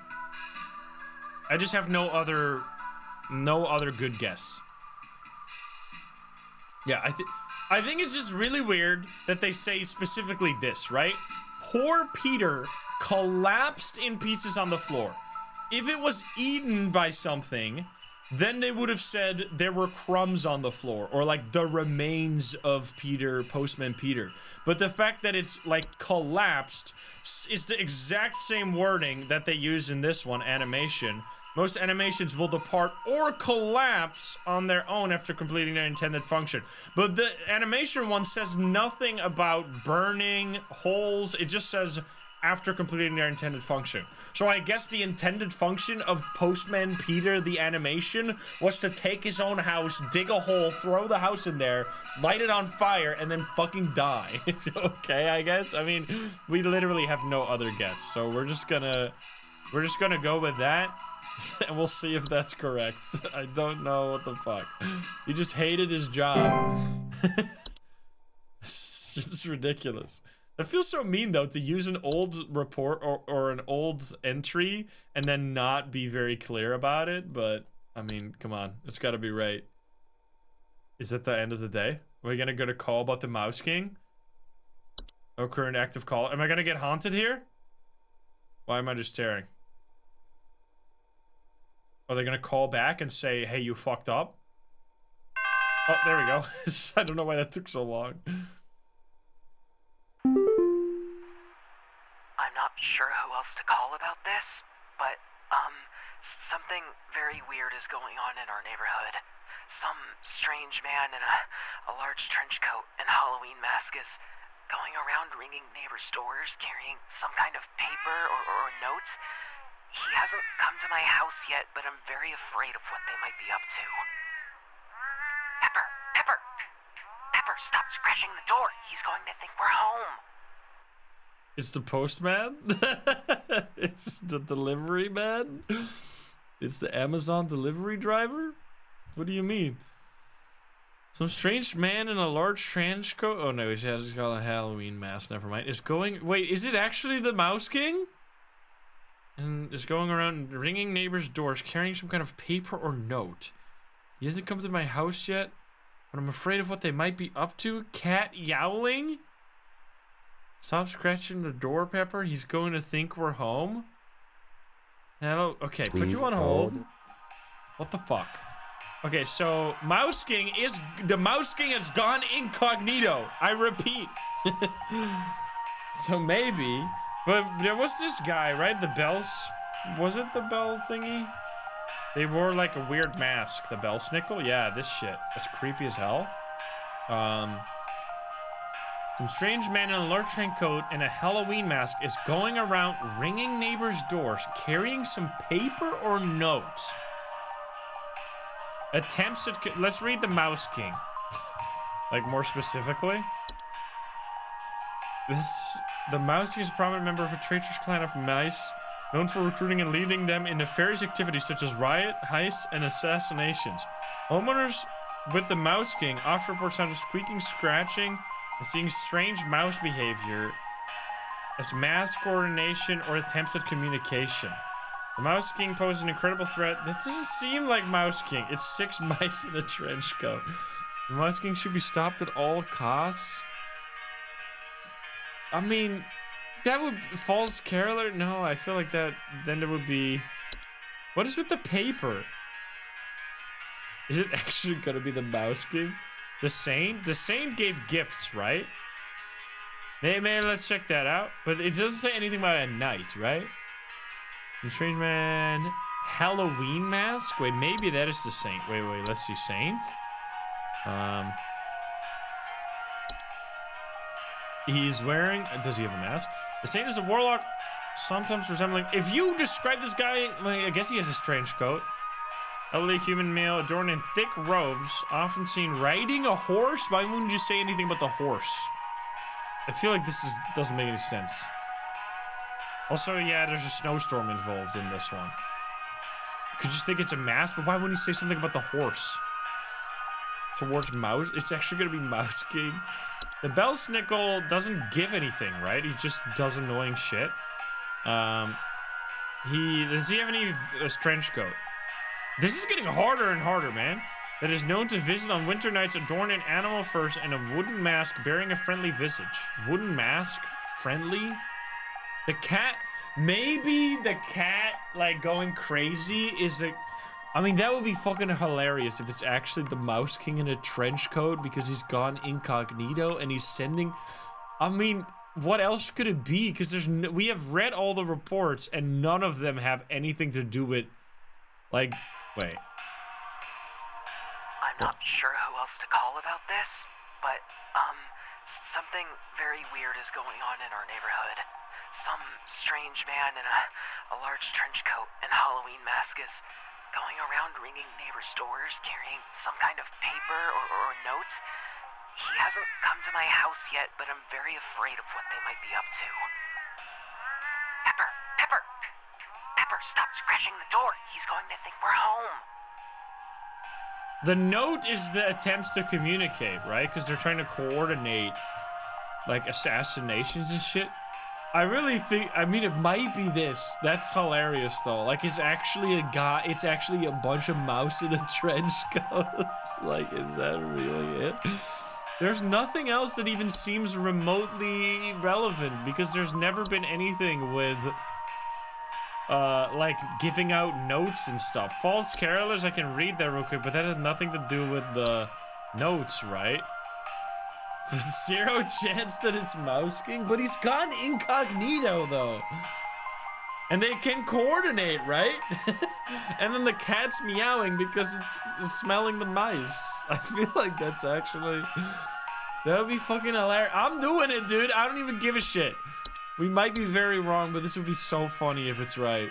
I just have no other good guess. Yeah, I think it's just really weird that they say specifically this, right? Poor Peter collapsed in pieces on the floor. If it was eaten by something, then they would have said there were crumbs on the floor, or like the remains of Peter, Postman Peter. But the fact that it's like collapsed is the exact same wording that they use in this one, animation. Most animations will depart or collapse on their own after completing their intended function. But the animation one says nothing about burning, holes. It just says after completing their intended function. So I guess the intended function of Postman Peter, the animation, was to take his own house, dig a hole, throw the house in there, light it on fire, and then fucking die. Okay, I guess. I mean, we literally have no other guess. So we're just gonna go with that. And we'll see if that's correct. I don't know what the fuck. He just hated his job. It's just ridiculous. That feels so mean, though, to use an old report or an old entry and then not be very clear about it. But, I mean, come on. It's got to be right. Is it the end of the day? Are we going to go to call about the Mouse King? Oh, current active call. Am I going to get haunted here? Why am I just staring? Are they going to call back and say, hey, you fucked up? Oh, there we go. I don't know why that took so long. I'm not sure who else to call about this, but, something very weird is going on in our neighborhood. Some strange man in a large trench coat and Halloween mask is going around ringing neighbors' doors, carrying some kind of paper or note. He hasn't come to my house yet, but I'm very afraid of what they might be up to. Pepper, stop scratching the door. He's going to think we're home. It's the postman? It's the delivery man? It's the Amazon delivery driver? What do you mean? Some strange man in a large trench coat? Oh no, he's got a Halloween mask, never mind. It's going... Wait, is it actually the Mouse King? And is going around ringing neighbors' doors, carrying some kind of paper or note. He hasn't come to my house yet, but I'm afraid of what they might be up to. Cat yowling? Stop scratching the door, Pepper. He's going to think we're home. Hello. Okay, Please put you on hold. What the fuck? Okay, so Mouse King is... The Mouse King has gone incognito. I repeat. So maybe... But there was this guy, right? The bells... Was it the bell thingy? They wore like a weird mask. The bell snickle? Yeah, this shit. That's creepy as hell. Some strange man in a large trench coat and a Halloween mask is going around ringing neighbors' doors, carrying some paper or notes. Attempts at... Let's read the Mouse King. Like, more specifically. The Mouse King is a prominent member of a traitorous clan of mice, known for recruiting and leading them in nefarious activities such as riot, heists, and assassinations. Homeowners with the Mouse King often report sounds of squeaking, scratching, and seeing strange mouse behavior as mass coordination or attempts at communication. The Mouse King poses an incredible threat. This doesn't seem like Mouse King. It's 6 mice in a trench coat. The Mouse King should be stopped at all costs. I mean, that would... False caroler? No, I feel like that... Then there would be... What is with the paper? Is it actually gonna be the Mouse King? The Saint? The Saint gave gifts, right? Maybe let's check that out. But it doesn't say anything about a night, right? Some strange man... Halloween mask? Wait, maybe that is the Saint. Wait, let's see. Saint? He's wearing... Does he have a mask? The Saint is a warlock, sometimes resembling... If you describe this guy... Well, I guess he has a strange coat. Elderly human male adorned in thick robes, often seen riding a horse. Why wouldn't you say anything about the horse? I feel like this doesn't make any sense. Also, yeah, there's a snowstorm involved in this one. Could you think it's a mask? But why wouldn't he say something about the horse? Towards Mouse? It's actually gonna be Mouse King. The Bell Snickle doesn't give anything, right? He just does annoying shit. Does he have any trench coat? This is getting harder and harder, man. that is known to visit on winter nights adorned in animal furs and a wooden mask bearing a friendly visage. Wooden mask? Friendly? The cat? Maybe the cat, like, going crazy is a... I mean, that would be fucking hilarious if it's actually the Mouse King in a trench coat because he's gone incognito and he's sending... I mean, what else could it be? Because there's we have read all the reports and none of them have anything to do with... Like, wait. I'm not sure who else to call about this, but, something very weird is going on in our neighborhood. Some strange man in a large trench coat and Halloween mask is going around ringing neighbors' doors carrying some kind of paper or notes. He hasn't come to my house yet, but I'm very afraid of what they might be up to. Pepper, stop scratching the door. He's going to think we're home. The note is the attempts to communicate, right? Because they're trying to coordinate, like, assassinations and shit. I really think, I mean, it might be this. That's hilarious, though. Like, it's actually a guy, it's actually a bunch of mouse in a trench coats. Like, is that really it? There's nothing else that even seems remotely relevant, because there's never been anything with, like, giving out notes and stuff. False carolers, I can read that real quick, but that has nothing to do with the notes, right? Zero chance that it's Mouse King, but he's gone incognito though. And they can coordinate, right? And then the cat's meowing because it's smelling the mice. I feel like that's actually... That would be fucking hilarious. I'm doing it, dude. I don't even give a shit. We might be very wrong, but this would be so funny if it's right.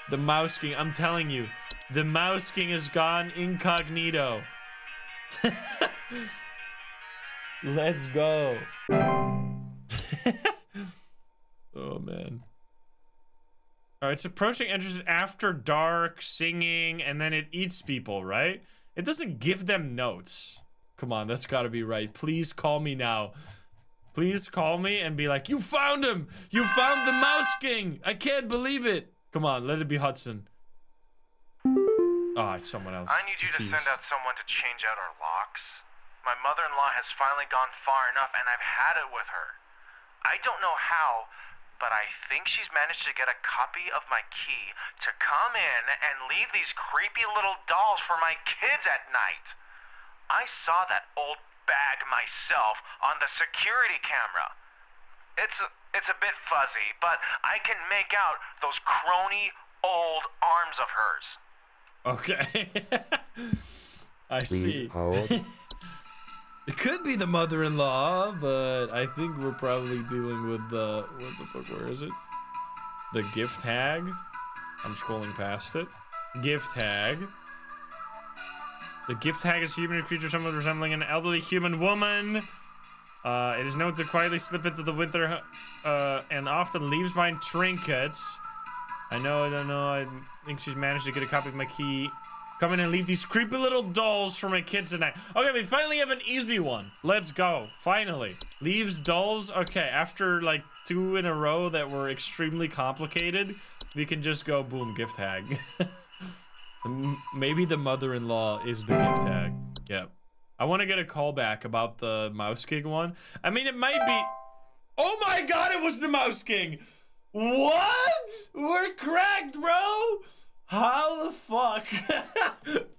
The Mouse King, I'm telling you. The Mouse King has gone incognito. Let's go. Oh, man. All right, it's approaching entrances after dark, singing, and then it eats people, right? It doesn't give them notes. Come on, that's got to be right. Please call me now. Please call me and be like, you found him! You found the Mouse King! I can't believe it! Come on, let it be Hudson. Oh, it's someone else. I need you to Jeez. send out someone to change out our locks. My mother-in-law has finally gone far enough, and I've had it with her. I don't know how, but I think she's managed to get a copy of my key to come in and leave these creepy little dolls for my kids at night. I saw that old bag myself on the security camera. It's a bit fuzzy, but I can make out those crony old arms of hers. Okay. I see. Please hold. It could be the mother-in-law, but I think we're probably dealing with the... What the fuck, where is it? The gift tag? I'm scrolling past it. Gift tag. The gift tag is a human creature somewhat resembling an elderly human woman. It is known to quietly slip into the winter and often leaves behind trinkets. I don't know. I think she's managed to get a copy of my key. Come in and leave these creepy little dolls for my kids tonight. Okay, we finally have an easy one. Let's go. Finally. Leaves dolls. Okay, after like 2 in a row that were extremely complicated, we can just go boom, gift tag. Maybe the mother-in-law is the gift tag. Yep. I want to get a call back about the Mouse King one. I mean, it might be... Oh my god, it was the Mouse King! What? We're cracked, bro! How the fuck?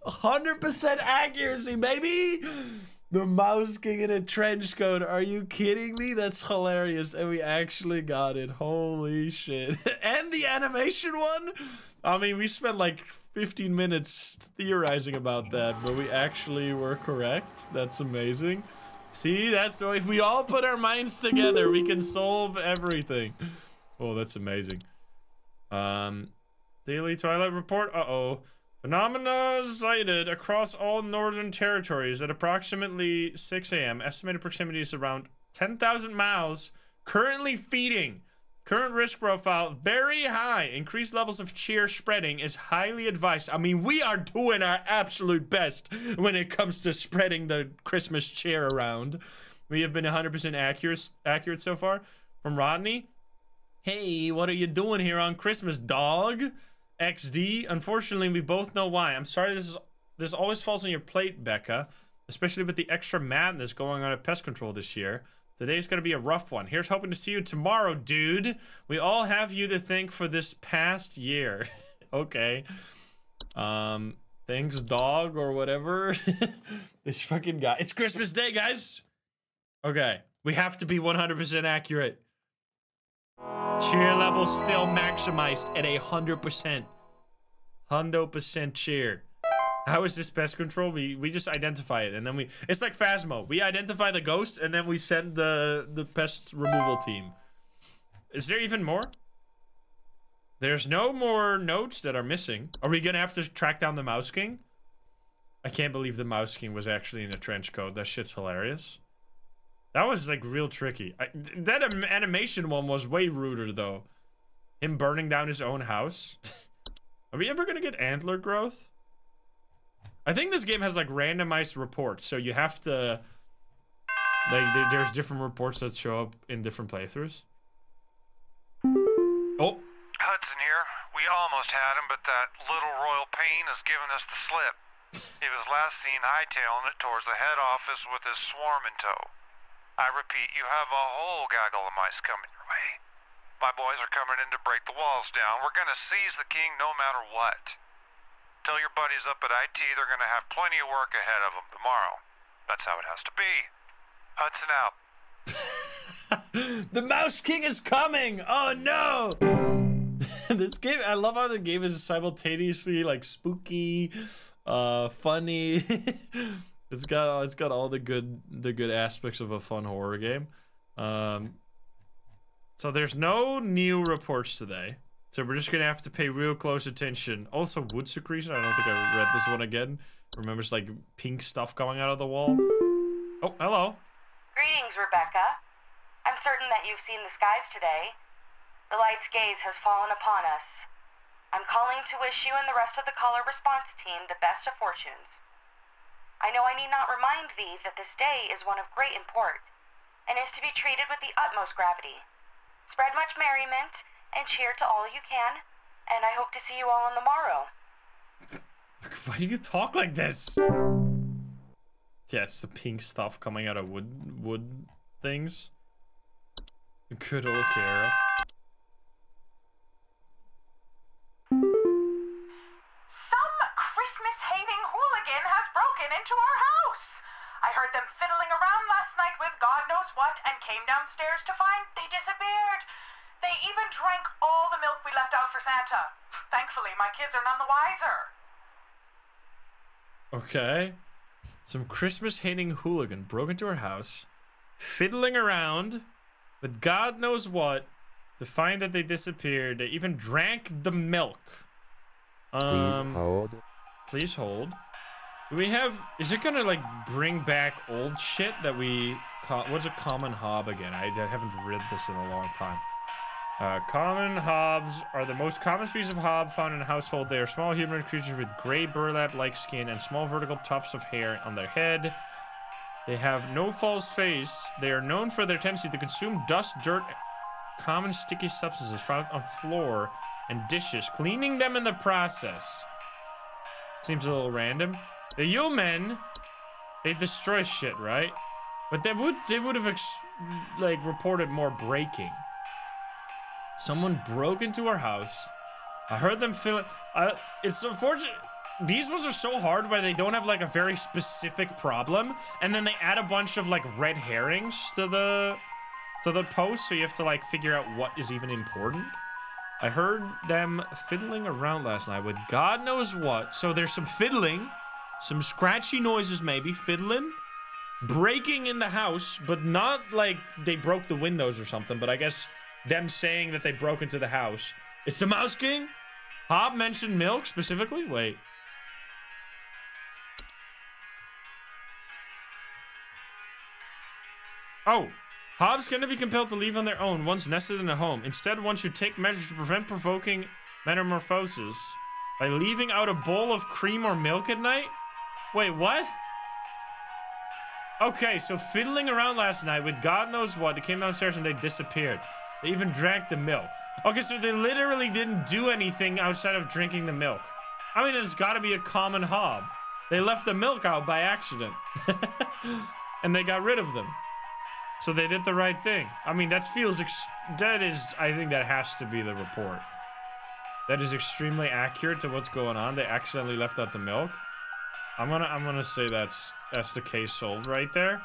100% accuracy, baby! The Mouse King in a trench coat. Are you kidding me? That's hilarious. And we actually got it. Holy shit. And the animation one? I mean, we spent like 15 minutes theorizing about that, but we actually were correct. That's amazing. See, that's so if we all put our minds together, we can solve everything. Oh, that's amazing. Daily Twilight Report. Uh-oh. Phenomena sighted across all northern territories at approximately 6 a.m. Estimated proximity is around 10,000 miles. Currently feeding. Current risk profile, very high. Increased levels of cheer spreading is highly advised. I mean, we are doing our absolute best when it comes to spreading the Christmas cheer around. We have been 100% accurate so far. From Rodney. Hey, what are you doing here on Christmas, dog? XD. Unfortunately, we both know why. I'm sorry this this always falls on your plate, Becca. Especially with the extra madness going on at Pest Control this year. Today's gonna be a rough one. Here's hoping to see you tomorrow, dude. We all have you to thank for this past year. Okay. Thanks, dog, or whatever. This fucking guy. It's Christmas Day, guys. Okay. We have to be 100% accurate. Cheer level still maximized at 100%. 100% cheer. How is this Pest Control? We just identify it, and then it's like Phasmo. We identify the ghost, and then we send the pest removal team. Is there even more? There's no more notes that are missing. Are we gonna have to track down the Mouse King? I can't believe the Mouse King was actually in a trench coat. That shit's hilarious. That was like real tricky. That animation one was way ruder though. Him burning down his own house. Are we ever gonna get antler growth? I think this game has like randomized reports, so you have to like there's different reports that show up in different playthroughs. Oh, Hudson here. We almost had him, but that little royal pain has given us the slip. He was last seen hightailing it towards the head office with his swarm in tow. I repeat, you have a whole gaggle of mice coming your way. My boys are coming in to break the walls down. We're gonna seize the king no matter what. Tell your buddies up at IT they're gonna have plenty of work ahead of them tomorrow. That's how it has to be. Hudson out. The Mouse King is coming! Oh no! This game, I love how the game is simultaneously like spooky, funny. It's got all the good aspects of a fun horror game. So there's no new reports today. So we're just gonna have to pay real close attention. Also, wood secretion. I don't think I read this one again. Remember, it's like pink stuff coming out of the wall. Oh, hello. Greetings, Rebecca. I'm certain that you've seen the skies today. The light's gaze has fallen upon us. I'm calling to wish you and the rest of the caller response team the best of fortunes. I know I need not remind thee that this day is one of great import, and is to be treated with the utmost gravity. Spread much merriment, and cheer to all you can, and I hope to see you all on the morrow. Why do you talk like this? Yeah, it's the pink stuff coming out of wood things. Good old Kara. Some Christmas-hating hooligan has broken into our house. I heard them fiddling around last night with God knows what and came downstairs to find they disappeared. They even drank all the milk we left out for Santa. Thankfully, my kids are none the wiser. Okay. Some Christmas-hating hooligan broke into our house, fiddling around with God knows what to find that they disappeared. They even drank the milk. Please hold. Please hold. Do we have... Is it gonna, like, bring back old shit that we... What's a common hob again? I haven't read this in a long time. Common hobs are the most common species of hob found in a household. They are small humanoid creatures with gray burlap-like skin and small vertical tufts of hair on their head. They have no false face. They are known for their tendency to consume dust, dirt, common sticky substances found on floor and dishes, cleaning them in the process. Seems a little random. The human, they destroy shit, right? But they would have like reported more breaking. Someone broke into our house. I heard them feeling. It's unfortunate. These ones are so hard where they don't have like a very specific problem, and then they add a bunch of like red herrings to the post, so you have to like figure out what is even important. I heard them fiddling around last night with God knows what. So there's some fiddling, some scratchy noises, maybe fiddling, breaking in the house, but not like they broke the windows or something. But I guess them saying that they broke into the house. It's the Mouse King. Hob mentioned milk specifically. Wait. Oh, Hob's going to be compelled to leave on their own once nested in a home. Instead, one should take measures to prevent provoking metamorphosis by leaving out a bowl of cream or milk at night. Wait, what? Okay, so fiddling around last night with God knows what. They came downstairs and they disappeared. They even drank the milk. Okay, so they literally didn't do anything outside of drinking the milk. I mean, it's got to be a common hob. They left the milk out by accident. And they got rid of them. So they did the right thing. I mean, that feels, I think that has to be the report. That is extremely accurate to what's going on. They accidentally left out the milk. I'm gonna say that's the case solved right there.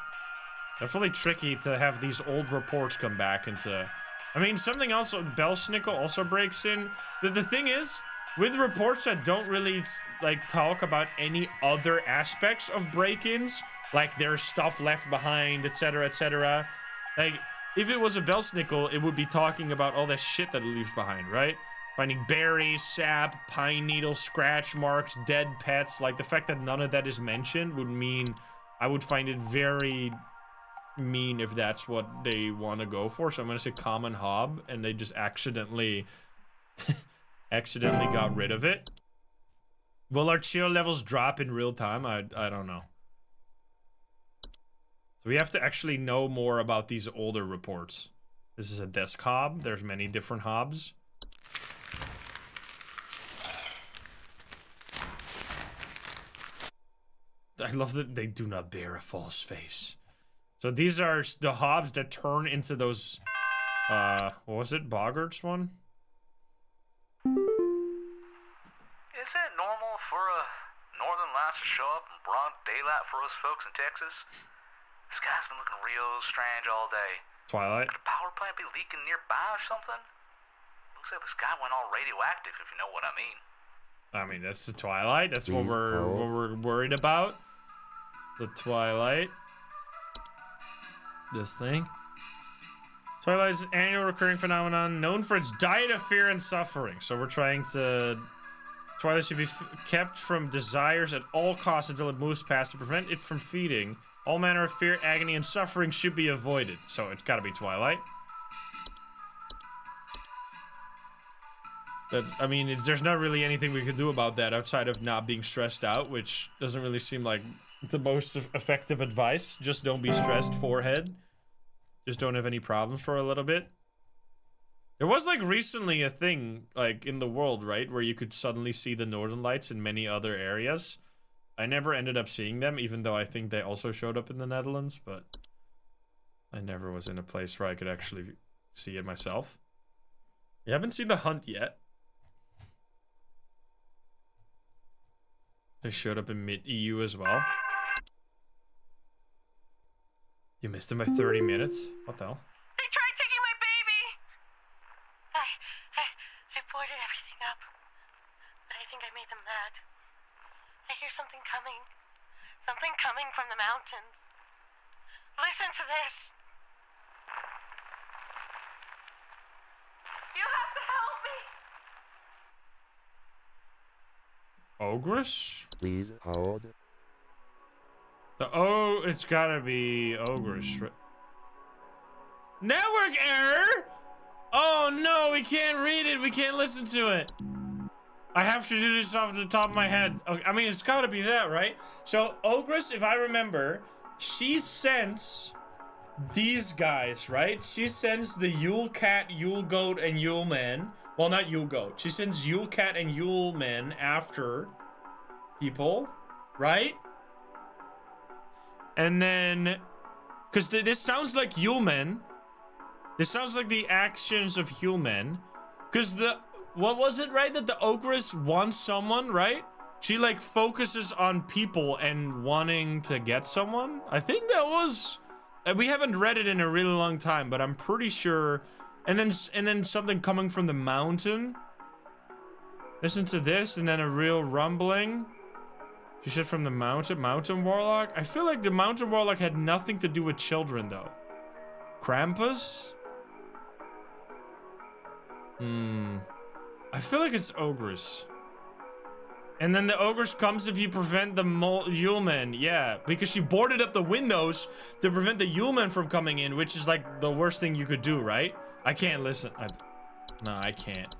Definitely tricky to have these old reports come back into... I mean, something else, Belsnickel also breaks in. The thing is, with reports that don't really, like, talk about any other aspects of break-ins, like there's stuff left behind, etc., like, if it was a Belsnickel, it would be talking about all that shit that it leaves behind, right? Finding berries, sap, pine needles, scratch marks, dead pets. Like, the fact that none of that is mentioned would mean I would find it very mean if that's what they want to go for. So I'm gonna say common hob, and they just accidentally got rid of it. Will our chill levels drop in real time? I don't know. So we have to actually know more about these older reports. This is a desk hob. There's many different hobs. I love that they do not bear a false face. So these are the hobs that turn into those, what was it, Boggart's one? Is it normal for a northern lights to show up in broad daylight for us folks in Texas? The sky's been looking real strange all day. Twilight? Could a power plant be leaking nearby or something? Looks like the sky went all radioactive, if you know what I mean. I mean, that's the Twilight. That's what we're worried about. The Twilight. This thing. Twilight is an annual recurring phenomenon known for its diet of fear and suffering. So we're trying to... Twilight should be kept from desires at all costs until it moves past to prevent it from feeding. All manner of fear, agony, and suffering should be avoided. So it's gotta be Twilight. That's, I mean, there's not really anything we can do about that outside of not being stressed out, which doesn't really seem like the most effective advice. Just don't be stressed, forehead. Just don't have any problems for a little bit. There was, like, recently a thing, like, in the world, right, where you could suddenly see the northern lights in many other areas. I never ended up seeing them, even though I think they also showed up in the Netherlands, but I never was in a place where I could actually see it myself. You haven't seen The Hunt yet. They showed up in mid-EU as well. You missed them by 30 minutes? What the hell? They tried taking my baby! I boarded everything up. But I think I made them mad. I hear something coming. Something coming from the mountains. Listen to this. You have to help me! Ogress? Please hold. It's gotta be Ogress. Network error? Oh no, we can't read it. We can't listen to it. I have to do this off the top of my head. Okay, I mean, it's gotta be that, right? So, Ogress, if I remember, she sends these guys, right? She sends the Yule Cat, Yule Goat, and Yule Man. Well, not Yule Goat. She sends Yule Cat and Yule Men after people, right? And then, because this sounds like Yule Men. This sounds like the actions of Yule Men. Because what was it, right? That the Ogress wants someone, right? She, like, focuses on people and wanting to get someone. I think that was... We haven't read it in a really long time, but I'm pretty sure... And then something coming from the mountain. Listen to this, and then a real rumbling. She said from the mountain warlock. I feel like the mountain warlock had nothing to do with children, though. Krampus? I feel like it's Ogress. And then the Ogress comes if you prevent the Yule Men. Yeah, because she boarded up the windows to prevent the Yule Men from coming in, which is like the worst thing you could do, right? I can't listen. No, I can't.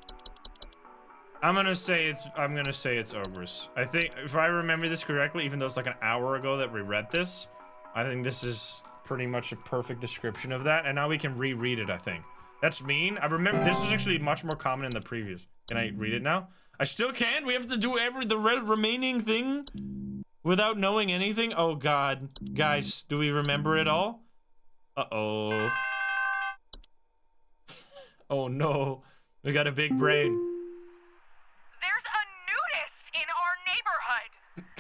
I'm gonna say it's Ogress. I think if I remember this correctly, even though it's like an hour ago that we read this, I think this is pretty much a perfect description of that. And now we can reread it, I think. That's mean. I remember this is actually much more common in the previews. Can I read it now? I still can't. We have to do the remaining thing Without knowing anything? Oh God. Guys, do we remember it all? Uh-oh. Oh no. We got a big brain. There's a nudist in our neighborhood.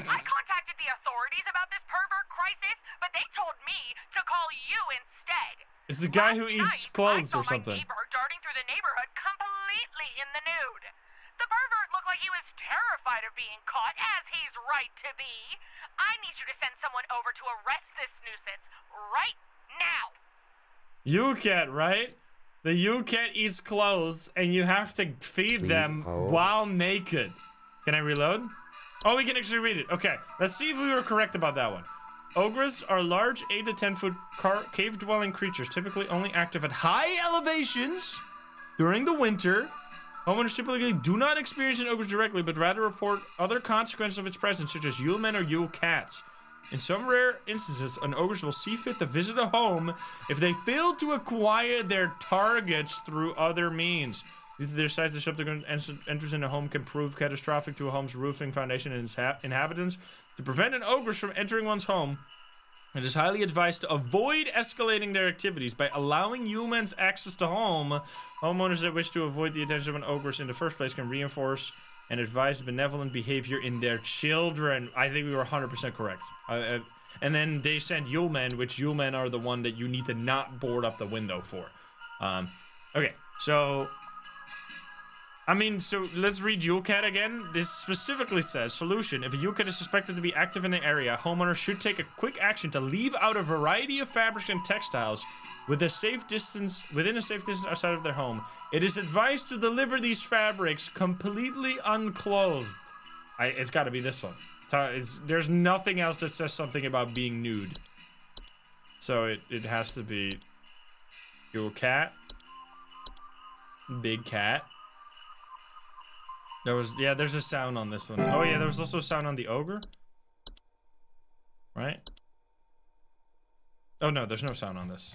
I contacted the authorities about this pervert crisis, but they told me to call you instead. It's the guy who eats clothes or I saw something. my neighbor darting through the neighborhood completely in the nude. The pervert looked like he was terrified of being caught, as he's right to be. I need you to send someone over to arrest this nuisance right now. U-Cat, right? The U-Cat eats clothes, and you have to feed them while naked. Can I reload? Oh, we can actually read it. Okay, let's see if we were correct about that one. Ogres are large 8 to 10 foot cave-dwelling creatures, typically only active at high elevations during the winter. Homeowners typically do not experience an ogre directly, but rather report other consequences of its presence, such as Yule men or Yule cats. In some rare instances, an ogre will see fit to visit a home if they fail to acquire their targets through other means. Due to their size, the subsequent entrance in a home can prove catastrophic to a home's roofing, foundation, and its inhabitants. To prevent an ogre from entering one's home, it is highly advised to avoid escalating their activities by allowing humans access to home. Homeowners that wish to avoid the attention of an ogre in the first place can reinforce and advise benevolent behavior in their children. I think we were 100% correct. And then they sent Yule men, which Yule men are the one that you need to not board up the window for. Okay, so... I mean, so let's read Yule Cat again. This specifically says, solution, if a Yule Cat is suspected to be active in an area, homeowners should take a quick action to leave out a variety of fabrics and textiles within a safe distance outside of their home. It is advised to deliver these fabrics completely unclothed. It's got to be this one. There's nothing else that says something about being nude. So it has to be Yule Cat. Big cat. There's a sound on this one. Oh yeah, there was also a sound on the ogre. Right? Oh no, there's no sound on this.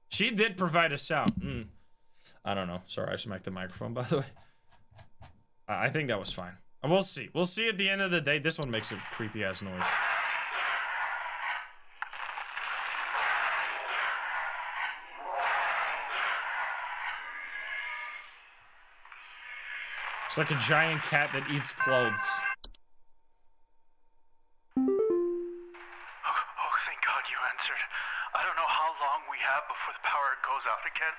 She did provide a sound. I don't know. Sorry, I smacked the microphone, by the way. I think that was fine. We'll see. We'll see at the end of the day. This one makes a creepy ass noise. It's like a giant cat that eats clothes. Oh, thank God you answered. I don't know how long we have before the power goes out again,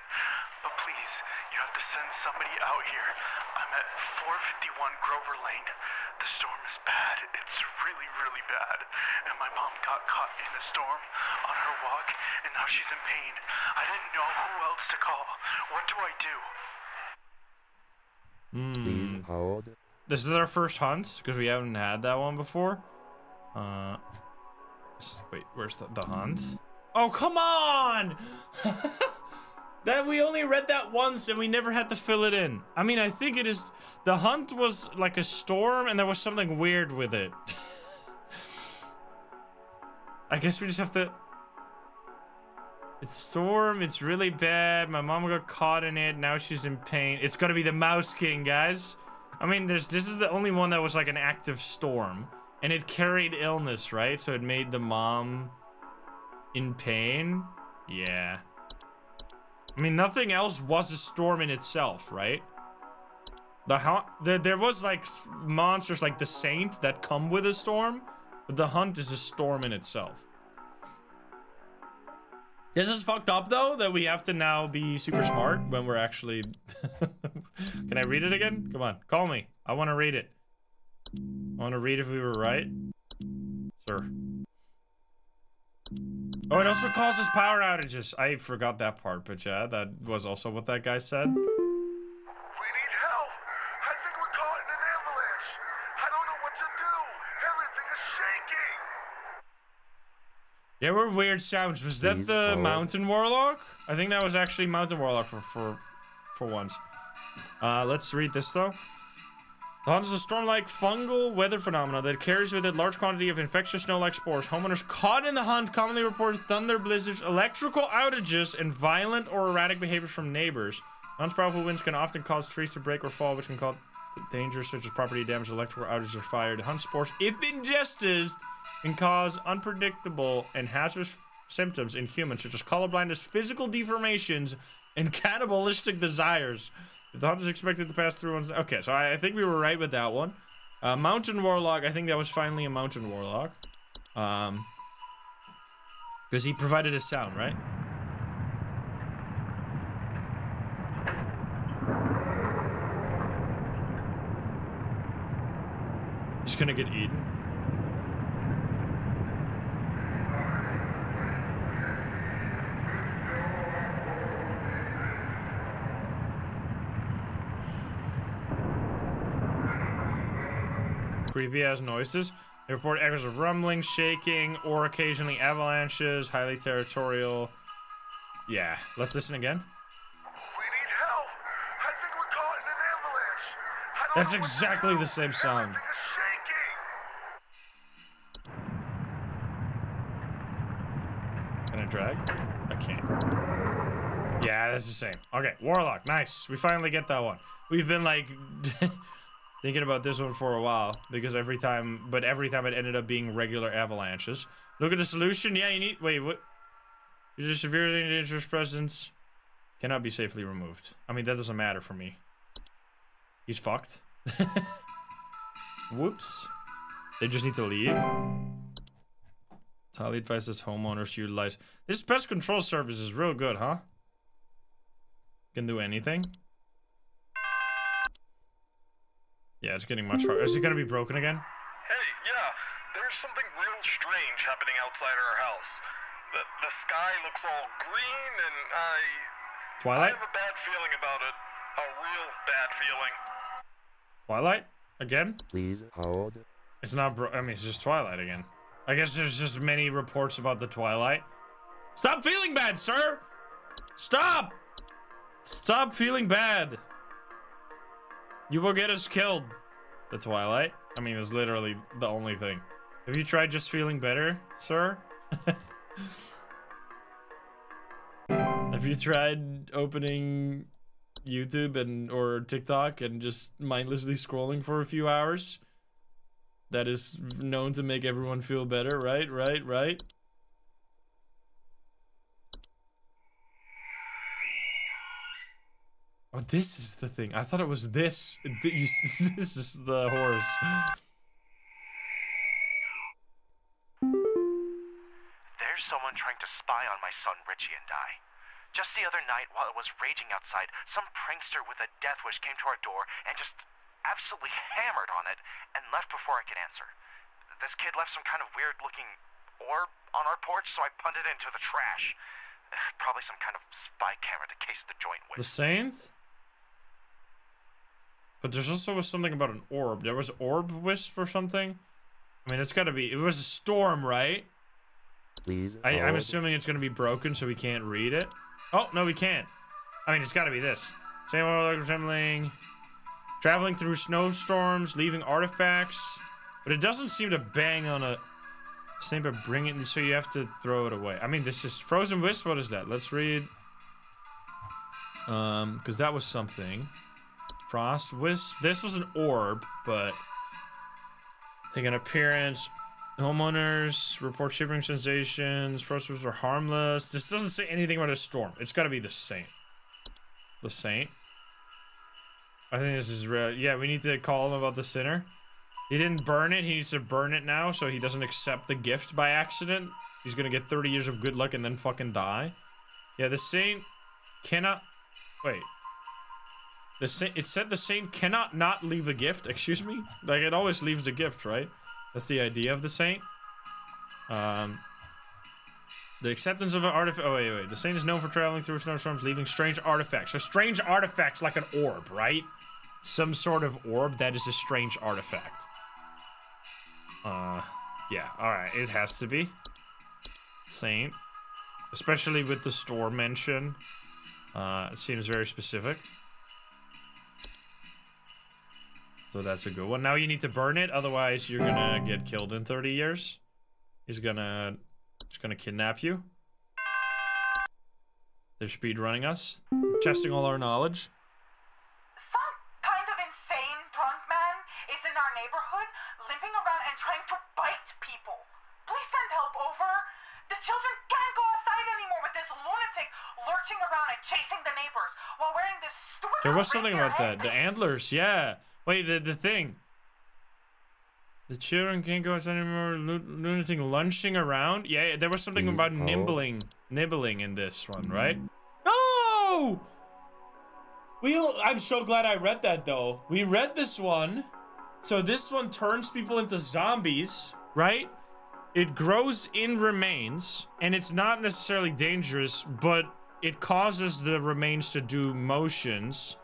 but please, you have to send somebody out here. I'm at 451 Grover Lane. The storm is bad. It's really, really bad. And my mom got caught in a storm on her walk, and now she's in pain. I didn't know who else to call. What do I do? Please hold. This is our first hunt because we haven't had that one before. Wait, where's the hunt? Oh, come on! That we only read that once and we never had to fill it in. I mean, I think it is. The hunt was like a storm and there was something weird with it. I guess we just have to. It's storm, it's really bad. My mom got caught in it, now she's in pain. It's gotta be the Mouse King, guys. I mean, this is the only one that was like an active storm. And it carried illness, right? So it made the mom in pain? Yeah. I mean, nothing else was a storm in itself, right? There was like monsters like the Saint that come with a storm. But the hunt is a storm in itself. This is fucked up, though, that we have to now be super smart when we're actually... Can I read it again? Come on, call me. I want to read it. I want to read if we were right. Sir. Oh, it also causes power outages. I forgot that part, but yeah, that was also what that guy said. We need help. I think we're caught in an avalanche. I don't know what to do. Everything is shaking. There were weird sounds. Was that the Mountain Warlock? I think that was actually Mountain Warlock for once. Let's read this though. The hunt is a storm-like fungal weather phenomenon that carries with it large quantity of infectious snow-like spores. Homeowners caught in the hunt commonly report thunder, blizzards, electrical outages, and violent or erratic behaviors from neighbors. Hunt's powerful winds can often cause trees to break or fall, which can cause dangers such as property damage, electrical outages, or fire. The hunt spores, if ingested, and cause unpredictable and hazardous symptoms in humans, such as colorblindness, physical deformations, and cannibalistic desires. If the hunt is expected to pass through one's... Okay, so I think we were right with that one. Mountain Warlock, I think that was finally a Mountain Warlock. Because he provided a sound, right? He's gonna get eaten. Creepy ass noises. They report echoes of rumbling, shaking, or occasionally avalanches. Highly territorial. Yeah, let's listen again. We need help. I think we're caught in an avalanche. I don't That's know what to exactly do. the same sound. Everything is shaking. Can I drag? I can't. Yeah, that's the same. Okay, Warlock, nice. We finally get that one. We've been like thinking about this one for a while because every time it ended up being regular avalanches. Look at the solution. Yeah, you need. Wait, what? User severely dangerous presence cannot be safely removed. I mean, that doesn't matter for me. He's fucked. Whoops. They just need to leave. Highly advises homeowners to utilize. This pest control service is real good, huh? Can do anything. Yeah, it's getting much harder. Is it gonna be broken again? Hey, yeah, there's something real strange happening outside our house. The sky looks all green, and I Twilight? have a bad feeling about it. A real bad feeling. Twilight? Again? Please hold. It's not I mean, it's just Twilight again. I guess there's just many reports about the Twilight. Stop feeling bad, sir! Stop! Stop feeling bad. You will get us killed. The Twilight? I mean, it's literally the only thing. Have you tried just feeling better, sir? Have you tried opening YouTube or TikTok and just mindlessly scrolling for a few hours? That is known to make everyone feel better, right? Right? Oh, this is the thing. I thought it was this. This is the horse. There's someone trying to spy on my son Richie and I. Just the other night, while it was raging outside, some prankster with a death wish came to our door and just absolutely hammered on it and left before I could answer. This kid left some kind of weird-looking orb on our porch, so I punted it into the trash. Probably some kind of spy camera to case the joint with. The Saint? But there's also something about an orb. There was orb wisp or something. I mean, it's gotta be. It was a storm, right? Please. I'm assuming it's gonna be broken, so we can't read it. Oh no, we can't. I mean, it's gotta be this. Same resembling, traveling through snowstorms, leaving artifacts, but it doesn't seem to bang on a. Same, but bring it, so you have to throw it away. I mean, this is frozen wisp. What is that? Let's read. Because that was something. Frost wisp. This was an orb, but take an appearance. Homeowners report shivering sensations. Frost wisps are harmless. This doesn't say anything about a storm. It's got to be the Saint. The Saint. I think this is real. Yeah, we need to call him about the sinner. He didn't burn it. He needs to burn it now, so he doesn't accept the gift by accident. He's gonna get 30 years of good luck and then fucking die. Yeah, the Saint cannot. Wait. The Saint. It said the Saint cannot not leave a gift. Excuse me. Like it always leaves a gift, right? That's the idea of the Saint. The acceptance of an artifact. Oh wait. The Saint is known for traveling through snowstorms, leaving strange artifacts. So strange artifacts, like an orb, right? Some sort of orb that is a strange artifact. Yeah. All right. It has to be Saint, especially with the store mention. It seems very specific. So that's a good one. Now you need to burn it, otherwise you're gonna get killed in 30 years. He's gonna kidnap you. They're speed running us, testing all our knowledge. Some kind of insane drunk man is in our neighborhood, limping around and trying to bite people. children can't go outside anymore with this lunatic lurching around and chasing the neighbors while wearing this stupid. There was something about that. The antlers, yeah. Wait, the thing. The children can't go outside anymore. Lunatic lunching around. Yeah, there was something about nibbling in this one, right? No! I'm so glad I read that though. We read this one. So this one turns people into zombies, right? It grows in remains, and it's not necessarily dangerous, but it causes the remains to do motions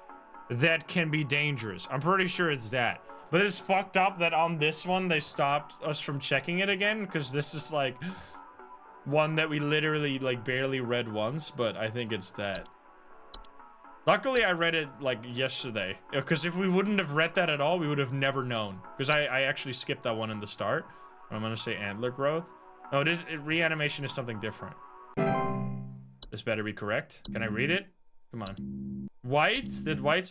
that can be dangerous. I'm pretty sure it's that. But it's fucked up that on this one, they stopped us from checking it again, because this is like one that we literally like barely read once, but I think it's that. Luckily, I read it like yesterday, because if we wouldn't have read that at all, we would have never known. Because I actually skipped that one in the start. I'm gonna say antler growth. No, reanimation is something different. This better be correct. Can I read it? Come on. White? Did White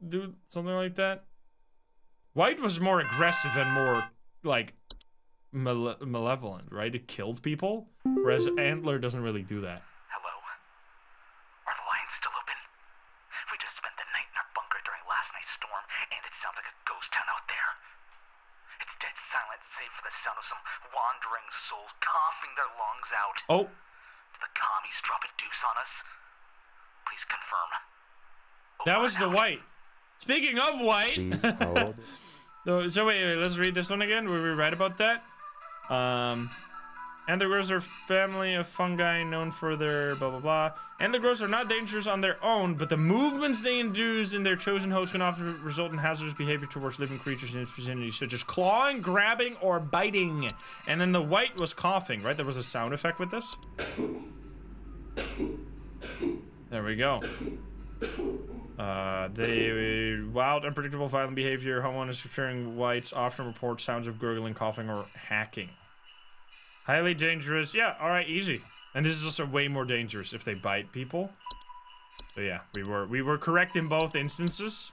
do something like that? White was more aggressive and more like malevolent, right? It killed people, whereas antler doesn't really do that. Hello? Are the lines still open? We just spent the night in our bunker during last night's storm, and it sounds like a ghost town out there. It's dead silent, save for the sound of some wandering souls coughing their lungs out. Oh. Did the commies drop a deuce on us? Please confirm. That was the White. Speaking of White. So wait, let's read this one again. Were we right about that? And the grows are family of fungi known for their blah blah blah. And the grows are not dangerous on their own, but the movements they induce in their chosen host can often result in hazardous behavior towards living creatures in its vicinity, such as clawing, grabbing, or biting. And then the White was coughing, right? There was a sound effect with this. There we go. Wild, unpredictable, violent behavior. Homeowners featuring Whites often report sounds of gurgling, coughing, or hacking. Highly dangerous. Yeah, all right, easy. And this is also way more dangerous if they bite people. So yeah, we were correct in both instances.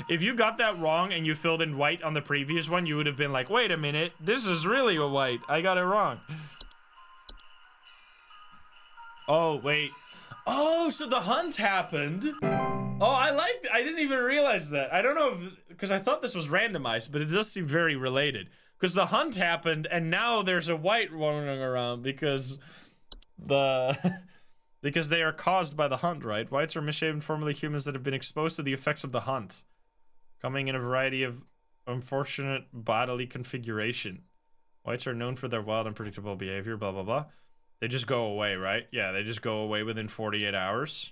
If you got that wrong and you filled in White on the previous one, you would have been like, wait a minute, this is really a White. I got it wrong. Oh, wait. Oh, so the hunt happened. Oh, I didn't even realize that. I don't know if, because I thought this was randomized, but it does seem very related. Because the hunt happened, and now there's a White running around because because they are caused by the hunt, right? Whites are misshapen, formerly humans that have been exposed to the effects of the hunt, coming in a variety of unfortunate bodily configuration. Whites are known for their wild, unpredictable behavior, blah, blah, blah. They just go away, right? Yeah, they just go away within 48 hours.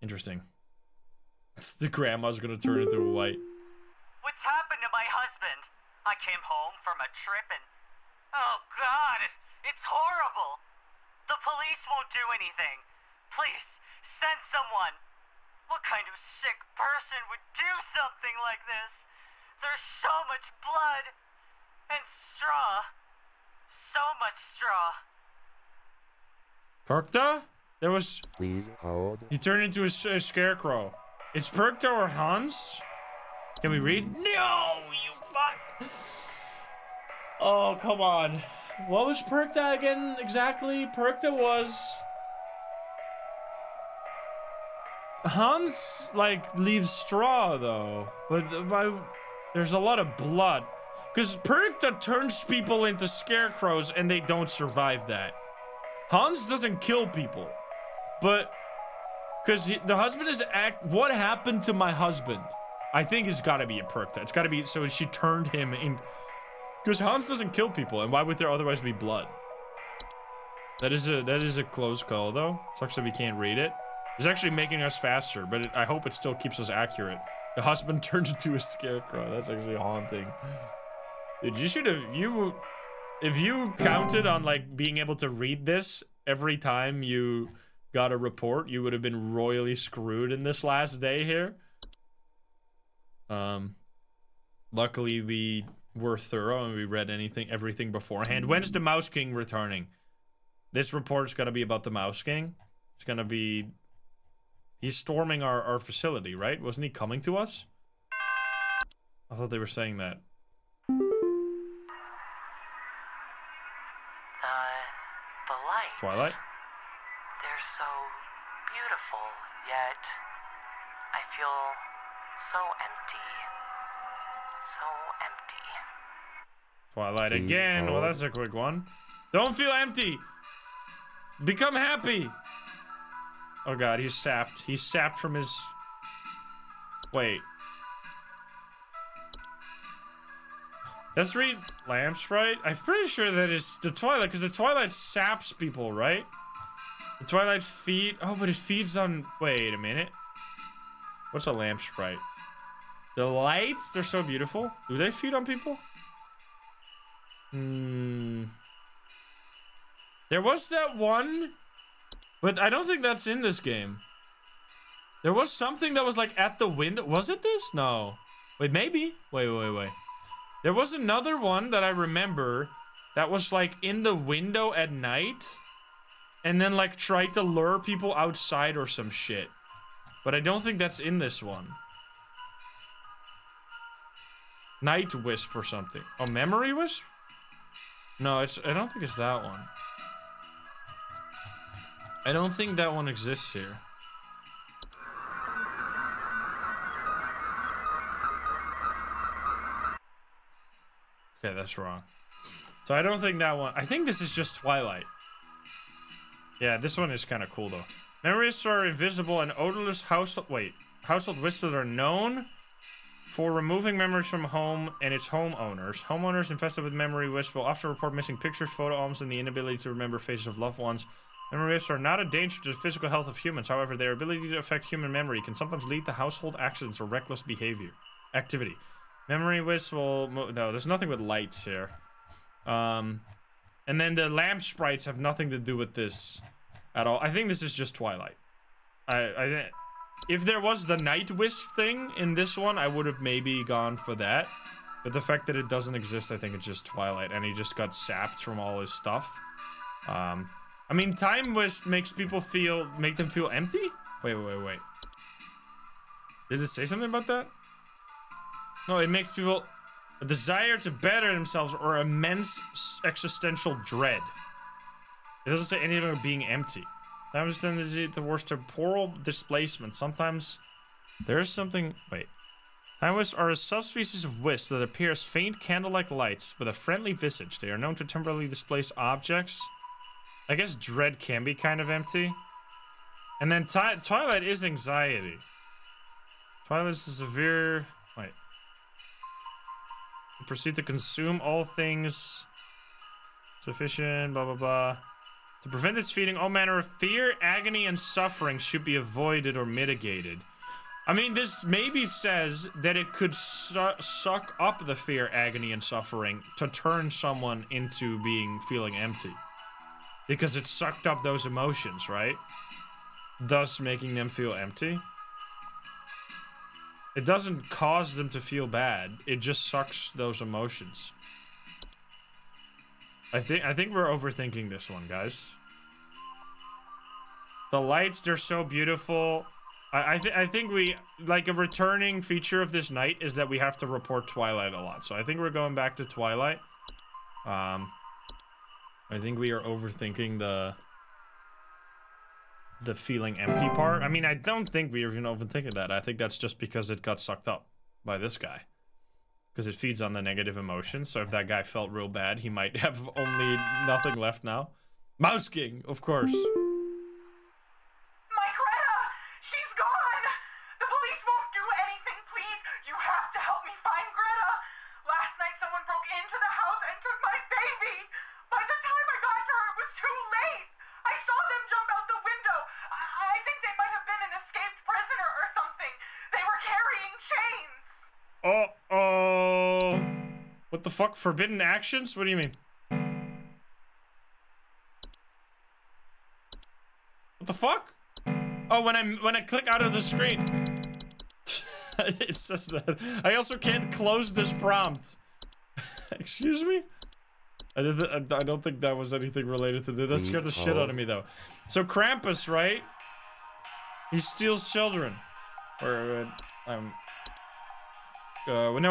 Interesting. The grandma's gonna turn into a White. What's happened to my husband? I came home from a trip and... Oh, God, it's horrible. The police won't do anything. Please, send someone. What kind of sick person would do something like this? There's so much blood and straw. So much straw. Perkta? There was... Please hold. He turned into a scarecrow. It's Perkta or Hans? Can we read? No, you fuck. Oh, come on. What was Perkta again exactly? Perkta was... Hans, like, leaves straw, though. But there's a lot of blood. Because Perkta turns people into scarecrows and they don't survive that. Hans doesn't kill people. But, because the husband is what happened to my husband? I think it's gotta be a Perkta. It's gotta be, so she turned him in. Because Hans doesn't kill people, and why would there otherwise be blood? That is a close call, though. Sucks that we can't read it. It's actually making us faster, but I hope it still keeps us accurate. The husband turns into a scarecrow. That's actually haunting. Dude, you should have, if you counted on like being able to read this every time you got a report, you would have been royally screwed in this last day here. Luckily we were thorough and we read everything beforehand. When's the Mouse King returning? This report's gonna be about the Mouse King. It's gonna be, he's storming our facility, right? Wasn't he coming to us? I thought they were saying that. The lights. Twilight? They're so beautiful, yet I feel so empty. So empty. Twilight again. Well, that's a quick one. Don't feel empty. Become happy. Oh god, he's sapped. He's sapped from his... Wait. Let's read Lamps, right? I'm pretty sure that is the Twilight, because the Twilight saps people, right? The Twilight feed... Oh, but it feeds on... Wait a minute. What's a lamp sprite? The lights? They're so beautiful. Do they feed on people? There was that one, but I don't think that's in this game. There was something that was like at the window. Was it this? No. Wait, maybe. Wait. There was another one that I remember that was like in the window at night and then like tried to lure people outside or some shit. But I don't think that's in this one. Night Wisp or something. Oh, Memory Wisp? No, I don't think it's that one. I don't think that one exists here. Okay, that's wrong. So I don't think that one... I think this is just Twilight. Yeah, this one is kind of cool, though. Memories are invisible and odorless household... Wait. Household whispers are known for removing memories from home and its homeowners. Homeowners infested with memory wisps will often report missing pictures, photo albums, and the inability to remember faces of loved ones. Memory wisps are not a danger to the physical health of humans. However, their ability to affect human memory can sometimes lead to household accidents or reckless activity. Memory wisps will... No, there's nothing with lights here. And then the lamp sprites have nothing to do with this at all. I think this is just Twilight. If there was the Night Wisp thing in this one, I would have maybe gone for that. But the fact that it doesn't exist, I think it's just Twilight. And he just got sapped from all his stuff. I mean, Time Wisp makes people make them feel empty? Wait. Did it say something about that? No, it makes people a desire to better themselves or immense existential dread. It doesn't say anything about being empty. Sometimes the worst temporal displacement. Sometimes there's something... Wait. Time wisps are a subspecies of wisp that appear as faint candle-like lights with a friendly visage. They are known to temporarily displace objects. I guess dread can be kind of empty. And then Twilight is anxiety. Twilight is severe... Wait. Proceed to consume all things sufficient, blah, blah, blah. To prevent its feeding, all manner of fear, agony, and suffering should be avoided or mitigated. I mean, this maybe says that it could suck up the fear, agony, and suffering to turn someone into feeling empty. Because it sucked up those emotions, right? Thus making them feel empty. It doesn't cause them to feel bad. It just sucks those emotions. I think we're overthinking this one, guys. The lights, they're so beautiful. I think we... Like, a returning feature of this night is that we have to report Twilight a lot. So I think we're going back to Twilight. I think we are overthinking the feeling empty part. I mean, I don't think we are even overthinking that. I think that's just because it got sucked up by this guy. Because it feeds on the negative emotions. So if that guy felt real bad, he might have only nothing left now. Mouse King, of course. My Greta! She's gone! The police won't do anything, please! You have to help me find Greta! Last night someone broke into the house and took my baby! By the time I got to her, it was too late! I saw them jump out the window! I think they might have been an escaped prisoner or something! They were carrying chains! Uh-oh. What the fuck? Forbidden actions? What do you mean? What the fuck? Oh, when I click out of the screen. It says that. I also can't close this prompt. Excuse me? I don't think that was anything related to this. That scared the shit out of me, though. So Krampus, right? He steals children. No,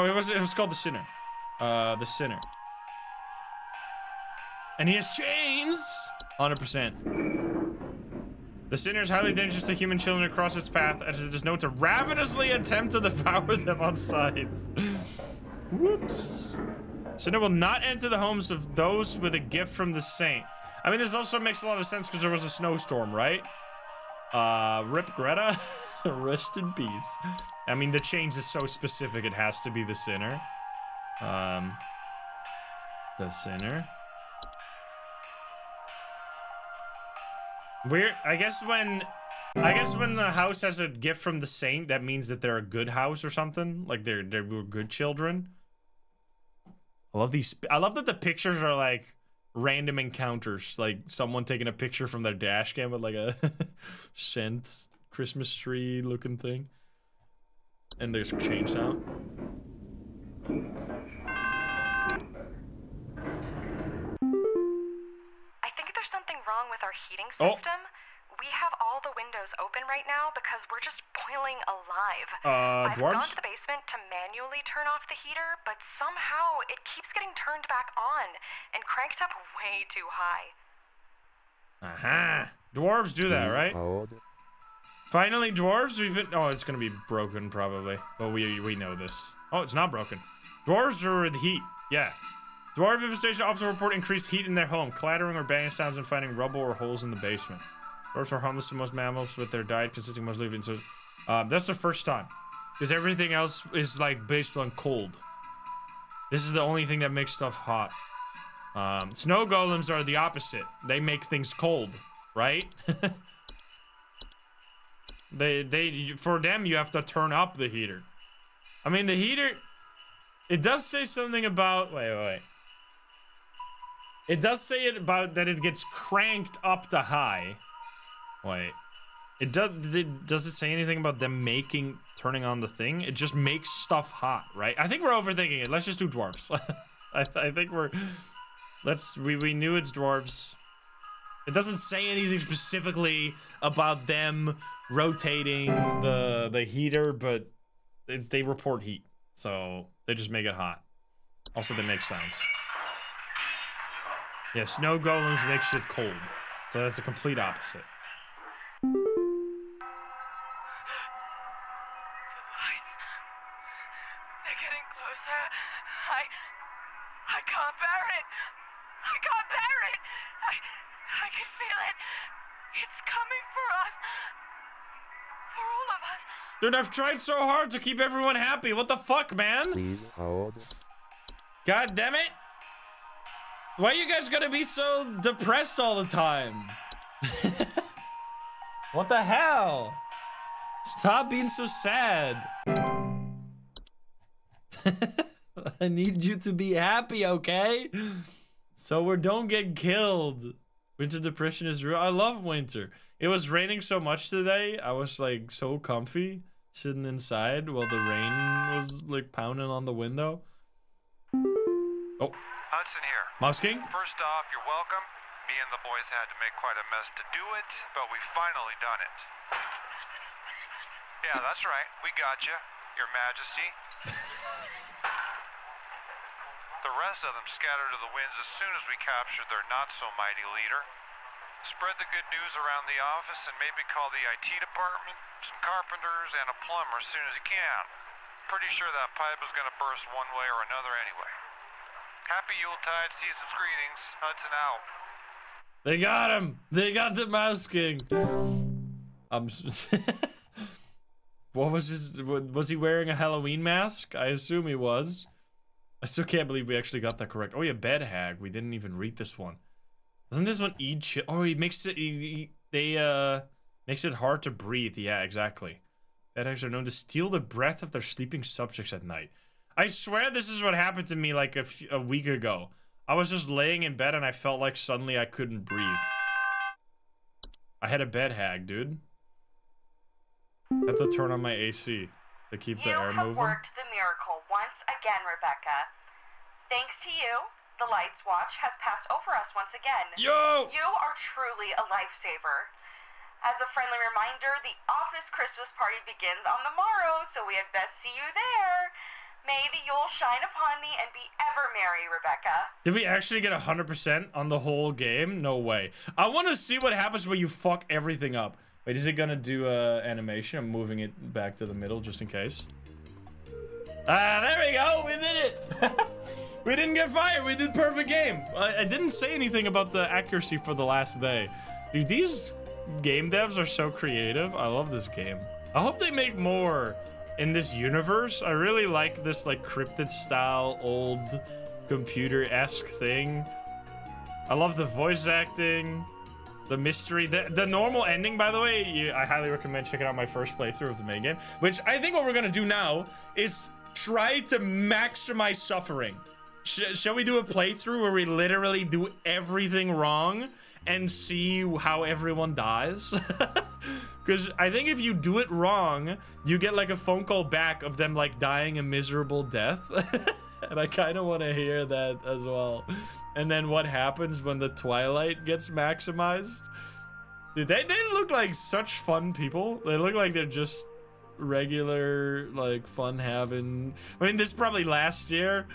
it was called the Sinner. The Sinner. And he has chains. 100%. The sinner is highly dangerous to human children across its path, as it is known to ravenously attempt to devour them on sight. Whoops. Sinner will not enter the homes of those with a gift from the saint. I mean, this also makes a lot of sense because there was a snowstorm, right? Rip Greta. Rest in peace. I mean, the change is so specific, it has to be the sinner. The sinner. Weird. I guess when the house has a gift from the saint, that means that they're a good house or something. Like they were good children. I love these. I love that the pictures are like random encounters, like someone taking a picture from their dash cam with like a scent Christmas tree looking thing, and there's chain sound. I think there's something wrong with our heating system. We have all the windows open right now because we're just boiling alive. I've Dwarves? gone to the basement to manually turn off the heater, but somehow it keeps getting turned back on and cranked up way too high. Aha! Dwarves do that, right? Finally, dwarves. Oh, it's gonna be broken probably, but we know this. Oh, it's not broken. Dwarves are the heat. Yeah. Dwarf infestation often report increased heat in their home, clattering or banging sounds, and finding rubble or holes in the basement. Dwarves are harmless to most mammals, with their diet consisting mostly of insects. That's the first time, because everything else is like based on cold. This is the only thing that makes stuff hot. Snow golems are the opposite. They make things cold, right? For them, you have to turn up the heater. I mean, the heater. It does say something about. Wait. It does say it about that it gets cranked up to high. Wait. Does it say anything about them turning on the thing? It just makes stuff hot, right? I think we're overthinking it. Let's just do dwarves. I think we knew it's dwarves. It doesn't say anything specifically about them rotating the heater, but they report heat, so they just make it hot. Also, they make sounds. Yeah, snow golems make shit cold, so that's the complete opposite. They're getting closer. I can't bear it. I can't bear it. I can feel it. It's coming for us. For all of us. Dude, I've tried so hard to keep everyone happy. What the fuck, man? Please hold. God damn it. Why are you guys gonna be so depressed all the time? What the hell? Stop being so sad. I need you to be happy, okay? So we don't get killed. Winter depression is real. I love winter. It was raining so much today. I was like so comfy sitting inside while the rain was like pounding on the window. Oh. Hudson here. Mouse King? First off, you're welcome. Me and the boys had to make quite a mess to do it, but we finally done it. Yeah, that's right. We got you, Your Majesty. The rest of them scattered to the winds as soon as we captured their not-so-mighty leader. Spread the good news around the office and maybe call the IT department, some carpenters, and a plumber as soon as you can. Pretty sure that pipe is gonna burst one way or another anyway. Happy Yuletide, season's greetings. Hudson out. They got him. They got the Mouse King. What was his? Was he wearing a Halloween mask? I assume he was. I still can't believe we actually got that correct. Oh yeah, Bed Hag. We didn't even read this one. Doesn't this one eat? Oh, he makes it. Makes it hard to breathe. Yeah, exactly. Bed Hags are known to steal the breath of their sleeping subjects at night. I swear this is what happened to me like a week ago. I was just laying in bed and I felt like suddenly I couldn't breathe. I had a bed hag, dude. I had to turn on my AC to keep the air moving. You have worked the miracle once again, Rebecca. Thanks to you, the Lights Watch has passed over us once again. Yo! You are truly a lifesaver. As a friendly reminder, the office Christmas party begins on the morrow, so we had best see you there. May the Yule shine upon thee and be ever merry, Rebecca. Did we actually get 100% on the whole game? No way. I want to see what happens when you fuck everything up. Wait, is it gonna do animation? I'm moving it back to the middle just in case. Ah, there we go. We did it. We didn't get fired. We did perfect game. I didn't say anything about the accuracy for the last day. Dude, these game devs are so creative. I love this game. I hope they make more in this universe. I really like this like cryptid style, old computer-esque thing. I love the voice acting, the mystery, the normal ending, by the way. I highly recommend checking out my first playthrough of the main game, which I think what we're gonna do now is try to maximize suffering. Shall we do a playthrough where we literally do everything wrong and see how everyone dies? Because I think if you do it wrong, you get like a phone call back of them like dying a miserable death. And I kind of want to hear that as well. And then what happens when the Twilight gets maximized? Dude, they look like such fun people. They look like they're just regular, like, fun having. I mean, this is probably last year,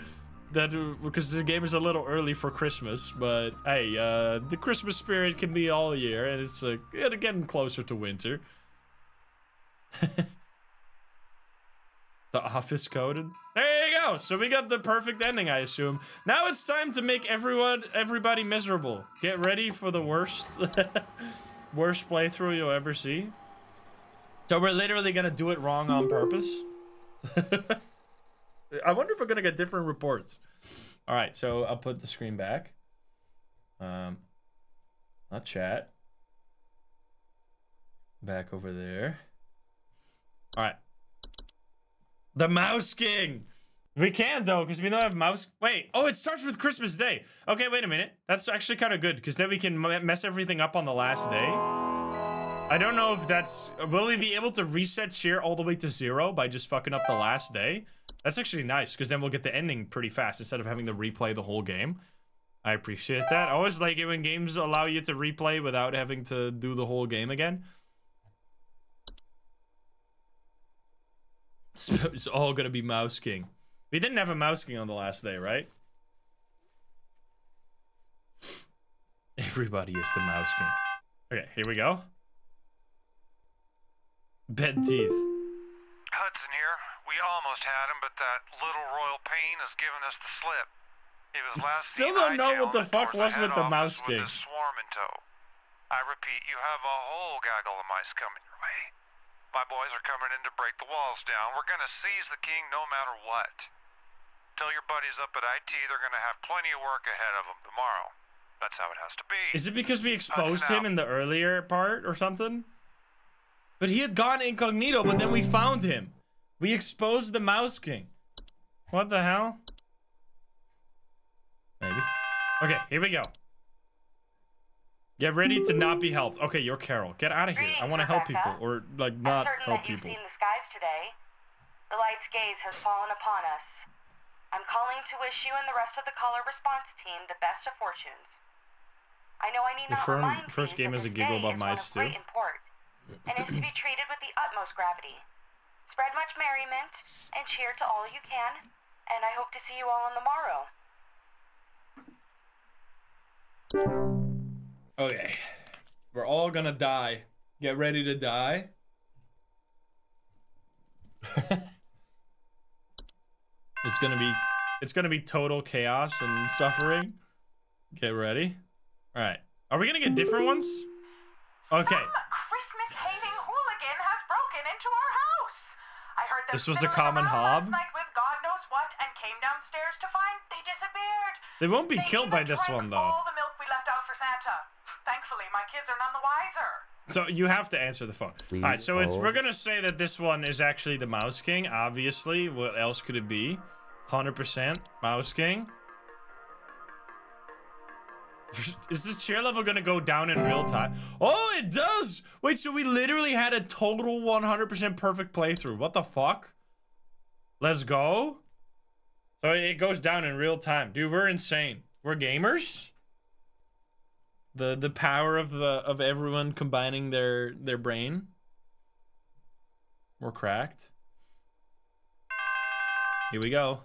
that because the game is a little early for Christmas, but hey, the Christmas spirit can be all year, and it's getting closer to winter. The office coded. There you go. So we got the perfect ending, I assume. Now it's time to make everybody miserable. Get ready for the worst, worst playthrough you'll ever see. So we're literally gonna do it wrong on purpose. I wonder if we're gonna get different reports. All right, so I'll put the screen back. Not chat. Back over there. All right. The Mouse King. We can though, because we don't have mouse. Wait. Oh, it starts with Christmas Day. Okay, wait a minute. That's actually kind of good, because then we can mess everything up on the last day. I don't know if that's... Will we be able to reset cheer all the way to 0 by just fucking up the last day? That's actually nice, because then we'll get the ending pretty fast instead of having to replay the whole game. I appreciate that. I always like it when games allow you to replay without having to do the whole game again. It's all gonna be Mouse King. We didn't have a Mouse King on the last day, right? Everybody is the Mouse King. Okay, here we go. Bed teeth. Hudson here. We almost had him, but that little royal pain has given us the slip. He was last Still seen don't know what the hightailed fuck towards was with the head Mouse office with King. a swarm in tow. I repeat, you have a whole gaggle of mice coming your way. My boys are coming in to break the walls down. We're gonna seize the king no matter what. Tell your buddies up at IT they're gonna have plenty of work ahead of them tomorrow. That's how it has to be. Is it because we exposed him in the earlier part or something? But he had gone incognito, but then we found him. We exposed the Mouse King. What the hell? Maybe. Okay, here we go. Get ready to not be helped. Okay, you're Carol. Get out of here. I want to help people, or like not help people. I'm certain that you've seen the skies today. The light's gaze has fallen upon us. I'm calling to wish you and the rest of the caller response team the best of fortunes. I know I need not remind you first game that is a this giggle day about is one mice of too. great import, and is to be treated with the utmost gravity. Spread much merriment and cheer to all you can, and I hope to see you all on the morrow. Okay. We're all gonna die. Get ready to die. It's gonna be total chaos and suffering. Get ready. All right. Are we gonna get different ones? Okay. Some Christmas-hating hooligan has broken into our house. I heard them This was the fiddling common around hob? last night with God knows what and came downstairs to find they disappeared. They won't be They killed by even this drank one though. all the milk we left out for Santa. Thankfully, my kids are none the wiser. So you have to answer the phone. Please All right, so hold. we're gonna say that this one is actually the Mouse King. Obviously, what else could it be? 100% Mouse King. Is the cheer level gonna go down in real time? Oh, it does! Wait, so we literally had a total 100% perfect playthrough. What the fuck? Let's go. So it goes down in real time. Dude, we're insane. We're gamers. The power of everyone combining their brain. We're cracked. Here we go.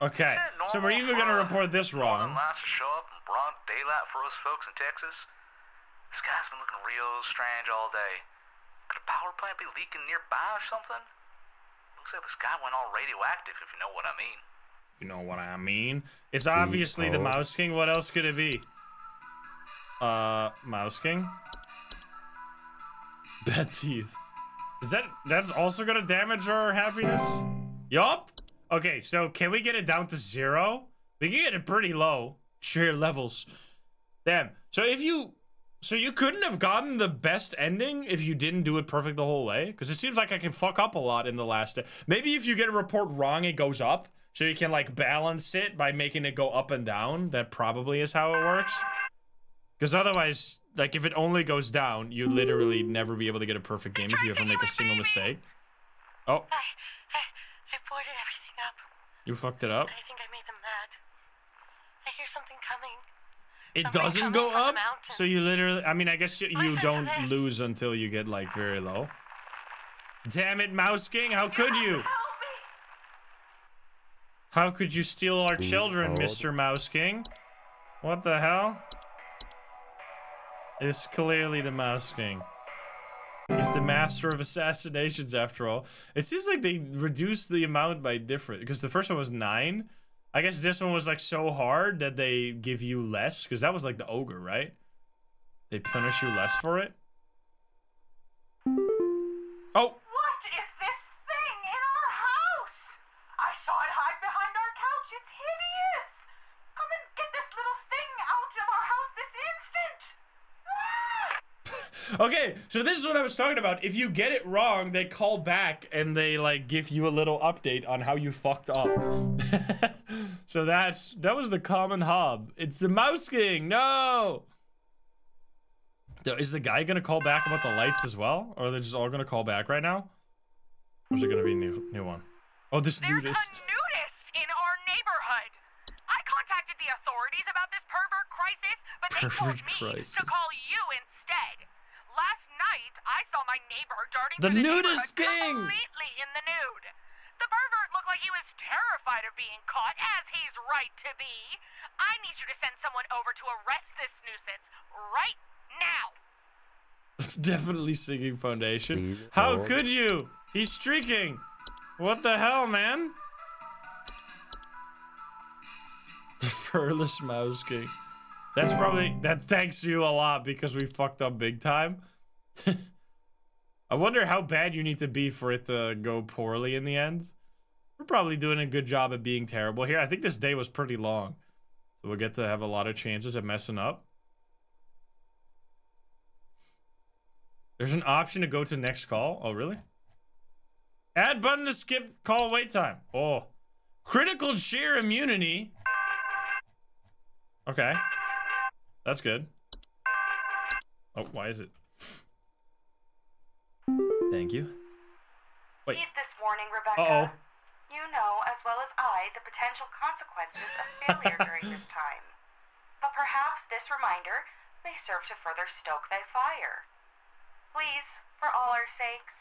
Okay, so we're either gonna report this wrong. Lights to show up in broad daylight for us folks in Texas. The sky's been looking real strange all day. Could a power plant be leaking nearby or something? Looks like the sky went all radioactive, if you know what I mean. You know what I mean? It's obviously the Mouse King. What else could it be? Mouse King? Bad teeth. That's also gonna damage our happiness? Yup. Okay, so can we get it down to 0? We can get it pretty low. Sheer levels. Damn. So you couldn't have gotten the best ending if you didn't do it perfect the whole way? Because it seems like I can fuck up a lot in the last day. Maybe if you get a report wrong, it goes up. So you can like balance it by making it go up and down. That probably is how it works. Because otherwise, like if it only goes down, you literally never be able to get a perfect game if you ever make a single mistake. Oh. I boarded everything up. You fucked it up? I think I made them mad. I hear something coming. It Something doesn't coming go from the up? mountain. So you literally, I mean, I guess you Listen to don't this. lose until you get like very low. Damn it, Mouse King, how could you? Help me! How could you steal our Please children, hold. Mr. Mouse King? What the hell? It's clearly the Mouse King. He's the master of assassinations, after all. It seems like they reduced the amount by different, because the first one was 9. I guess this one was like so hard that they give you less, because that was like the ogre, right? They punish you less for it. Oh! What is this thing in our house? I saw it hide behind our couch. It's hideous. Come and get this little thing out of our house this instant. Ah! Okay, so this is what I was talking about. If you get it wrong, they call back and they like give you a little update on how you fucked up. So that was the common hub. It's the Mouse King. No. So is the guy gonna call back about the lights as well, or are they just all gonna call back right now? Or is it gonna be a new one? Oh, this There's nudist. a nudist in our neighborhood. I contacted the authorities about this pervert crisis, but they told Pervert me crisis. to call you instead. Last night, I saw my neighbor darting The through nudist neighborhood king! completely in the nude. The pervert looked like he was terrified of being caught, as he's right to be. I need you to send someone over to arrest this nuisance right now. Definitely singing foundation. Please How hold. could you? He's streaking. What the hell, man? The furless Mouse King. That's probably, that thanks you a lot because we fucked up big time. I wonder how bad you need to be for it to go poorly in the end. We're probably doing a good job at being terrible here. I think this day was pretty long. So we'll get to have a lot of chances at messing up. There's an option to go to next call. Oh, really? Add button to skip call wait time. Oh. Critical sheer immunity. Okay. That's good. Oh, why is it? Thank you. Wait. Heed this warning, Rebecca. Uh-oh. You know as well as I the potential consequences of failure during this time. But perhaps this reminder may serve to further stoke thy fire. Please, for all our sakes,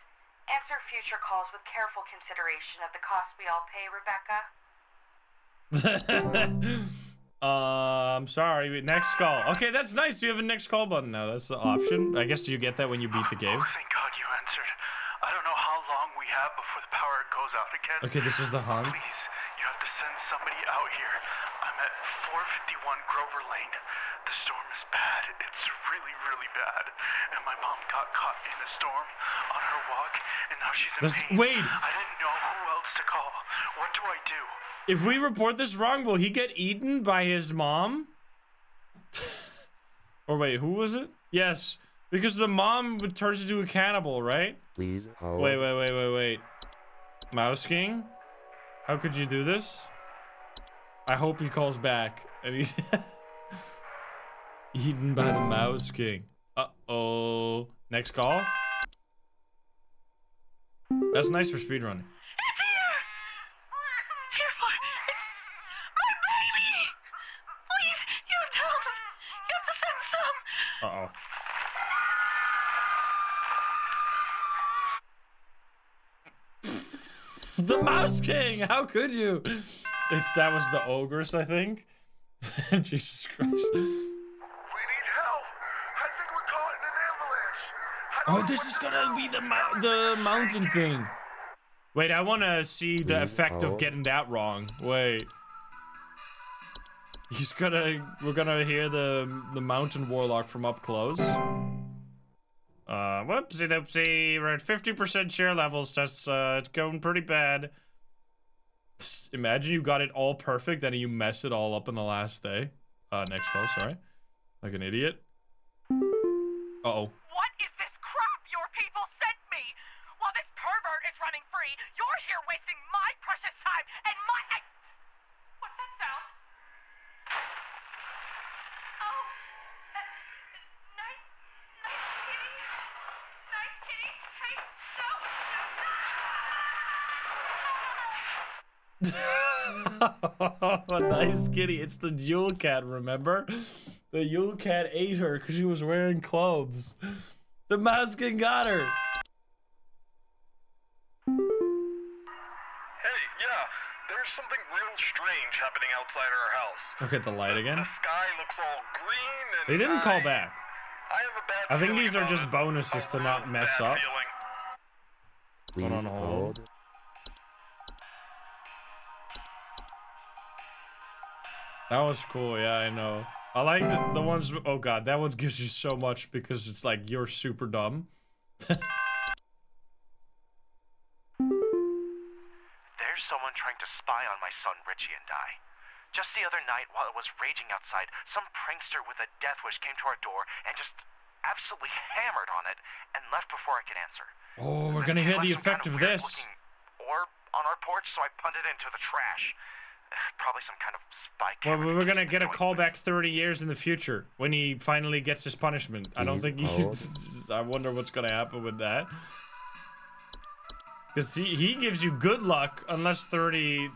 answer future calls with careful consideration of the cost we all pay, Rebecca. I'm sorry. Next call. Okay, that's nice. You have a next call button now. That's the option. I guess you get that when you beat the game. Oh, thank God you answered. I don't know how long we have before the power goes out again. Okay, this was the hunt. Please, you have to send somebody out here. I'm at 451 Grover Lane. The storm is bad. It's really, really bad. And my mom got caught in a storm on her walk, and now she's in pain. Wait. I didn't know who else to call. What do I do? If we report this wrong, will he get eaten by his mom? Or wait, who was it? Yes, because the mom turns into a cannibal, right? Please hold. Wait. Mouse King? How could you do this? I hope he calls back. And he's eaten by the Mouse King. Uh-oh. Next call? That's nice for speedrunning. Uh-oh. The Mouse King! How could you? That was the Ogress, I think. Jesus Christ. We need help. I think we're caught in an avalanche. Oh, this is gonna be the mountain thing. Wait, I want to see the effect of getting that wrong. Wait. We're gonna hear the mountain warlock from up close. Whoopsie doopsie. We're at 50% share levels. That's going pretty bad. Imagine you got it all perfect, then you mess it all up in the last day. Next call, sorry. Like an idiot. Uh-oh. What is this crap your people sent me? While this pervert is running free, you're here wasting my precious time and my... What's that sound? Oh, nice kitty. Nice kitty. Hey, A nice kitty. It's the Yule Cat, remember? The Yule Cat ate her because she was wearing clothes. The Mouse King got her. Hey, yeah, there's something real strange happening outside our house. Look at the light again. The sky looks all green and They didn't call back. I have a bad I think feeling these are about just it. bonuses to not mess Bad up. feeling. Hold on, hold. That was cool, yeah, I know. I like the ones, oh god, that one gives you so much because it's like, you're super dumb. There's someone trying to spy on my son Richie and I. Just the other night, while it was raging outside, some prankster with a death wish came to our door and just absolutely hammered on it and left before I could answer. Oh, we're gonna hear the effect of this. Or on our porch, so I punted it into the trash. Probably some kind of spy Well, camera. we're gonna get a call back 30 years in the future when he finally gets his punishment. I don't think he... I wonder what's gonna happen with that. Because he gives you good luck unless 30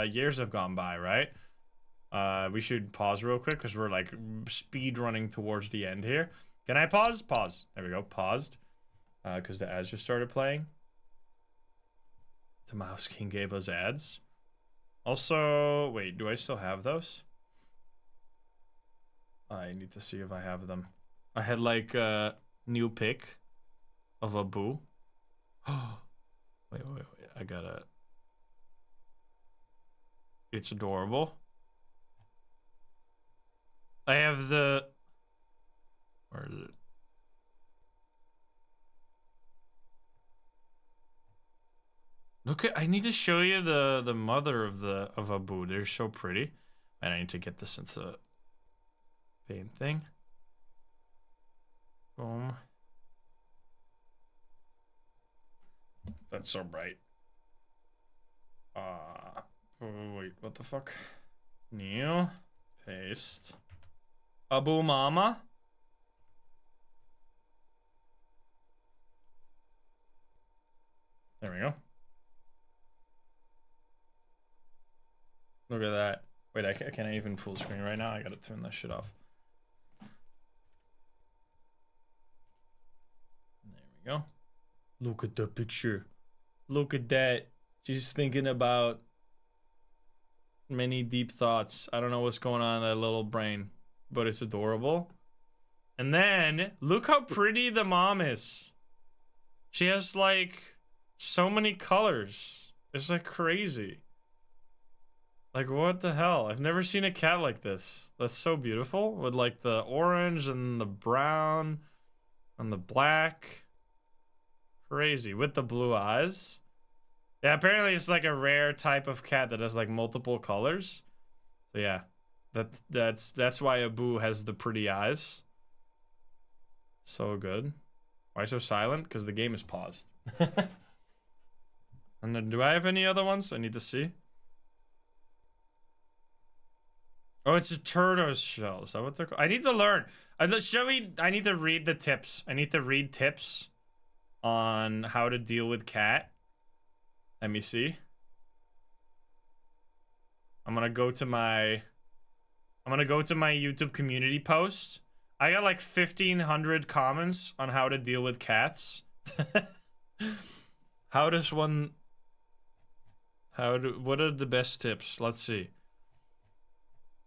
years have gone by, right? We should pause real quick because we're like speed running towards the end here. Can I pause? Pause. There we go. Paused. Because the ads just started playing. The Mouse King gave us ads. Also, wait, do I still have those? I need to see if I have them. I had like a new pic of a boo. Wait, I gotta... It's adorable. I have the... Where is it? Look at, I need to show you the mother of Abu. They're so pretty. And I need to get this into paint thing. Boom. That's so bright. Oh, wait, what the fuck? New paste. Abu Mama. There we go. Look at that. Wait, can I even full screen right now? I gotta turn that shit off. There we go. Look at the picture. Look at that. She's thinking about many deep thoughts. I don't know what's going on in that little brain, but it's adorable. And then, look how pretty the mom is. She has like so many colors. It's like crazy. Like, what the hell? I've never seen a cat like this. That's so beautiful. With, like, the orange and the brown and the black. Crazy. With the blue eyes. Yeah, apparently it's, like, a rare type of cat that has, like, multiple colors. So, yeah. That's why Abu has the pretty eyes. So good. Why so silent? Because the game is paused. And then, do I have any other ones I need to see? Oh, it's a tortoise shell. Is that what they're called? I need to learn. I need to read the tips. I need to read tips on how to deal with cat. Let me see. I'm gonna go to my YouTube community post. I got like 1,500 comments on how to deal with cats. How does one... What are the best tips? Let's see.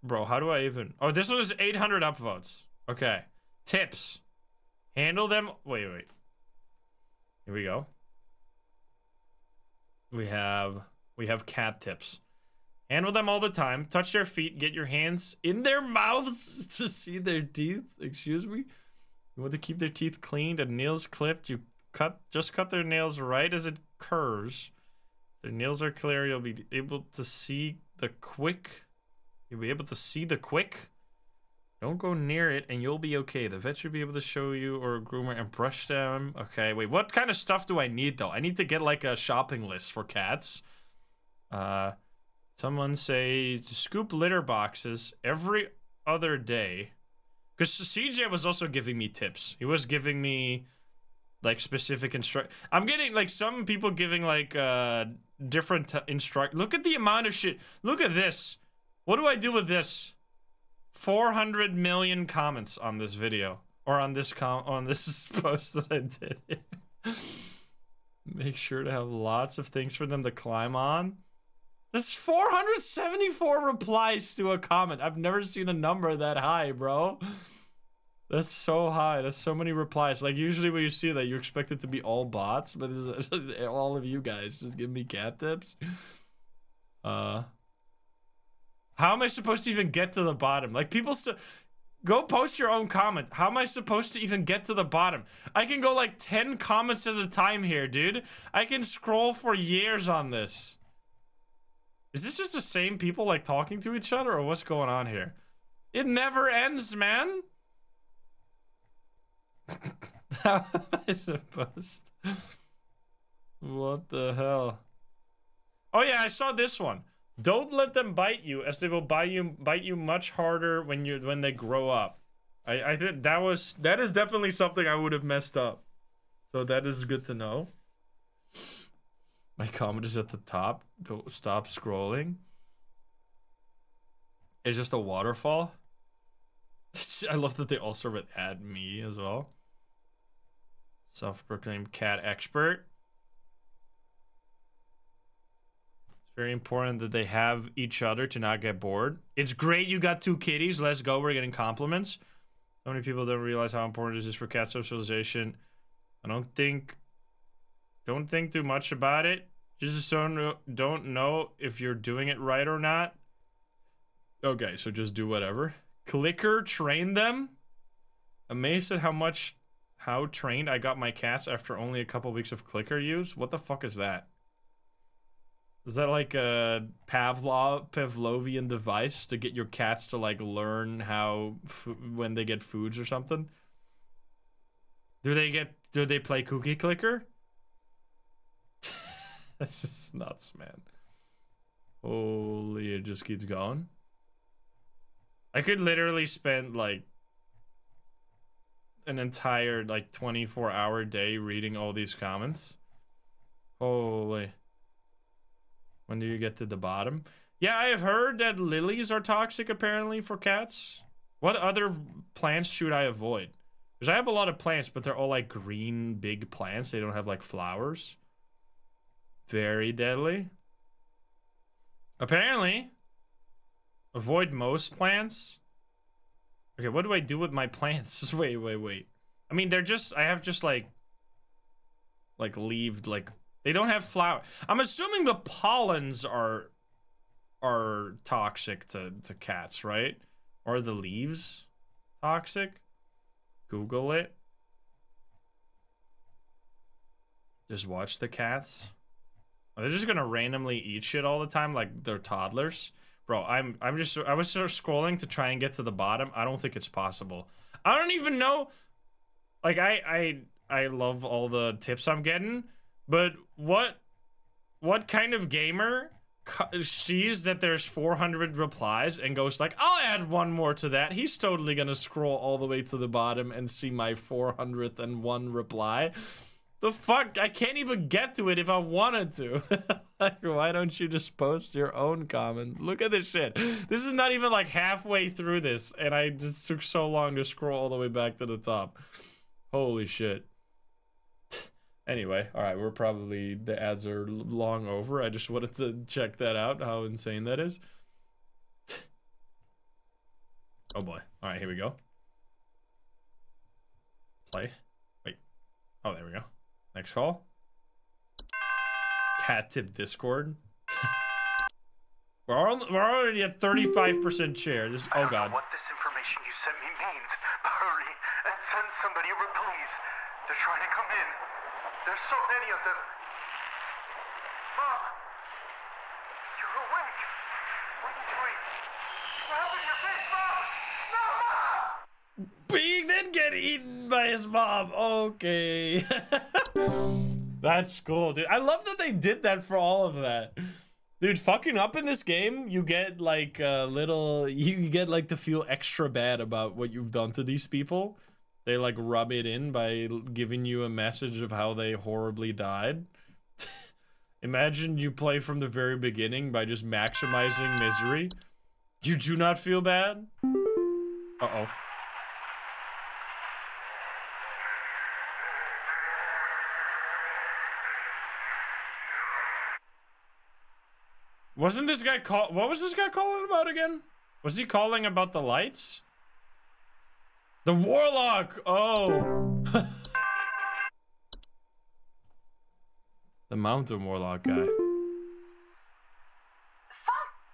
Bro, how do I even... Oh, this one is 800 upvotes. Okay. Tips. Handle them... Wait. Here we go. We have cat tips. Handle them all the time. Touch their feet. Get your hands in their mouths to see their teeth. Excuse me? You want to keep their teeth cleaned and nails clipped. You just cut their nails right as it curves. If their nails are clear, you'll be able to see the quick. You'll be able to see the quick. Don't go near it and you'll be okay. The vet should be able to show you or a groomer and brush them. Okay, wait, what kind of stuff do I need though? I need to get like a shopping list for cats. Someone say to scoop litter boxes every other day. Because CJ was also giving me tips. He was giving me like specific I'm getting like some people giving like different Look at the amount of shit. Look at this. What do I do with this? 400 million comments on this video. Or on this post that I did. Make sure to have lots of things for them to climb on. There's 474 replies to a comment. I've never seen a number that high, bro. That's so high. That's so many replies. Like, usually when you see that, you expect it to be all bots, but this is all of you guys just give me cat tips. How am I supposed to even get to the bottom? Like, people still... Go post your own comment. How am I supposed to even get to the bottom? I can go like 10 comments at a time here, dude. I can scroll for years on this. Is this just the same people like talking to each other or what's going on here? It never ends, man. How am I supposed to... What the hell? Oh yeah, I saw this one. Don't let them bite you, as they will bite you much harder when they grow up. I think that is definitely something I would have messed up. So that is good to know. My comment is at the top. Don't stop scrolling. It's just a waterfall. I love that they also would add me as well. Self-proclaimed cat expert. It's very important that they have each other to not get bored. It's great you got 2 kitties. Let's go. We're getting compliments. So many people don't realize how important it is for cat socialization. I don't think too much about it. You just don't know if you're doing it right or not. Okay, so just do whatever. Clicker train them. Amazed at how trained I got my cats after only a couple weeks of clicker use. What the fuck is that? Is that like a Pavlovian device to get your cats to like learn how when they get foods or something? Do they play cookie clicker? That's just nuts, man. Holy, it just keeps going. I could literally spend like an entire like 24-hour day reading all these comments. Holy. When do you get to the bottom? Yeah, I have heard that lilies are toxic apparently for cats. What other plants should I avoid? Because I have a lot of plants, but they're all like green, big plants. They don't have like flowers. Very deadly. Apparently, avoid most plants. Okay, what do I do with my plants? Wait. I mean, I have just like leaved, like, they don't have flower. I'm assuming the pollens are toxic to cats, right? Or the leaves toxic? Google it. Just watch the cats. They're just gonna randomly eat shit all the time like they're toddlers. Bro, I was sort of scrolling to try and get to the bottom. I don't think it's possible. I don't even know. Like, I love all the tips I'm getting, but what kind of gamer sees that there's 400 replies and goes like, I'll add one more to that? He's totally gonna scroll all the way to the bottom and see my 401 reply. The fuck? I can't even get to it if I wanted to. Like, why don't you just post your own comment? Look at this shit. This is not even like halfway through this, and I just took so long to scroll all the way back to the top. Holy shit. Anyway, all right, we're probably, the ads are long over. I just wanted to check that out, how insane that is. Oh boy. All right, here we go. Play. Wait. Oh, there we go. Next call. Cat tip Discord. We're already at 35% share. This, oh god. I don't know what this information you sent me means. Hurry and send somebody over, please. They're trying to come in. There's so many of them. Mom! You're awake! What are you doing? What happened to your face, Mom? No, Mom! He did get eaten by his mom. Okay. That's cool, dude. I love that they did that for all of that. Dude, fucking up in this game, you get like a little, you get like to feel extra bad about what you've done to these people. They like rub it in by giving you a message of how they horribly died. Imagine you play from the very beginning by just maximizing misery. You do not feel bad? Uh-oh. Wasn't this guy what was this guy calling about again? Was he calling about the lights? The warlock! Oh! The mountain warlock guy. Some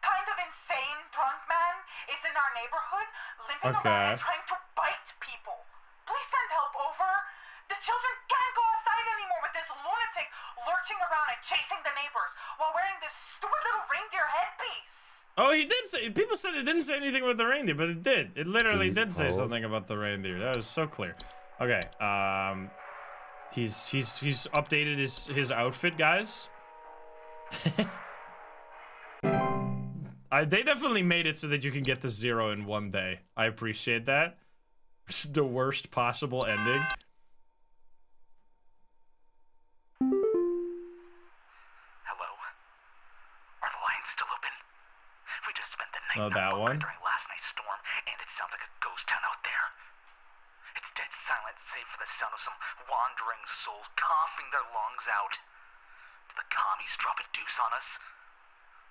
kind of insane drunk man is in our neighborhood, limping around and trying to bite people. Please send help over. The children can't go outside anymore with this lunatic lurching around and chasing the neighbors while wearing this stupid little reindeer headpiece. Oh, he did say, people said it didn't say anything about the reindeer, but it did. It literally did say something about the reindeer. That was so clear. Okay, he's updated his outfit, guys. They definitely made it so that you can get to 0 in one day. I appreciate that. The worst possible ending. Oh, that one? During last night's storm, and it sounds like a ghost town out there. It's dead silent, save for the sound of some wandering souls coughing their lungs out. Did the commies drop a deuce on us?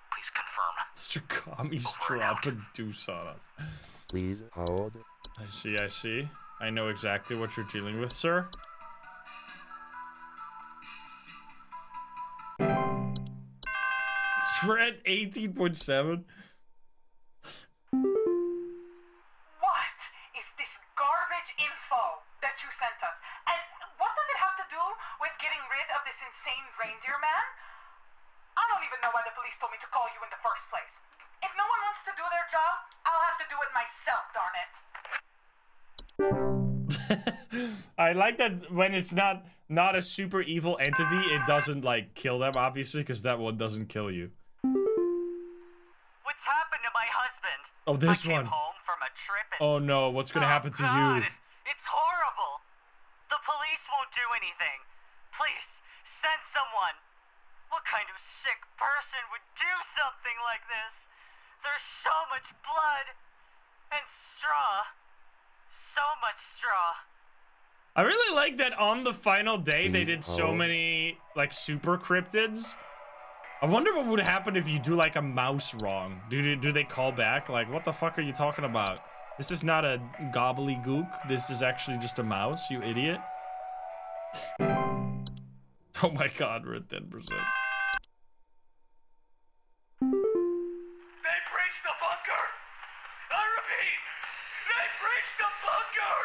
Please confirm. Mr. Commies drop a deuce on us. Please hold. I see, I see. I know exactly what you're dealing with, sir. We're at 18.7. What is this garbage info that you sent us? And what does it have to do with getting rid of this insane reindeer man? I don't even know why the police told me to call you in the first place. If no one wants to do their job, I'll have to do it myself, darn it. I like that when it's not a super evil entity, it doesn't like kill them, obviously, because that one doesn't kill you. What's happened to my husband? Oh, this I came one. home from a trip and... Oh no, what's gonna happen to you? It's horrible. The police won't do anything. Please, send someone. What kind of sick person would do something like this? There's so much blood and straw. So much straw. I really like that on the final day they did so many like super cryptids. I wonder what would happen if you do like a mouse wrong. Do they call back? Like, what the fuck are you talking about? This is not a gobbledygook. This is actually just a mouse, you idiot. Oh my god, we're at 10%. They breached the bunker! I repeat, they breached the bunker!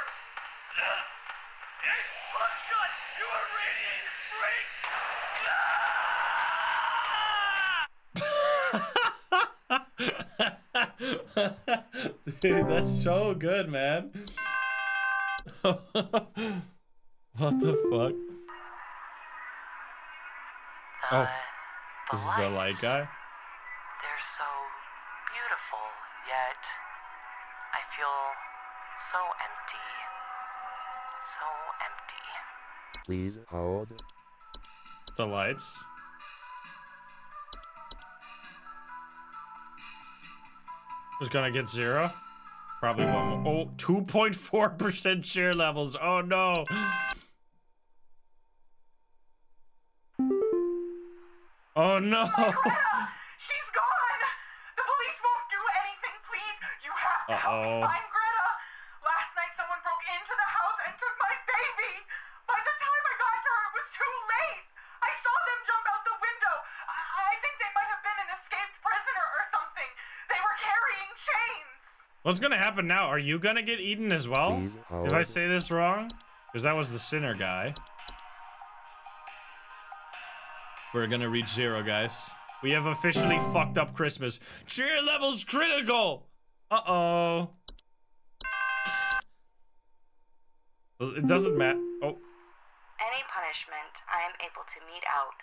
Hey, Buckshot, you are radiated freak! Dude, that's so good, man. What the fuck? Oh, this is the light guy? They're so beautiful, yet I feel so empty. So empty. Please hold. The lights. Who's gonna get 0? Probably one more. Oh, 2.4% share levels. Oh no. Oh no. Greta, she's gone. The police won't do anything, please. You have to help me find Greta. Last night someone broke into the house and took my baby. By the time I got to her, it was too late. I saw them jump out the window. I think they might have been an escaped prisoner or something. They were carrying chains. What's gonna happen now? Are you gonna get eaten as well? Please hold. If I say this wrong? Because that was the sinner guy. We're gonna reach 0, guys. We have officially fucked up Christmas. Cheer levels critical! Uh-oh. It doesn't matter. Oh. Any punishment I am able to mete out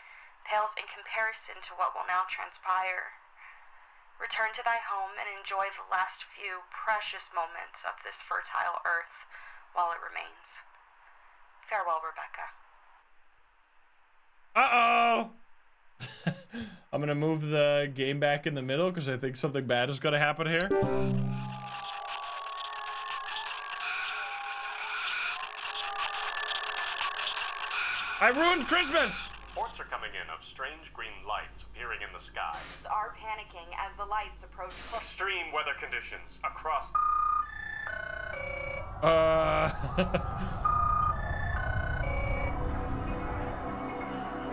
pales in comparison to what will now transpire. Return to thy home and enjoy the last few precious moments of this fertile earth while it remains. Farewell, Rebecca. Uh-oh! I'm gonna move the game back in the middle because I think something bad is gonna happen here. I ruined Christmas! Reports are coming in of strange green lights appearing in the sky. Are panicking as the lights approach. Extreme weather conditions across.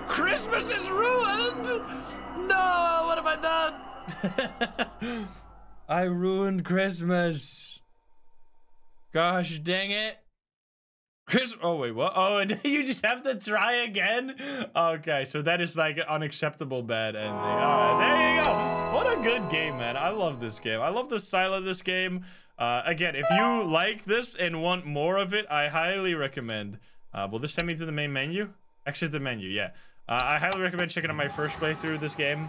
Christmas is ruined! No, what have I done? I ruined Christmas. Gosh dang it. Oh wait, what? Oh, and you just have to try again? Okay, so that is like an unacceptable bad ending. All right, there you go. What a good game, man. I love this game. I love the style of this game. Again, if you like this and want more of it, I highly recommend. Will this send me to the main menu? Exit the menu, yeah. I highly recommend checking out my first playthrough of this game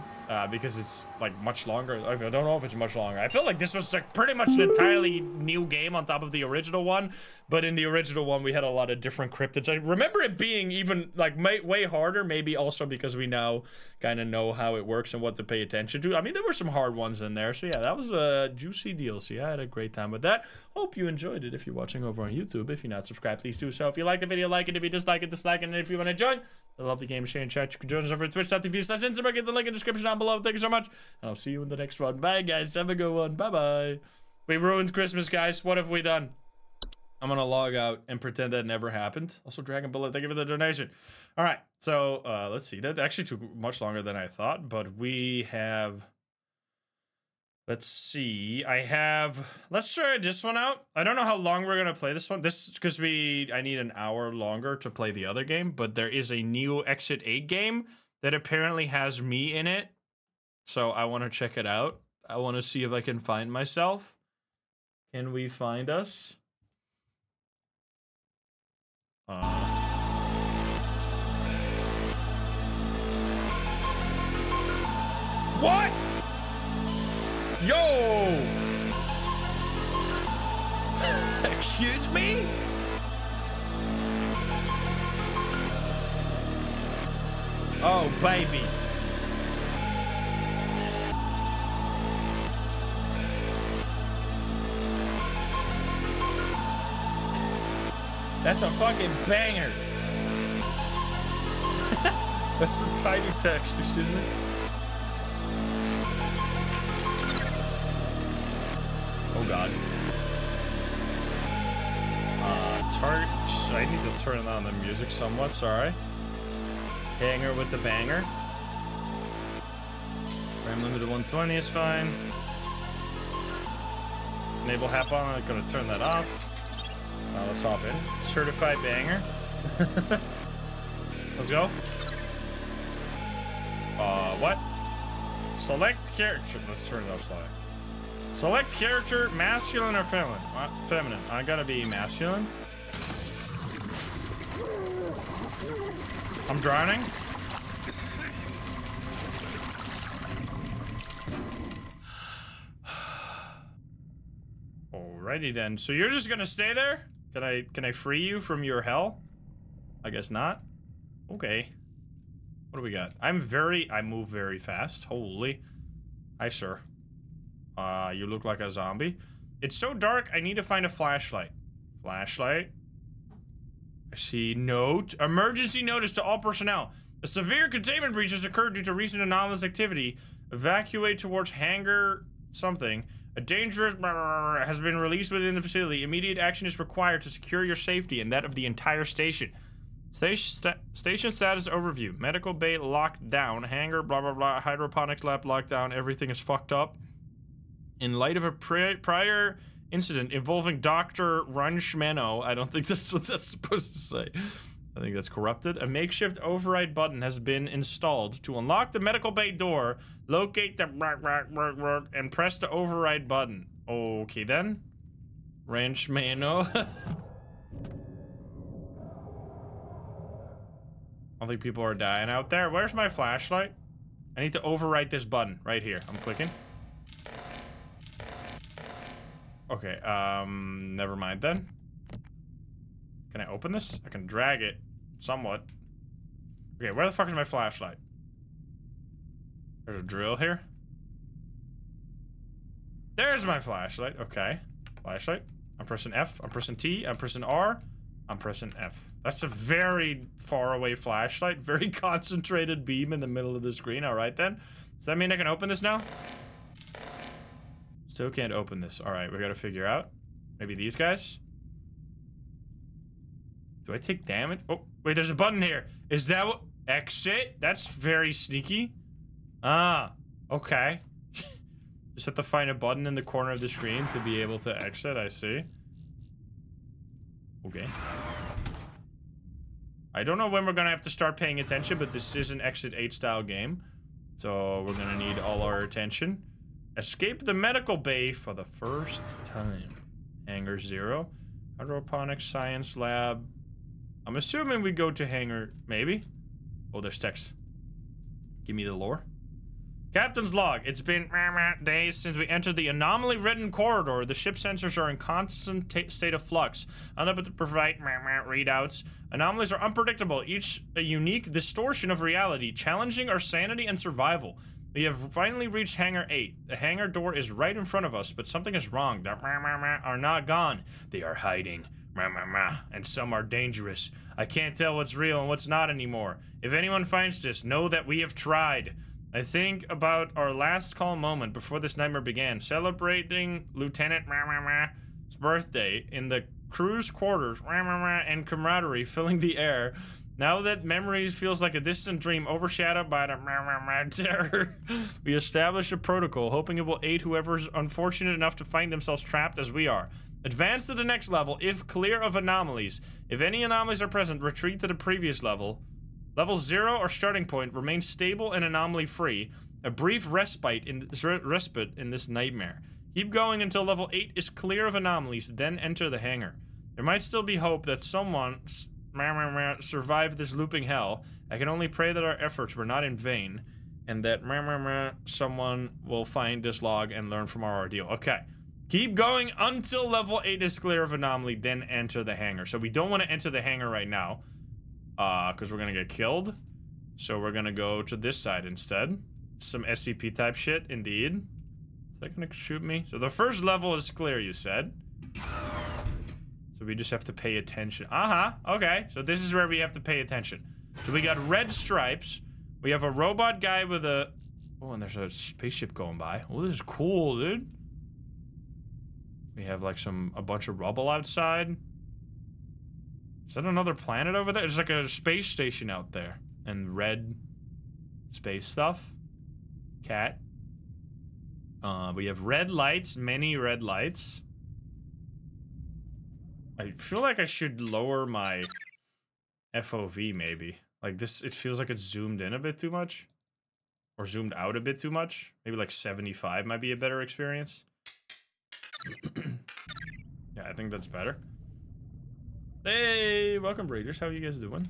because it's like much longer. I don't know if it's much longer. I feel like this was like pretty much an entirely new game on top of the original one, but in the original one we had a lot of different cryptids. I remember it being even like way harder, maybe also because we now kind of know how it works and what to pay attention to. I mean, there were some hard ones in there, so yeah, that was a juicy DLC. I had a great time with that. Hope you enjoyed it. If you're watching over on YouTube, if you're not subscribed, please do so. If you like the video, like it. If you dislike it, dislike it. And if you want to join I love the game, share and chat. You can join us over at twitch.tv/Insym. Get the link in the description down below. Thank you so much. And I'll see you in the next one. Bye, guys. Have a good one. Bye-bye. We ruined Christmas, guys. What have we done? I'm going to log out and pretend that never happened. Also, Dragon Bullet, thank you for the donation. All right. So, let's see. That actually took much longer than I thought. But we have... Let's see. Let's try this one out. I don't know how long we're gonna play this one. This because I need an hour longer to play the other game, but there is a new Exit 8 game that apparently has me in it. So I want to check it out. I want to see if I can find myself. Can we find us? What? Yo! Excuse me? Oh, baby. That's a fucking banger. That's some tiny text, excuse me. Oh god. I need to turn on the music somewhat, sorry. Hanger with the banger. Frame limited 120 is fine. Enable hap on, I'm gonna turn that off. Now let's hop in. Certified banger. Let's go. What? Select character. Let's turn it off slightly. Select character, masculine or feminine? Feminine. I gotta be masculine. I'm drowning. Alrighty then. So you're just gonna stay there? Can I free you from your hell? I guess not. Okay. What do we got? I move very fast. Holy. Hi, sir. You look like a zombie. It's so dark, I need to find a flashlight. Flashlight. I see note. Emergency notice to all personnel. A severe containment breach has occurred due to recent anomalous activity. Evacuate towards hangar something. A dangerous has been released within the facility. Immediate action is required to secure your safety and that of the entire station. Station status overview. Medical bay locked down. Hangar blah blah blah. Hydroponics lab locked down. Everything is fucked up. In light of a prior incident involving Dr. Runchmeno, I don't think that's what that's supposed to say. I think that's corrupted. A makeshift override button has been installed to unlock the medical bay door. Locate the and press the override button. Okay then. Runchmeno. I think people are dying out there. Where's my flashlight? I need to overwrite this button right here. I'm clicking. Okay, never mind then. Can I open this? I can drag it somewhat. Okay, where the fuck is my flashlight? There's a drill here. There's my flashlight. Okay. Flashlight. I'm pressing F. I'm pressing T. I'm pressing R. I'm pressing F. That's a very far away flashlight. Very concentrated beam in the middle of the screen. Alright then. Does that mean I can open this now? Still can't open this. Alright, we gotta figure out. Maybe these guys? Do I take damage? Oh, wait, there's a button here. Is that what? Exit? That's very sneaky. Ah, okay. Just have to find a button in the corner of the screen to be able to exit, I see. Okay. I don't know when we're gonna have to start paying attention, but this is an Exit 8 style game. So we're gonna need all our attention. Escape the medical bay for the first time. Hangar 0. Hydroponics science lab. I'm assuming we go to hangar, maybe? Oh, there's text. Give me the lore. Captain's log. It's been days since we entered the anomaly-ridden corridor. The ship sensors are in constant state of flux, unable to provide readouts. Anomalies are unpredictable, each a unique distortion of reality, challenging our sanity and survival. We have finally reached Hangar 8. The hangar door is right in front of us, but something is wrong. The are not gone. They are hiding. And some are dangerous. I can't tell what's real and what's not anymore. If anyone finds this, know that we have tried. I think about our last calm moment before this nightmare began, celebrating Lieutenant's birthday in the crew's quarters, and camaraderie filling the air. Now that memories feels like a distant dream overshadowed by the terror, we establish a protocol, hoping it will aid whoever's unfortunate enough to find themselves trapped as we are. Advance to the next level if clear of anomalies. If any anomalies are present, retreat to the previous level. Level 0 or starting point, remain stable and anomaly-free. A brief respite in this nightmare. Keep going until level 8 is clear of anomalies, then enter the hangar. There might still be hope that someone survived this looping hell. I can only pray that our efforts were not in vain, and that someone will find this log and learn from our ordeal. Okay. Keep going until level 8 is clear of anomaly, then enter the hangar. So we don't want to enter the hangar right now. Because we're gonna get killed. So we're gonna go to this side instead. Some SCP type shit, indeed. Is that gonna shoot me? So the first level is clear, you said. So we just have to pay attention. Okay. So this is where we have to pay attention. So we got red stripes. We have a robot guy with a... Oh, and there's a spaceship going by. Oh, this is cool, dude. We have like a bunch of rubble outside. Is that another planet over there? There's like a space station out there. And red space stuff. Cat. We have red lights, many red lights. I feel like I should lower my FOV maybe. Like this, it feels like it's zoomed in a bit too much. Or zoomed out a bit too much. Maybe like 75 might be a better experience. Yeah, I think that's better. Hey, welcome breeders. How are you guys doing?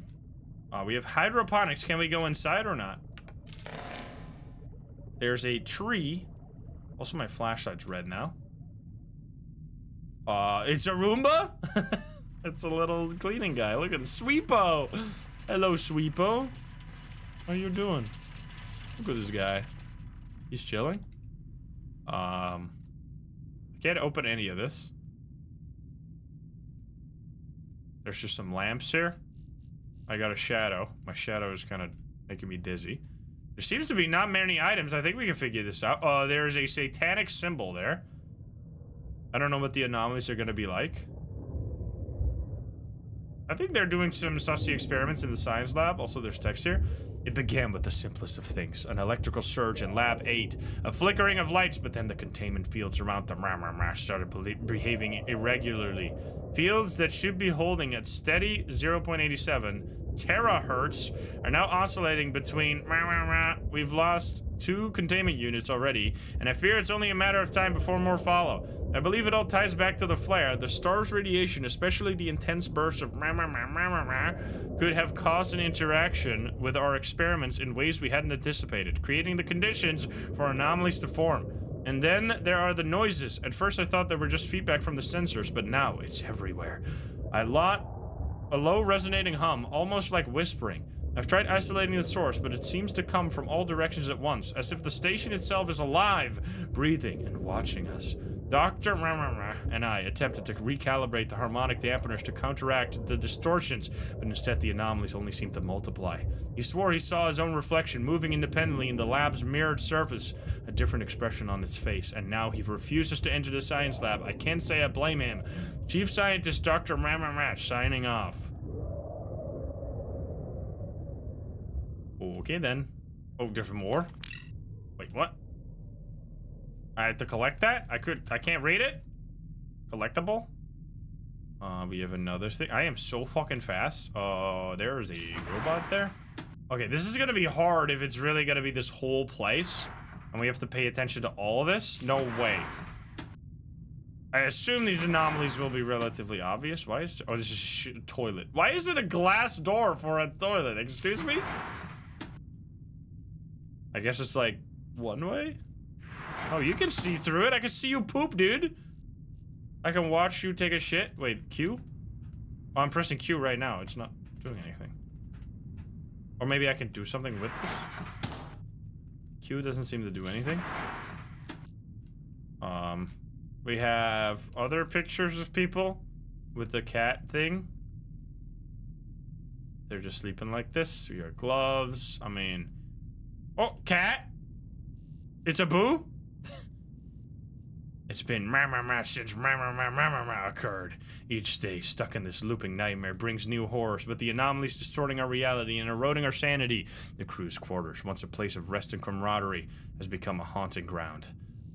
We have hydroponics. Can we go inside or not? There's a tree. Also, my flashlight's red now. It's a Roomba? It's a little cleaning guy. Look at the Sweepo. Hello, Sweepo. How you doing? Look at this guy. He's chilling. I can't open any of this. There's just some lamps here. I got a shadow. My shadow is kind of making me dizzy. There seems to be not many items. I think we can figure this out. There is a satanic symbol there. I don't know what the anomalies are going to be like. I think they're doing some sussy experiments in the science lab. Also, there's text here. It began with the simplest of things. An electrical surge in Lab 8. A flickering of lights, but then the containment fields around the started behaving irregularly. Fields that should be holding at steady 0.87 terahertz are now oscillating between We've lost 2 containment units already, and I fear it's only a matter of time before more follow. I believe it all ties back to the flare. The star's radiation, especially the intense bursts of could have caused an interaction with our experiments in ways we hadn't anticipated, creating the conditions for anomalies to form. And then there are the noises. At first I thought they were just feedback from the sensors, but now it's everywhere. A low resonating hum, almost like whispering. I've tried isolating the source, but it seems to come from all directions at once, as if the station itself is alive, breathing and watching us. Dr. and I attempted to recalibrate the harmonic dampeners to counteract the distortions, but instead the anomalies only seemed to multiply. He swore he saw his own reflection moving independently in the lab's mirrored surface, a different expression on its face, and now he refuses to enter the science lab. I can't say I blame him. Chief Scientist Dr. signing off. Okay then. Oh, there's more? Wait, what? I had to collect that? I can't read it? Collectible? We have another thing. I am so fucking fast. There's a robot there. Okay, this is gonna be hard if it's really gonna be this whole place. And we have to pay attention to all of this? No way. I assume these anomalies will be relatively obvious. Why is... Oh, this is a toilet. Why is it a glass door for a toilet? Excuse me? I guess it's like one way? Oh, you can see through it. I can see you poop, dude. I can watch you take a shit. Wait, Q? Oh, I'm pressing Q right now. It's not doing anything. Or maybe I can do something with this. Q doesn't seem to do anything. We have other pictures of people with the cat thing. They're just sleeping like this. We got gloves. I mean... Oh, cat! It's a boo? It's been since occurred. Each day, stuck in this looping nightmare, brings new horrors, but the anomalies distorting our reality and eroding our sanity. The crew's quarters, once a place of rest and camaraderie, has become a haunting ground.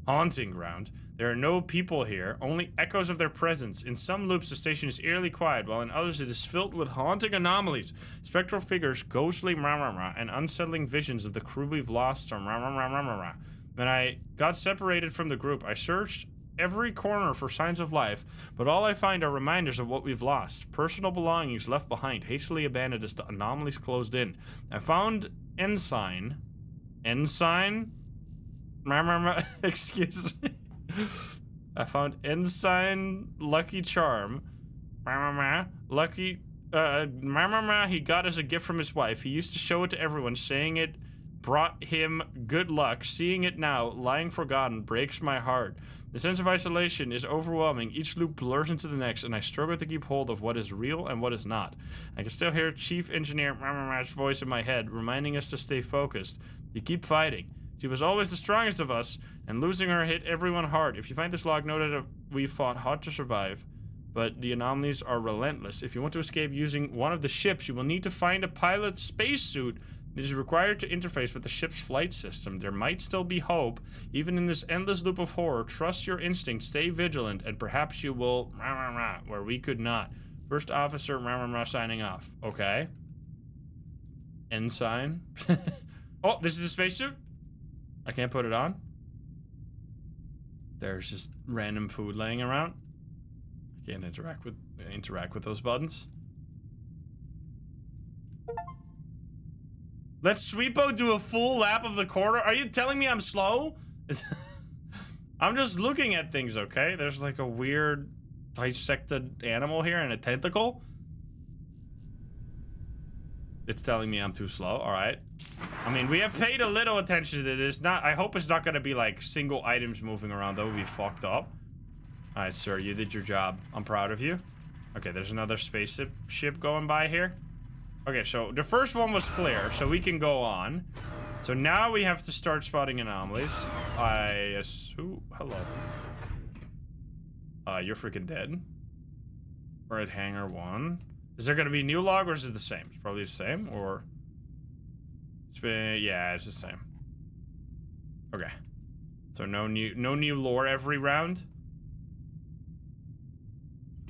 Haunting ground? There are no people here, only echoes of their presence. In some loops, the station is eerily quiet, while in others it is filled with haunting anomalies. Spectral figures, ghostly and unsettling visions of the crew we've lost are When I got separated from the group, I searched every corner for signs of life, but all I find are reminders of what we've lost. Personal belongings left behind, hastily abandoned as the anomalies closed in. I found Insym. Excuse me. I found Insym Lucky Charm. Lucky... he got as a gift from his wife. He used to show it to everyone, saying it brought him good luck. Seeing it now, lying forgotten, breaks my heart. The sense of isolation is overwhelming. Each loop blurs into the next, and I struggle to keep hold of what is real and what is not. I can still hear Chief Engineer voice in my head, reminding us to stay focused. You keep fighting. She was always the strongest of us, and losing her hit everyone hard. If you find this log, note that we fought hard to survive, but the anomalies are relentless. If you want to escape using one of the ships, you will need to find a pilot's spacesuit. It is required to interface with the ship's flight system. There might still be hope, even in this endless loop of horror. Trust your instinct, stay vigilant, and perhaps you will where we could not. First Officer signing off. Okay. Ensign. Oh, this is a spacesuit? I can't put it on? There's just random food laying around. I can't interact with those buttons. Let Sweepo do a full lap of the corridor. Are you telling me I'm slow? I'm just looking at things, okay? There's like a weird dissected animal here and a tentacle. It's telling me I'm too slow. All right. I mean, we have paid a little attention to this. I hope it's not going to be like single items moving around. That would be fucked up. All right, sir, you did your job. I'm proud of you. Okay, there's another spaceship going by here. Okay, so the first one was clear, so we can go on. So now we have to start spotting anomalies. I assume... Hello. You're freaking dead. We're at hangar 1. Is there gonna be a new log, or is it the same? It's probably the same, or... Yeah, it's the same. Okay. So no new lore every round.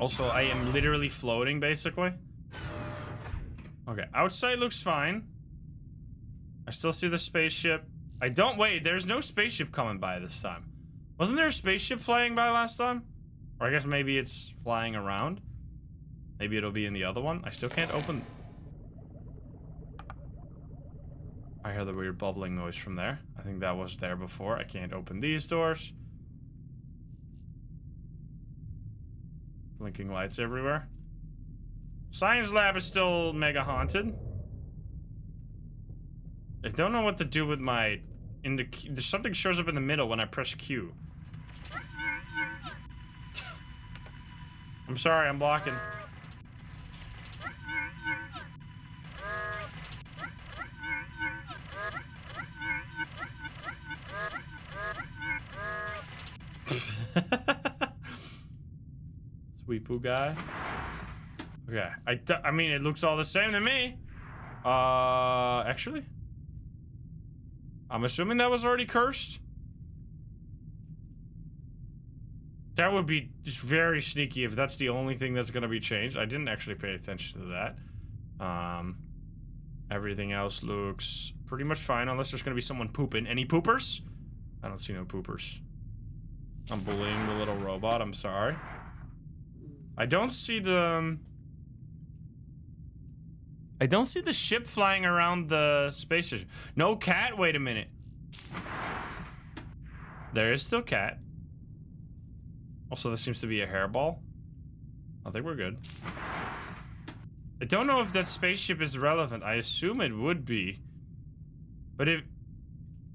Also, I am literally floating, basically. Okay, outside looks fine. I still see the spaceship. I don't... Wait, there's no spaceship coming by this time. Wasn't there a spaceship flying by last time? Or I guess maybe it's flying around. Maybe it'll be in the other one. I still can't open... I heard the weird bubbling noise from there. I think that was there before. I can't open these doors. Blinking lights everywhere. Science lab is still mega haunted. I don't know what to do with my... There's something shows up in the middle when I press Q. I'm sorry, I'm blocking. Sweet poo guy. Okay, I mean, it looks all the same to me. Actually, I'm assuming that was already cursed. That would be just very sneaky if that's the only thing that's gonna be changed. I didn't actually pay attention to that. Everything else looks pretty much fine, unless there's gonna be someone pooping. Any poopers? I don't see no poopers. I'm bullying the little robot, I'm sorry. I don't see the... I don't see the ship flying around the space station. No cat? Wait a minute. There is still cat. Also, this seems to be a hairball. I think we're good. I don't know if that spaceship is relevant. I assume it would be. But if...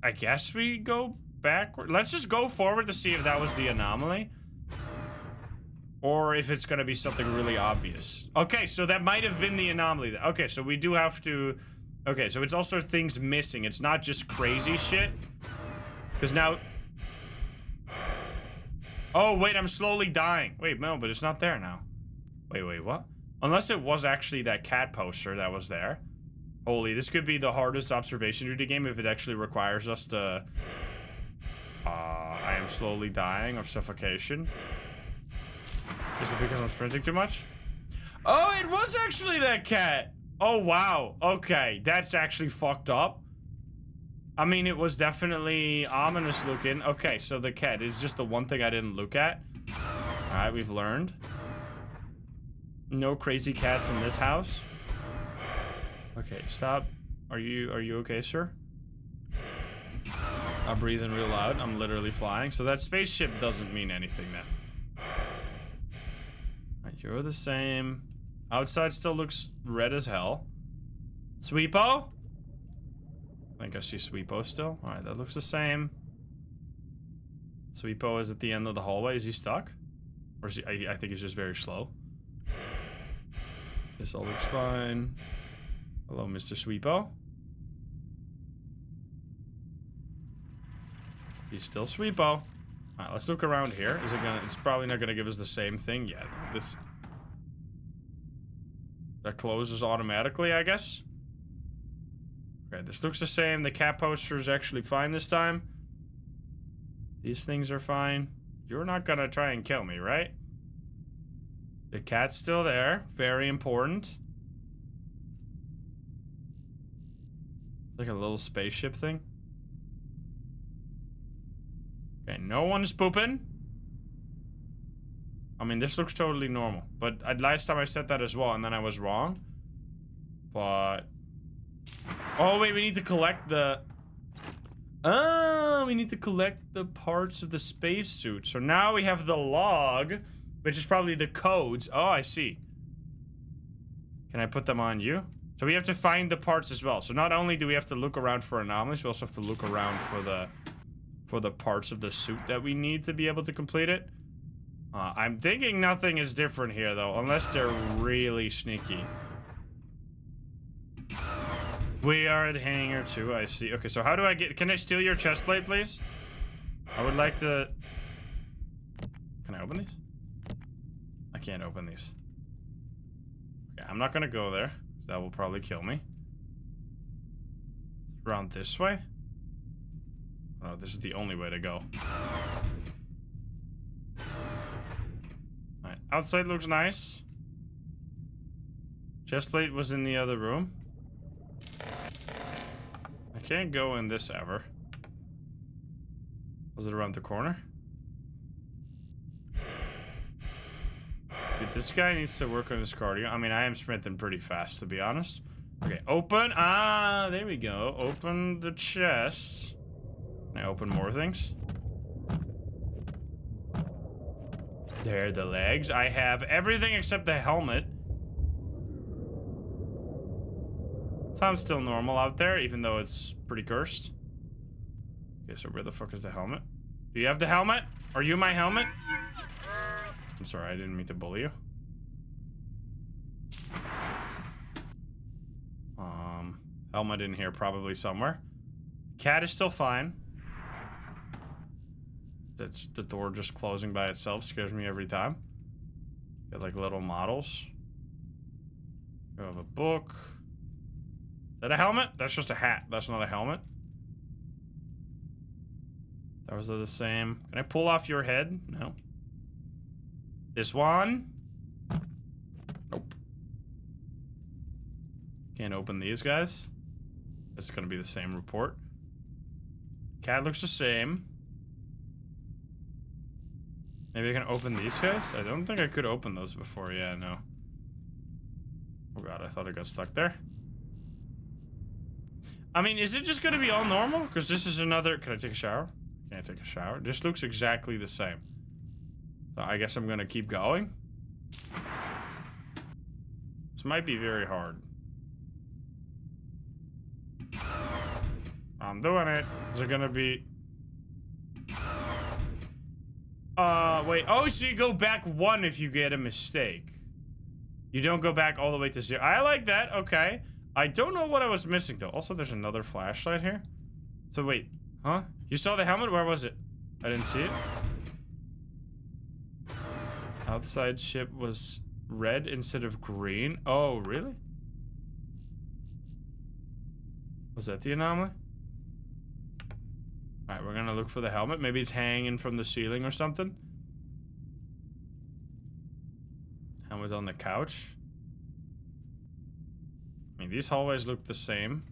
I guess we go backward. Let's just go forward to see if that was the anomaly. Or if it's gonna be something really obvious. Okay, so that might have been the anomaly. Okay, so we do have to... Okay, so it's also things missing. It's not just crazy shit. Because now... Oh, wait, I'm slowly dying. Wait, no, but it's not there now. Wait, what? Unless it was actually that cat poster that was there. Holy, this could be the hardest observation duty game if it actually requires us to... I am slowly dying of suffocation. Is it because I'm sprinting too much? Oh, it was actually that cat! Oh, wow. Okay, that's actually fucked up. I mean, it was definitely ominous looking. Okay, so the cat is just the one thing I didn't look at. Alright, we've learned. No crazy cats in this house. Okay, stop. Are you okay, sir? I'm breathing real loud. I'm literally flying. So that spaceship doesn't mean anything then. Right, you're the same. Outside still looks red as hell. Sweepo? I think I see Sweepo still. Alright, that looks the same. Sweepo is at the end of the hallway. Is he stuck? Or is he... I think he's just very slow. This all looks fine. Hello, Mr. Sweepo. He's still Sweepo. Alright, let's look around here. Is it gonna... It's probably not gonna give us the same thing yet. This... That closes automatically, I guess? Okay, this looks the same. The cat poster is actually fine this time. These things are fine. You're not gonna try and kill me, right? The cat's still there. Very important. It's like a little spaceship thing. Okay, no one's pooping. I mean, this looks totally normal. But last time I said that as well, and then I was wrong. But... Oh, wait, we need to collect the... Oh, we need to collect the parts of the spacesuit. So now we have the log, which is probably the codes. Oh, I see. Can I put them on you? So we have to find the parts as well. So not only do we have to look around for anomalies, we also have to look around for the parts of the suit that we need to be able to complete it. I'm thinking nothing is different here, though, unless they're really sneaky. We are at hangar 2, I see. Okay, so how do I get... Can I steal your chest plate, please? I would like to... Can I open these? I can't open these. Okay, I'm not gonna go there. That will probably kill me. Around this way? Oh, this is the only way to go. Alright, outside looks nice. Chest plate was in the other room. I can't go in this ever. Was it around the corner? Dude, this guy needs to work on his cardio. I mean, I am sprinting pretty fast, to be honest. Okay, open. Ah, there we go. Open the chest. Can I open more things? There are the legs. I have everything except the helmet. Sounds still normal out there, even though it's pretty cursed. Okay, so where the fuck is the helmet? Do you have the helmet? Are you my helmet? I'm sorry, I didn't mean to bully you. Helmet in here, probably somewhere. Cat is still fine. That's the door just closing by itself. Scares me every time. Got like little models. You have a book. Is that a helmet? That's just a hat. That's not a helmet. Those are the same. Can I pull off your head? No. This one? Nope. Can't open these guys. It's gonna be the same report. Cat looks the same. Maybe I can open these guys? I don't think I could open those before. Yeah, no. Oh god, I thought I got stuck there. I mean, is it just gonna be all normal? Because this is another... Can I take a shower? Can't take a shower. This looks exactly the same. So I guess I'm gonna keep going. This might be very hard. I'm doing it. Is it gonna be... wait. Oh, so you go back 1 if you get a mistake. You don't go back all the way to 0. I like that. Okay. I don't know what I was missing, though. Also, there's another flashlight here. So, wait. Huh? You saw the helmet? Where was it? I didn't see it. Outside ship was red instead of green. Oh, really? Was that the anomaly? Alright, we're gonna look for the helmet. Maybe it's hanging from the ceiling or something. Helmet on the couch. I mean, these hallways look the same.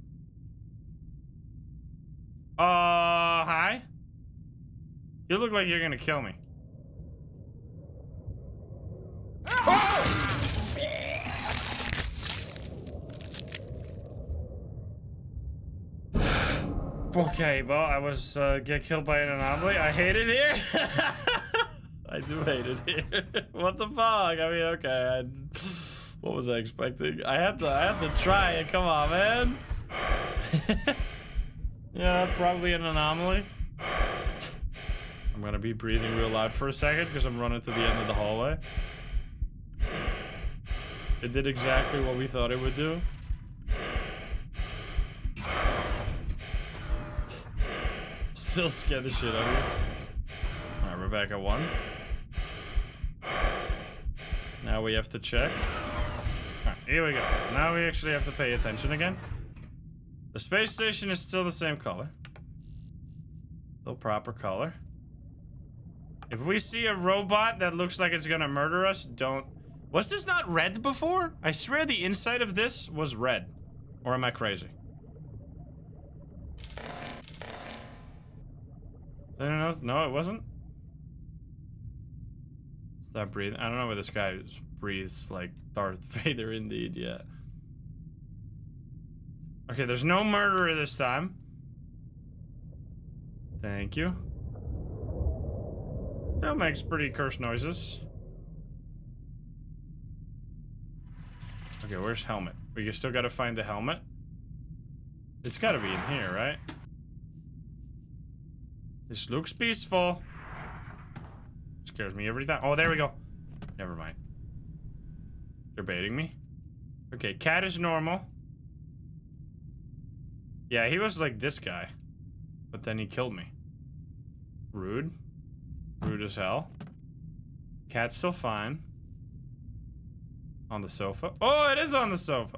Hi? You look like you're gonna kill me. Okay, well, I was get killed by an anomaly. I hate it here. I do hate it here. What the fuck? I mean, okay. What was I expecting? I had to try it. Come on, man. Yeah, probably an anomaly. I'm gonna be breathing real loud for a second because I'm running to the end of the hallway. It did exactly what we thought it would do. Still scared the shit out of you. Alright, we're back at 1. Now we have to check. Alright, here we go. Now we actually have to pay attention again. The space station is still the same color. Still proper color. If we see a robot that looks like it's gonna murder us, don't... Was this not red before? I swear the inside of this was red. Or am I crazy? Anyone else? No, it wasn't? Stop breathing. I don't know where this guy breathes like Darth Vader indeed, yeah. Okay, there's no murderer this time. Thank you. Still makes pretty cursed noises. Okay, where's helmet? We still gotta find the helmet. It's gotta be in here, right? This looks peaceful. Scares me every time. Oh, there we go. Never mind. You're baiting me? Okay, cat is normal. Yeah, he was like this guy. But then he killed me. Rude. Rude as hell. Cat's still fine. On the sofa. Oh, it is on the sofa.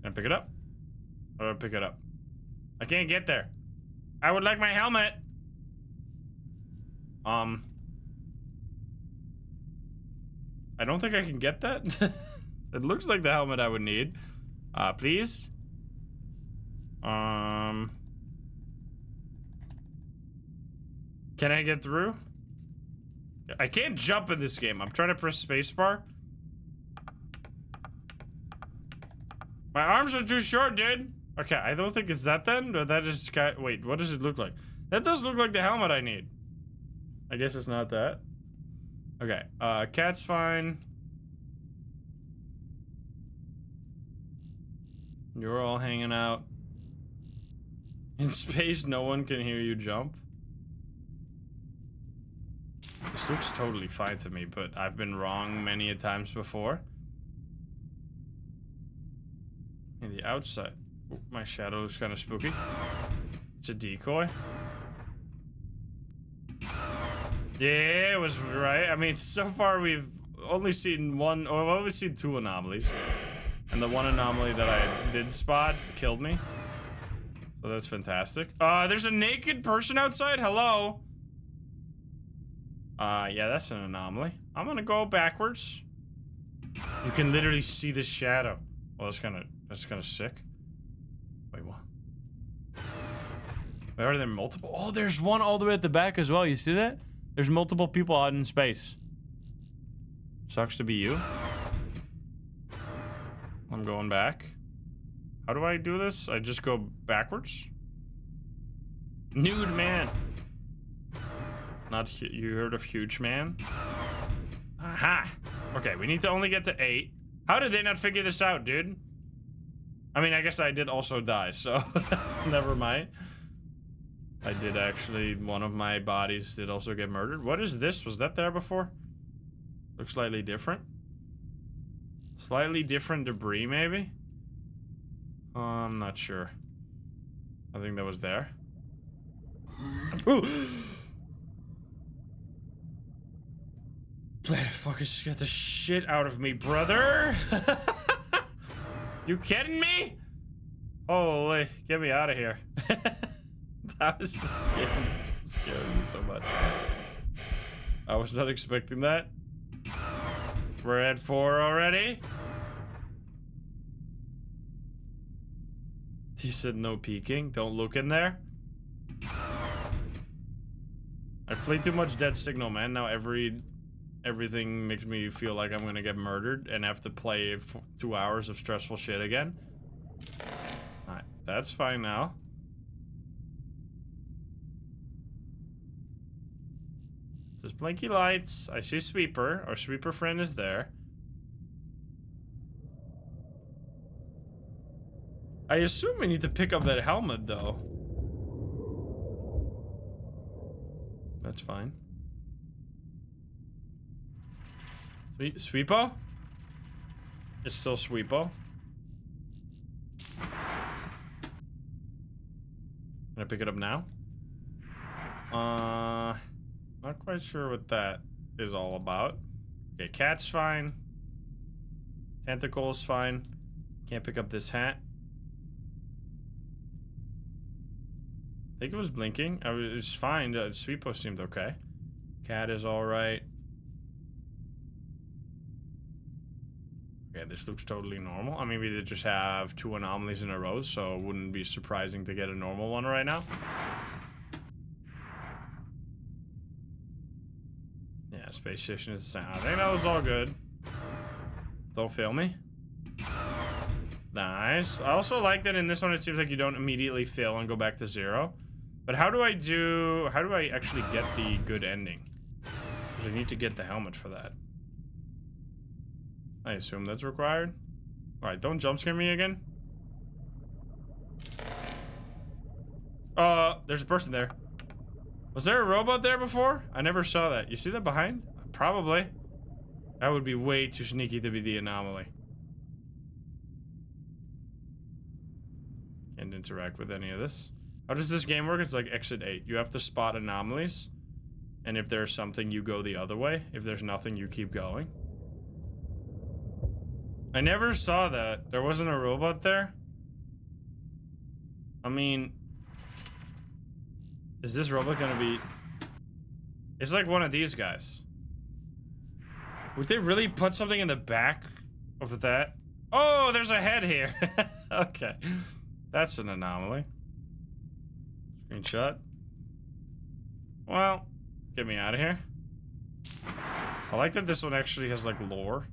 Can I pick it up? How do I pick it up? I can't get there. I would like my helmet. I don't think I can get that. It looks like the helmet I would need. Please. Can I get through? I can't jump in this game. I'm trying to press spacebar. My arms are too short, dude. Okay, I don't think it's that then. But that just got. Wait, what does it look like? That does look like the helmet I need. I guess it's not that. Okay, cat's fine. You're all hanging out. In space, no one can hear you jump. This looks totally fine to me, but I've been wrong many a times before. In the outside. Ooh, my shadow looks kind of spooky. It's a decoy. Yeah, it was right. I mean, so far we've only seen one, or we've only seen two anomalies. And the one anomaly that I did spot killed me. So that's fantastic. There's a naked person outside. Hello. Yeah, that's an anomaly. I'm gonna go backwards. You can literally see the shadow. Well, that's kind of sick. Wait, what? Wait, are there multiple? Oh, there's one all the way at the back as well. You see that? There's multiple people out in space. Sucks to be you. I'm going back. How do I do this? I just go backwards? Nude man. Not you heard of huge man? Aha! Okay, we need to only get to 8. How did they not figure this out, dude? I mean, I guess I did also die, so never mind. I did actually, one of my bodies did also get murdered. What is this? Was that there before? Looks slightly different. Slightly different debris, maybe? I'm not sure. I think that was there. Ooh! Motherfucker scared the shit out of me, brother! You kidding me? Holy, get me out of here. That was just scaring me so much. I was not expecting that. We're at 4 already. He said no peeking. Don't look in there. I've played too much Dead Signal, man. Now everything makes me feel like I'm gonna get murdered and have to play 2 hours of stressful shit again. Alright, that's fine now. There's blinky lights. I see Sweeper. Our Sweeper friend is there. I assume we need to pick up that helmet, though. That's fine. Sweepo? It's still Sweepo. Can I pick it up now? Not quite sure what that is all about. Okay, cat's fine. Tentacle is fine. Can't pick up this hat. I think it was blinking. It's fine. Sweepo seemed okay. Cat is alright. Okay, this looks totally normal. I mean, we did just have 2 anomalies in a row, so it wouldn't be surprising to get a normal one right now. Yeah, space station is the same. I think that was all good. Don't fail me. Nice. I also like that in this one it seems like you don't immediately fail and go back to 0. But how do I actually get the good ending? Because I need to get the helmet for that. I assume that's required. Alright, don't jump scare me again. There's a person there. Was there a robot there before? I never saw that. You see that behind? Probably. That would be way too sneaky to be the anomaly. and interact with any of this. How does this game work? It's like Exit 8. You have to spot anomalies. And if there's something, you go the other way. If there's nothing, you keep going. I never saw that. There wasn't a robot there? I mean... Is this robot gonna be... It's like one of these guys. Would they really put something in the back of that? Oh, there's a head here. Okay. That's an anomaly. Screenshot. Well, get me out of here. I like that this one actually has like lore.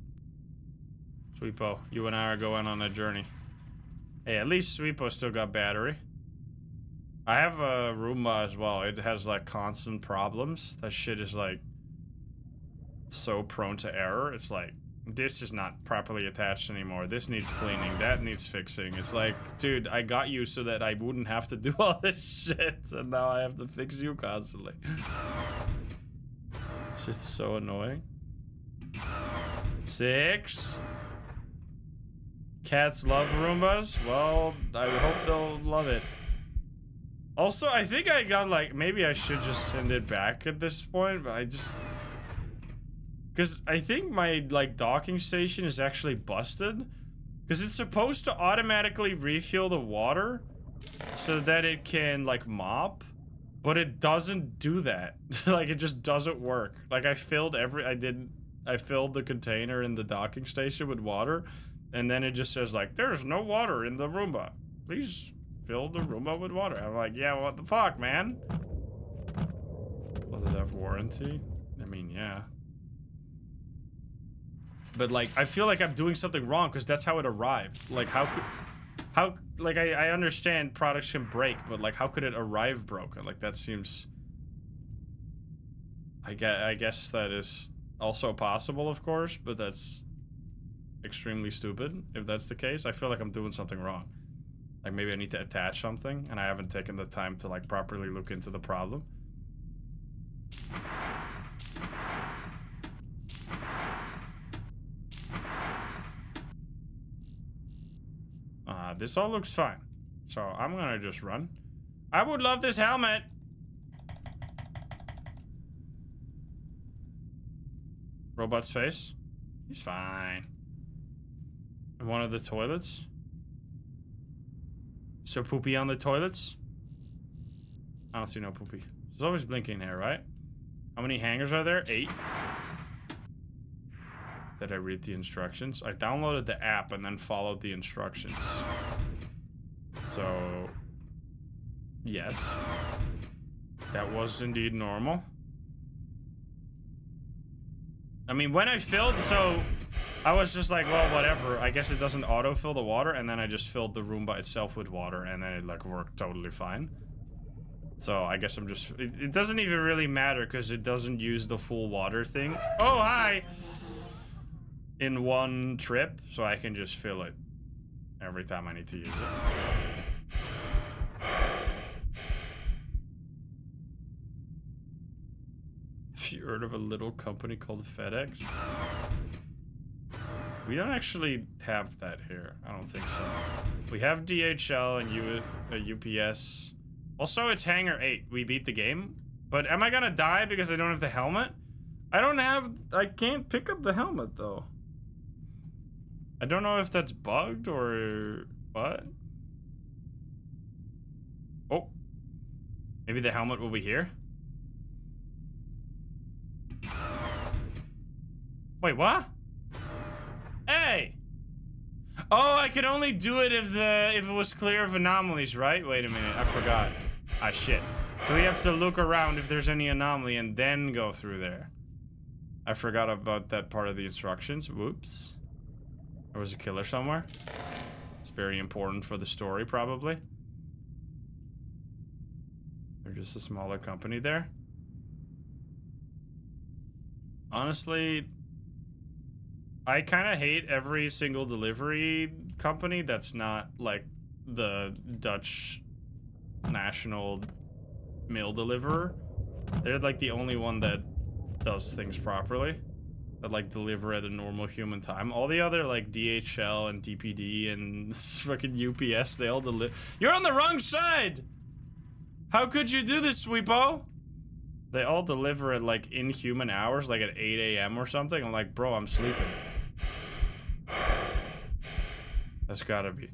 Sweepo, you and I are going on a journey. Hey, at least Sweepo still got battery. I have a Roomba as well. It has like constant problems. That shit is like so prone to error. It's like, this is not properly attached anymore. This needs cleaning. That needs fixing. It's like, dude, I got you so that I wouldn't have to do all this shit. And now I have to fix you constantly. It's just so annoying. 6. Cats love Roombas? Well, I hope they'll love it. Also, I think I got like, maybe I should just send it back at this point, but I just... Because I think my like docking station is actually busted. Because it's supposed to automatically refill the water so that it can like mop. But it doesn't do that. Like it just doesn't work. Like I filled the container in the docking station with water. And then it just says like, there's no water in the Roomba. Please fill the Roomba with water. I'm like, yeah, what the fuck, man? Does it have warranty? I mean, yeah. But like, I feel like I'm doing something wrong because that's how it arrived. Like, like I understand products can break, but like, how could it arrive broken? Like, that seems... I guess that is also possible, of course, but that's extremely stupid if that's the case. I feel like I'm doing something wrong. Like, maybe I need to attach something, and I haven't taken the time to like properly look into the problem. This all looks fine. So I'm gonna just run. I would love this helmet. Robot's face. He's fine. And one of the toilets. So poopy on the toilets? I don't see no poopy. There's always blinking here, right? How many hangers are there? 8. Did I read the instructions? I downloaded the app and then followed the instructions. So, yes. That was indeed normal. I mean, when I filled, so I was just like, well, whatever. I guess it doesn't autofill the water, and then I just filled the room by itself with water, and then it like worked totally fine. So I guess I'm just, it doesn't even really matter because it doesn't use the full water thing. Oh, hi! In one trip, so I can just fill it every time I need to use it. Have you heard of a little company called FedEx? We don't actually have that here. I don't think so. We have DHL and UPS. Also, it's Hangar 8. We beat the game. But am I gonna die because I don't have the helmet? I can't pick up the helmet, though. I don't know if that's bugged or what. Oh. Maybe the helmet will be here. Wait, what? Hey! Oh, I could only do it if it was clear of anomalies, right? Wait a minute, I forgot. Ah, shit. So we have to look around if there's any anomaly and then go through there. I forgot about that part of the instructions. Whoops. There was a killer somewhere. It's very important for the story, probably. They're just a smaller company there. Honestly, I kind of hate every single delivery company that's not like the Dutch national mail deliverer. They're like the only one that does things properly. that like deliver at a normal human time. All the other like DHL and DPD and fucking UPS, they all deliver. You're on the wrong side! How could you do this, Sweepo? They all deliver at like inhuman hours, like at 8 a.m. or something. I'm like, bro, I'm sleeping. That's gotta be.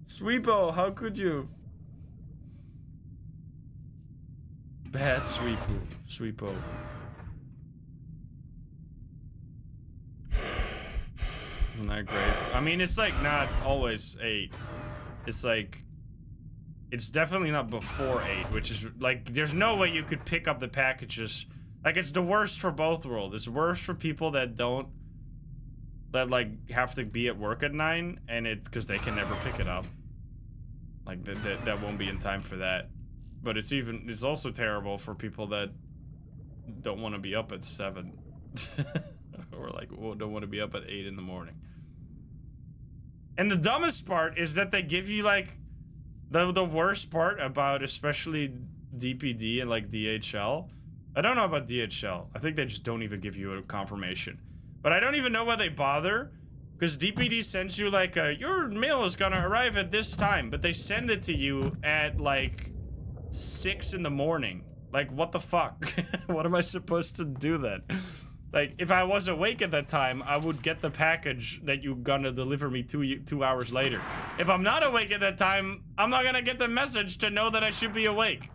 Sweepo, how could you? Bad Sweepo. Not great. I mean, it's like not always 8. It's like, it's definitely not before 8, which is like, there's no way you could pick up the packages. Like, it's the worst for both worlds. It's worse for people that don't, that like have to be at work at 9 and because they can never pick it up. Like that won't be in time for that. But it's also terrible for people that don't want to be up at 7. Or like, well, don't want to be up at 8 in the morning. And the dumbest part is that they give you like, the worst part about especially DPD and like DHL. I don't know about DHL. I think they just don't even give you a confirmation. But I don't even know why they bother. Because DPD sends you like your mail is gonna arrive at this time. But they send it to you at like 6 in the morning. Like, what the fuck? What am I supposed to do then? Like, if I was awake at that time, I would get the package that you're gonna deliver me 2 hours later. If I'm not awake at that time, I'm not gonna get the message to know that I should be awake.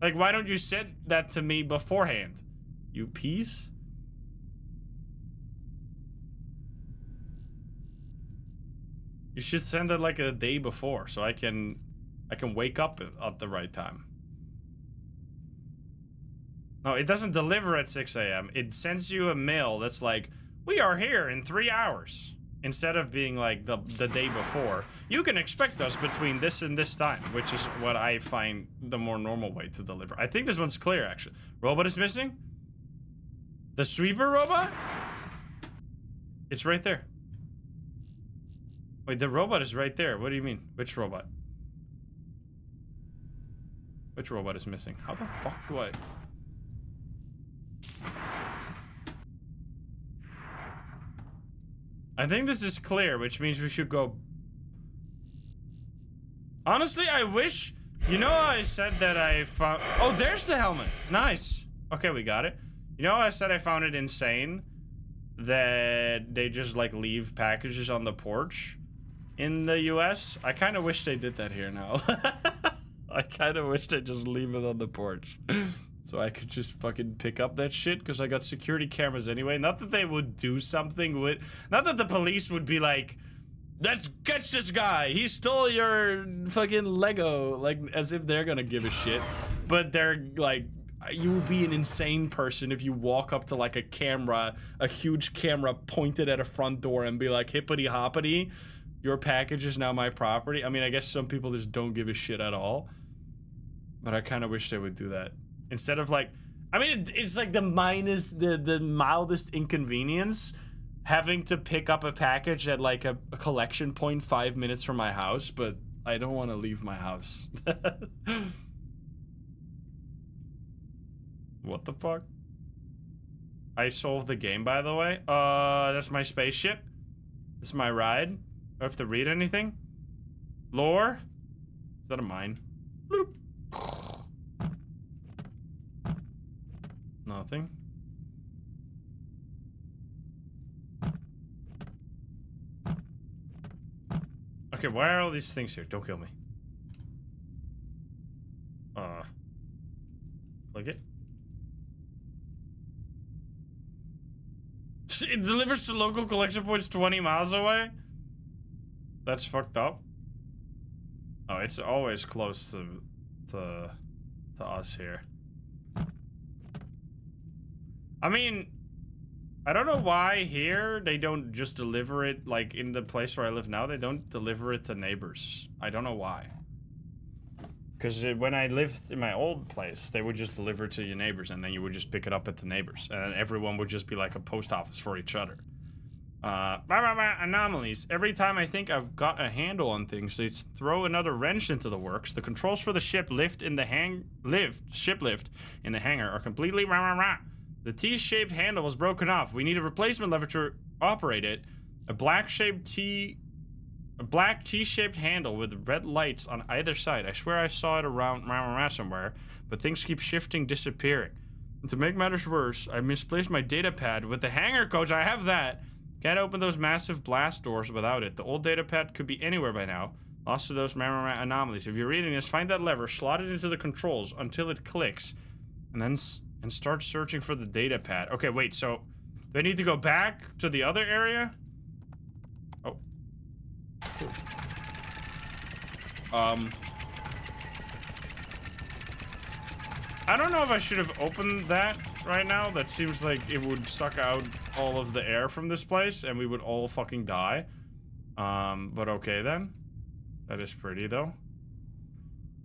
Like, why don't you send that to me beforehand? You piece? You should send it like a day before, so I can wake up at the right time. No, it doesn't deliver at 6 a.m. It sends you a mail that's like, we are here in 3 hours. Instead of being like the day before. You can expect us between this and this time, which is what I find the more normal way to deliver. I think this one's clear, actually. Robot is missing? The sweeper robot? It's right there. Wait, the robot is right there. What do you mean? Which robot? Which robot is missing? How the fuck do I... I think this is clear, which means we should go... Honestly, I wish... You know how I said that I found... Oh, there's the helmet. Nice. Okay, we got it. You know how I said I found it insane that they just, like, leave packages on the porch in the US? I kind of wish they did that here now. I kind of wish they just leave it on the porch. So I could just fucking pick up that shit, because I got security cameras anyway. Not that they would do something with... Not that the police would be like, let's catch this guy, he stole your fucking Lego. Like, as if they're gonna give a shit. But they're like, you would be an insane person if you walk up to like a camera, a huge camera pointed at a front door and be like, hippity hoppity, your package is now my property. I mean, I guess some people just don't give a shit at all. But I kind of wish they would do that. Instead of like, I mean, it's like the mildest inconvenience having to pick up a package at like a collection point 5 minutes from my house, but I don't want to leave my house. What the fuck? I solved the game, by the way. That's my spaceship. This is my ride. Do I have to read anything? Lore? Is that a mine? Bloop. Nothing. Okay, why are all these things here? Don't kill me. Click it. It delivers to local collection points 20 miles away? That's fucked up. Oh, it's always close to us here. I mean, I don't know why here they don't just deliver it, like in the place where I live now, they don't deliver it to neighbors. I don't know why. Because when I lived in my old place, they would just deliver it to your neighbors and then you would just pick it up at the neighbors. And everyone would just be like a post office for each other. Anomalies. Every time I think I've got a handle on things, they throw another wrench into the works. The controls for the ship lift in the ship lift in the hangar are completely The T-shaped handle was broken off. We need a replacement lever to operate it. A black T-shaped handle with red lights on either side. I swear I saw it around somewhere, but things keep shifting, disappearing. And to make matters worse, I misplaced my data pad with the hanger coach. I have that. Can't open those massive blast doors without it. The old data pad could be anywhere by now. Lost to those anomalies. If you're reading this, find that lever, slot it into the controls until it clicks, and then start searching for the data pad. Okay, wait, so do I need to go back to the other area? Oh. Cool. I don't know if I should have opened that right now. That seems like it would suck out all of the air from this place and we would all fucking die. But okay then. That is pretty though.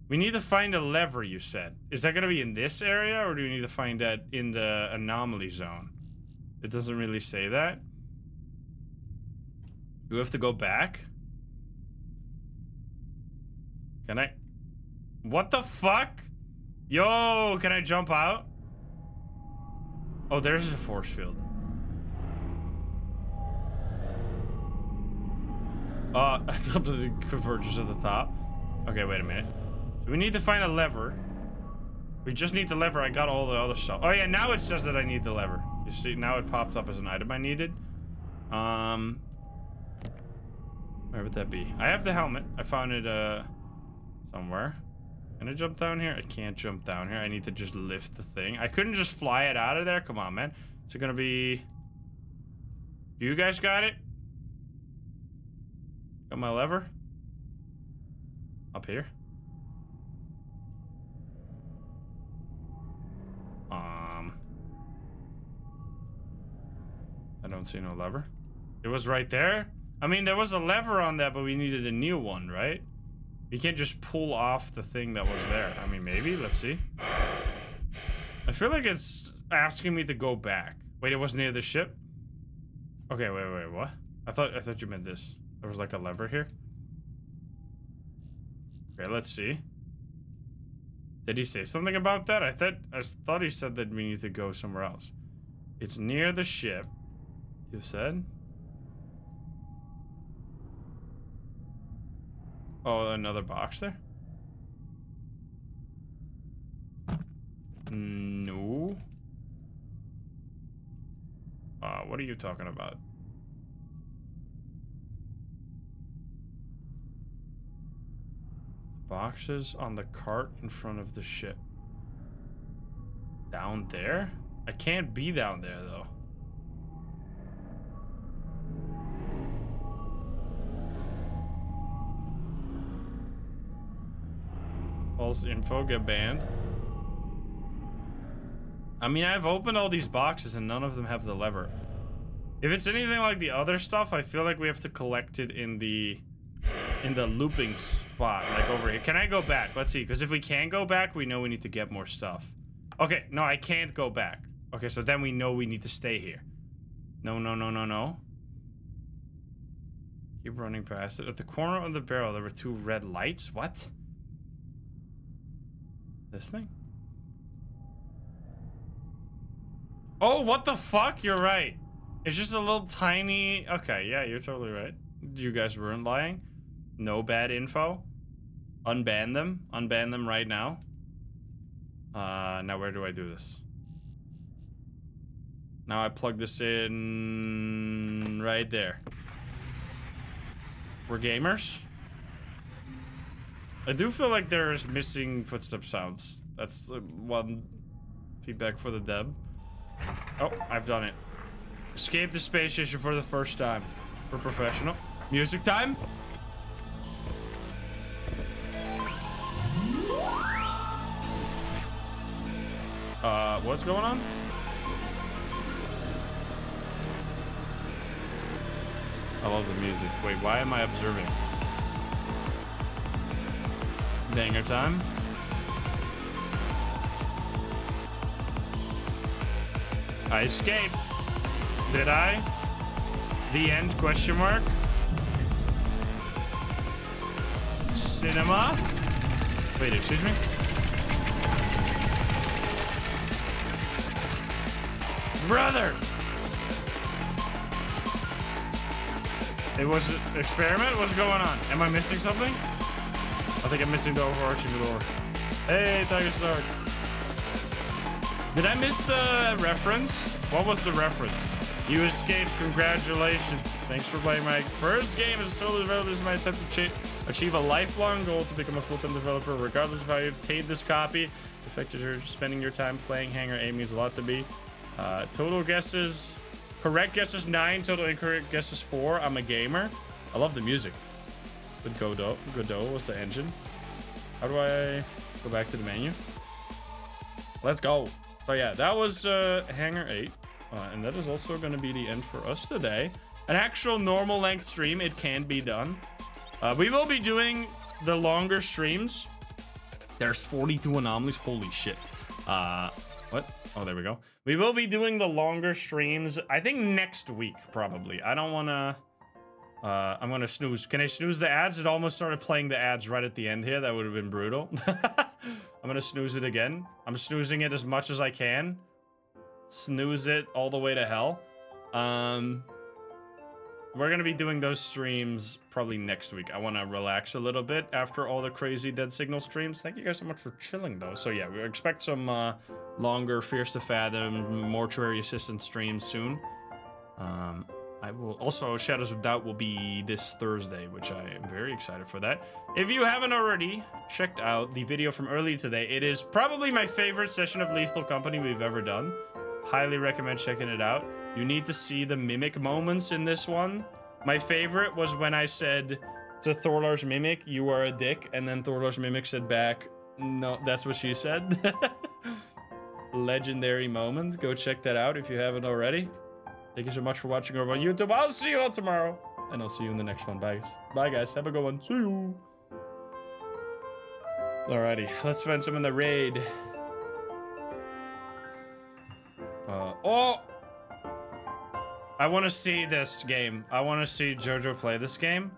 We need to find a lever, you said. Is that gonna be in this area or do we need to find that in the anomaly zone? It doesn't really say that. Do we have to go back? Can I? What the fuck? Yo, can I jump out? Oh, there's a force field. The convergence at the top. Okay, wait a minute. So we need to find a lever. We just need the lever. I got all the other stuff. Oh yeah, now it says that I need the lever. You see, now it popped up as an item I needed. Where would that be? I have the helmet. I found it, somewhere. Can I jump down here? I can't jump down here. I need to just lift the thing. I couldn't just fly it out of there. Come on, man. Is it gonna be... You guys got it? Got my lever? Up here? I don't see no lever. It was right there? I mean, there was a lever on that, but we needed a new one, right? You can't just pull off the thing that was there. I mean, maybe. Let's see. I feel like it's asking me to go back. Wait, it was near the ship? Okay, wait, what? I thought you meant this. There was like a lever here. Okay, let's see. Did he say something about that? I thought he said that we need to go somewhere else. It's near the ship. You said? Oh, another box there? No. What are you talking about? Boxes on the cart in front of the ship. Down there? I can't be down there, though. False info, get banned. I mean, I've opened all these boxes and none of them have the lever. If it's anything like the other stuff, I feel like we have to collect it in the looping spot, like over here. Can I go back? Let's see, because if we can go back, we know we need to get more stuff. Okay, no, I can't go back. Okay, so then we know we need to stay here. No. Keep running past it. At the corner of the barrel, there were 2 red lights. What? This thing? Oh, what the fuck? You're right. It's just a little tiny... Okay, yeah, you're totally right. You guys weren't lying. No bad info. Unban them. Unban them right now. Now where do I do this? Now I plug this in... right there. We're gamers. I do feel like there's missing footstep sounds. That's one feedback for the dev. Oh, I've done it. Escape the space station for the first time. We're professional. Music time? What's going on? I love the music. Wait, why am I observing? Banger time. I escaped. Did I? The end, question mark? Cinema? Wait, excuse me? Brother! It was an experiment? What's going on? Am I missing something? I think I'm missing the overarching lore. Hey, Tiger Stark. Did I miss the reference? What was the reference? You escaped. Congratulations. Thanks for playing my first game as a solo developer. This is my attempt to achieve a lifelong goal to become a full-time developer, regardless of how you obtained this copy. The fact that you're spending your time playing Hangar 8 means a lot to me. Total guesses. Correct guesses 9. Total incorrect guesses 4. I'm a gamer. I love the music. Good Godot was the engine. How do I go back to the menu? Let's go. So yeah, that was Hangar 8. And that is also going to be the end for us today. An actual normal length stream. It can be done. We will be doing the longer streams. There's 42 anomalies. Holy shit. What? Oh, there we go. We will be doing the longer streams. I think next week, probably. I don't want to... I'm going to snooze. Can I snooze the ads? It almost started playing the ads right at the end here. That would have been brutal. I'm going to snooze it again. I'm snoozing it as much as I can. Snooze it all the way to hell. We're going to be doing those streams probably next week. I want to relax a little bit after all the crazy Dead Signal streams. Thank you guys so much for chilling, though. So, yeah, we expect some longer Fierce to Fathom, Mortuary Assistant streams soon. I will also, Shadows of Doubt will be this Thursday, which I am very excited for that. If you haven't already checked out the video from earlier today, it is probably my favorite session of Lethal Company we've ever done. Highly recommend checking it out. You need to see the mimic moments in this one. My favorite was when I said to Thorlar's mimic, "You are a dick," and then Thorlar's mimic said back, "No, that's what she said." Legendary moment. Go check that out if you haven't already. Thank you so much for watching over on YouTube. I'll see you all tomorrow, and I'll see you in the next one. Bye, guys. Bye, guys. Have a good one. See you. Alrighty, let's find some in the raid. Oh! I want to see this game. I want to see JoJo play this game.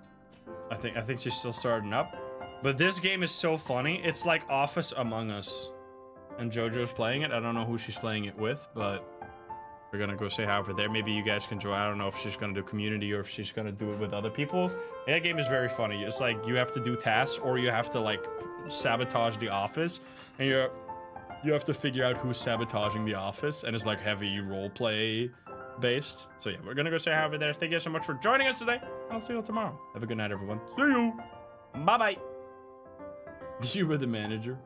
I think she's still starting up. But this game is so funny. It's like Office Among Us. And JoJo's playing it. I don't know who she's playing it with, but we're gonna go say hi over there. Maybe you guys can join. I don't know if she's gonna do community or if she's gonna do it with other people. And that game is very funny. It's like you have to do tasks or you have to like sabotage the office. And you have to figure out who's sabotaging the office, and it's like heavy role play based. So yeah, we're gonna go say hi over there. Thank you so much for joining us today. I'll see you tomorrow. Have a good night, everyone. See you. Bye bye. You were the manager.